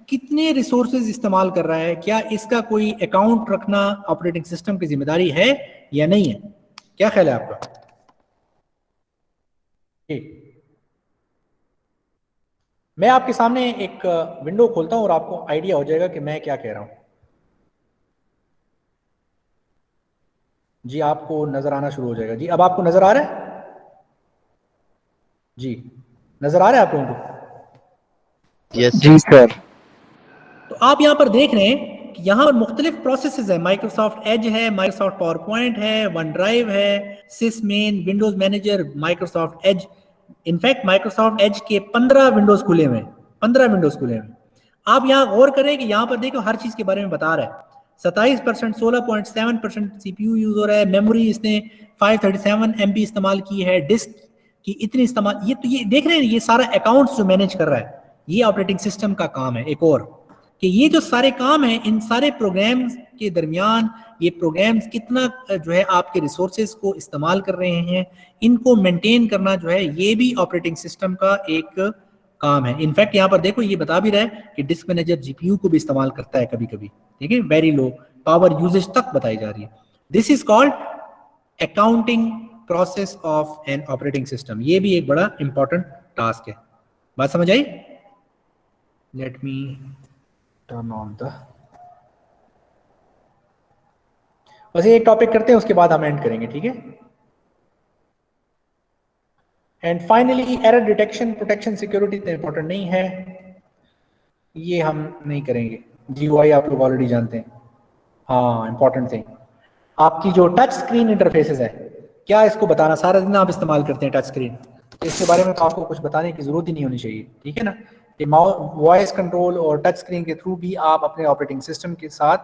कितने रिसोर्सेज इस्तेमाल कर रहा है, क्या इसका कोई अकाउंट रखना ऑपरेटिंग सिस्टम की जिम्मेदारी है या नहीं है? क्या ख्याल है आपका? ठीक, मैं आपके सामने एक विंडो खोलता हूं और आपको आइडिया हो जाएगा कि मैं क्या कह रहा हूं। जी, आपको नजर आना शुरू हो जाएगा। जी, अब आपको नजर आ रहा है? जी, नजर आ रहा है आप लोगों को? यस जी सर। तो आप यहाँ पर देख रहे हैं कि यहाँ पर मुख्तलिफ प्रोसेसेस है। माइक्रोसॉफ्ट एज है, माइक्रोसॉफ्ट पावर पॉइंट है, वन ड्राइव है, SysMain, Windows manager, Microsoft Edge. In fact Microsoft Edge के 15 विंडोज खुले हुए हैं, 15 विंडोज खुले हुए हैं। आप यहाँ गौर करें कि यहाँ पर देखो हर चीज के बारे में बता रहा है। 27%, 16.7% सीपीयू यूज हो रहा है, मेमोरी इसने 537 MB इस्तेमाल की है, डिस्क की इतनी इस्तेमाल। ये तो ये देख रहे हैं, ये सारा अकाउंट्स जो मैनेज कर रहा है, ये ऑपरेटिंग सिस्टम का काम है। एक और कि ये जो सारे काम हैं, इन सारे प्रोग्राम्स के दरमियान ये प्रोग्राम्स कितना जो है आपके रिसोर्सेज को इस्तेमाल कर रहे हैं, इनको मेंटेन करना जो है ये भी ऑपरेटिंग सिस्टम का एक काम है। इनफैक्ट यहाँ पर देखो ये बता भी रहा है कि डिस्क मैनेजर जीपीयू को भी इस्तेमाल करता है कभी कभी, ठीक है, वेरी लो पावर यूजेज तक बताई जा रही है। This is called accounting process of an operating system. ये भी एक बड़ा इंपॉर्टेंट टास्क है। बात समझ आई? Let me turn on the, बस एक टॉपिक करते हैं उसके बाद हम एंड करेंगे, ठीक है। And finally error detection, protection, security इतना इंपॉर्टेंट नहीं है, ये हम नहीं करेंगे। जीयूआई आप लोग ऑलरेडी जानते हैं। हाँ, इंपॉर्टेंट थिंग, आपकी जो टच स्क्रीन इंटरफेसेस है, क्या इसको बताना, सारा दिन आप इस्तेमाल करते हैं टच स्क्रीन, इसके बारे में तो आपको कुछ बताने की जरूरत ही नहीं होनी चाहिए, ठीक है ना। कि वॉइस कंट्रोल और टच स्क्रीन के थ्रू भी आप अपने ऑपरेटिंग सिस्टम के साथ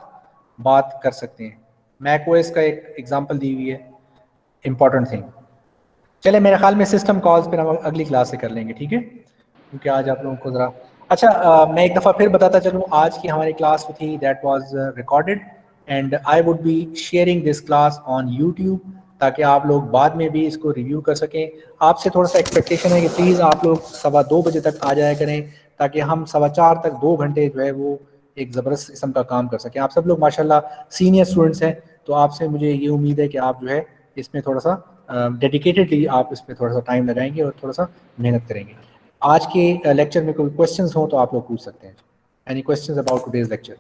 बात कर सकते हैं। मैकओएस का एक एग्जांपल दी हुई है, इंपॉर्टेंट थिंग। चले, मेरे ख्याल में सिस्टम कॉल्स पर हम अगली क्लास से कर लेंगे, ठीक है, क्योंकि आज आप लोगों को ज़रा अच्छा मैं एक दफ़ा फिर बताता चलूँ, आज की हमारी क्लास थी that was recorded and I would be sharing this class on YouTube, ताकि आप लोग बाद में भी इसको रिव्यू कर सकें। आपसे थोड़ा सा एक्सपेक्टेशन है कि प्लीज़ आप लोग 2:15 बजे तक आ जाया करें, ताकि हम 4:15 तक 2 घंटे जो है वो एक ज़बरदस्त किस्म का काम कर सकें। आप सब लोग माशाल्लाह सीनियर स्टूडेंट्स हैं, तो आपसे मुझे ये उम्मीद है कि आप जो है इसमें थोड़ा सा डेडिकेटेडली आप इस पर थोड़ा सा टाइम लगाएंगे और थोड़ा सा मेहनत करेंगे। आज के लेक्चर में कोई क्वेश्चंस हो तो आप लोग पूछ सकते हैं। Any questions about today's lecture?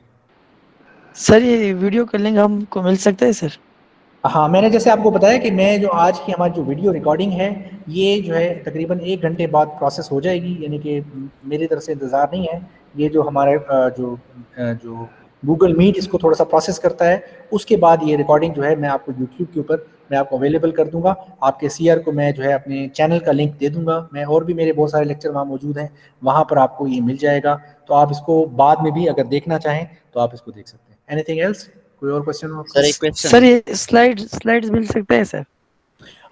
Sir ये वीडियो का लिंक हमको मिल सकता है सर? हाँ, मैंने जैसे आपको बताया कि मैं जो आज की हमारी जो वीडियो रिकॉर्डिंग है, ये जो है तकरीबन 1 घंटे बाद प्रोसेस हो जाएगी, यानी कि मेरी तरफ से इंतज़ार नहीं है। ये जो हमारे जो गूगल मीट इसको थोड़ा सा प्रोसेस करता है, उसके बाद ये रिकॉर्डिंग जो है मैं आपको यूट्यूब के ऊपर मैं आपको अवेलेबल कर दूंगा। आपके सीआर को मैं जो है अपने चैनल का लिंक दे दूंगा मैं, और भी मेरे बहुत सारे लेक्चर वहाँ मौजूद हैं, वहाँ पर आपको ये मिल जाएगा। तो आप इसको बाद में भी अगर देखना चाहें तो आप इसको देख सकते हैं। Anything else? कोई और क्वेश्चन? सर एक क्वेश्चन सर ये स्लाइड्स मिल सकते हैं सर?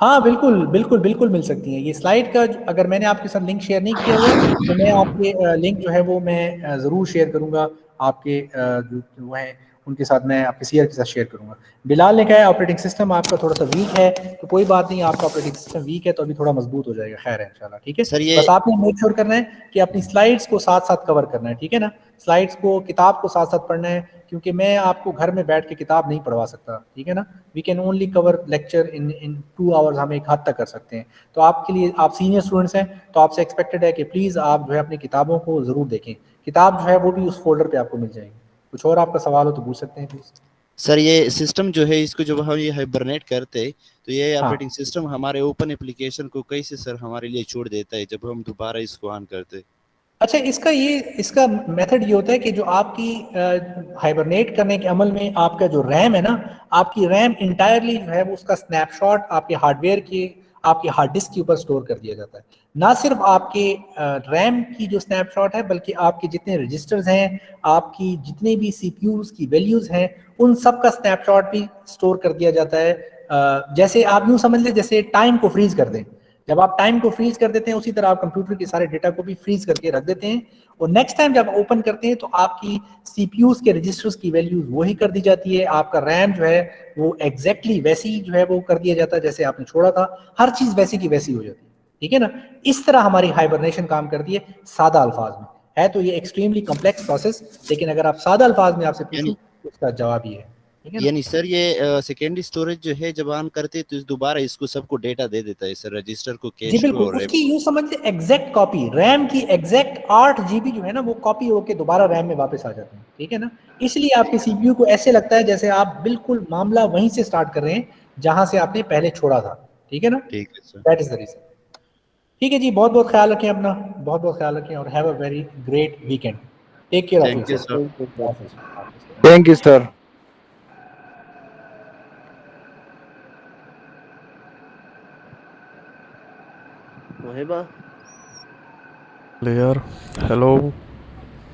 हाँ बिल्कुल बिल्कुल बिल्कुल मिल सकती हैं। ये स्लाइड का अगर मैंने आपके साथ लिंक शेयर नहीं किया हुआ तो मैं आपके लिंक जो है वो मैं ज़रूर शेयर करूँगा आपके जो वो हैं उनके साथ, मैं आपके सीआर के साथ शेयर करूँगा। बिलाल ने कहा है ऑपरेटिंग सिस्टम आपका थोड़ा सा वीक है, तो कोई बात नहीं, आपका ऑपरेटिंग सिस्टम वीक है तो अभी थोड़ा मजबूत हो जाएगा, खैर है इंशाल्लाह, ठीक है। सर ये बस आपने मेक श्योर करना है कि अपनी स्लाइड्स को साथ साथ कवर करना है, ठीक है ना। स्लाइड्स को, किताब को साथ साथ पढ़ना है, क्योंकि मैं आपको घर में बैठ के किताब नहीं पढ़वा सकता, ठीक है ना। We can only cover lecture in 2 hours, हम एक हद तक कर सकते हैं। तो आपके लिए, आप सीनियर स्टूडेंट्स हैं तो आपसे एक्सपेक्टेड है कि प्लीज़ आप जो है अपनी किताबों को ज़रूर देखें। किताब जो है वो भी उस फोल्डर पे आपको मिल जाएगी। कुछ और आपका सवाल हो तो पूछ सकते हैं प्लीज़। सर ये सिस्टम जो है इसको जब हम ये हाइबरनेट करते हैं तो ये हाँ। ऑपरेटिंग सिस्टम हमारे ओपन एप्लीकेशन को कैसे सर हमारे लिए छोड़ देता है जब हम दोबारा इसको ऑन करते हैं? अच्छा, इसका मेथड ये होता है कि जो आपकी हाइबरनेट करने के अमल में आपका जो रैम है ना, आपकी रैम इंटायरली जो है वो उसका स्नैपशॉट आपके हार्डवेयर के, आपके हार्ड डिस्क के ऊपर स्टोर कर दिया जाता है। ना सिर्फ आपके रैम की जो स्नैपशॉट है, बल्कि आपके जितने रजिस्टर्स हैं, आपकी जितने भी सीपीयूज की वैल्यूज हैं, उन सब का स्नैपशॉट भी स्टोर कर दिया जाता है। जैसे आप यूँ समझ लें जैसे टाइम को फ्रीज कर दें। जब आप टाइम को फ्रीज कर देते हैं उसी तरह आप कंप्यूटर के सारे डेटा को भी फ्रीज करके रख देते हैं, और नेक्स्ट टाइम जब ओपन करते हैं तो आपकी सीपीयूज के रजिस्टर्स की वैल्यूज वही कर दी जाती है, आपका रैम जो है वो एग्जैक्टली वैसी जो है वो कर दिया जाता है जैसे आपने छोड़ा था, हर चीज वैसी की वैसी हो जाती है, ठीक है ना। इस तरह हमारी हाइबरनेशन काम करती है सादा अल्फाज में। है तो ये एक्सट्रीमली कॉम्प्लेक्स प्रोसेस, लेकिन अगर आप सादा अल्फाज में आपसे पूछूं तो उसका जवाब ये है, ठीक है ना। यानी सर ये सेकेंडरी स्टोरेज जो है जब ऑन करते तो दोबारा इसको सबको डेटा दे देता है सर, रजिस्टर को, जी कैश को बिल्कुल, और उसकी यूं समझते एग्जैक्ट कॉपी, रैम की एग्जैक्ट 8 जीबी जो है ना वो कॉपी होके दोबारा रैम में वापस आ जाते हैं, ठीक है ना। इसलिए आपके सीपीयू को ऐसे लगता है जैसे आप बिल्कुल मामला वहीं से स्टार्ट कर रहे हैं जहां से आपने पहले छोड़ा था, ठीक है ना। ठीक है sir. That is the reason. ठीक है जी, बहुत बहुत ख्याल रखें अपना, बहुत बहुत ख्याल रखें, और have a very great weekend. Take care of thank you yourself. Sir. Thank you sir. Mohiba ले यार हेलो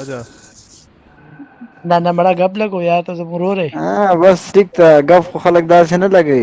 आजा ना बड़ा गप लगो यार तो रो रहे हाँ बस ठीक था गप खो खलक दार से न लगे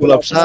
गुलाब शाह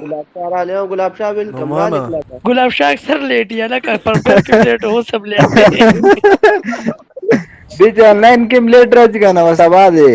गुलाब शाह आ गए गुलाब शाह वेलकम नोमाना। निकला था गुलाब शाह अक्सर लेट या ना पर के लेट हो सब लेट बीच ऑनलाइन के लेट रह गया बस आवाज है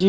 जी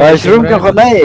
वॉशरूम के खो नहीं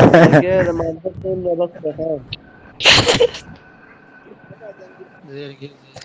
के रमानत को बस रखा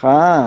हाँ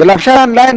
गुलाब शाह ऑनलाइन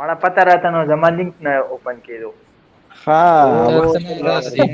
माड़ा पता रहता ना जमा लिंक ना ओपन किए दो हाँ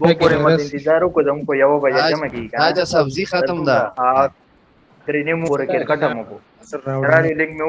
वो पूरे मत इंतजार को हमको यो बजे जमा की का आज सब्जी खत्म दा हां तेरे ने मुंह रखे खत्म हो रानी लिंक में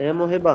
ए मोहिबा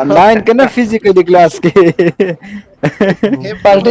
ऑनलाइन के ना फिजिकली क्लास के पार्टी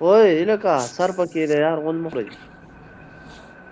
ओए इलाका सर पके रे यार वन मखरज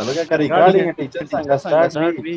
अलग का रिकॉर्डिंग टीचर संग स्टार्ट भी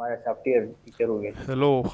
हमारा सॉफ्टवेयर टीचर हो गए hello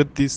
36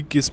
21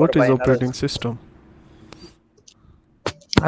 what is operating system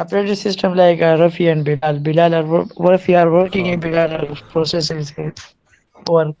operating system like Rafi and Bilal Rafi are working and Bilal are processing work.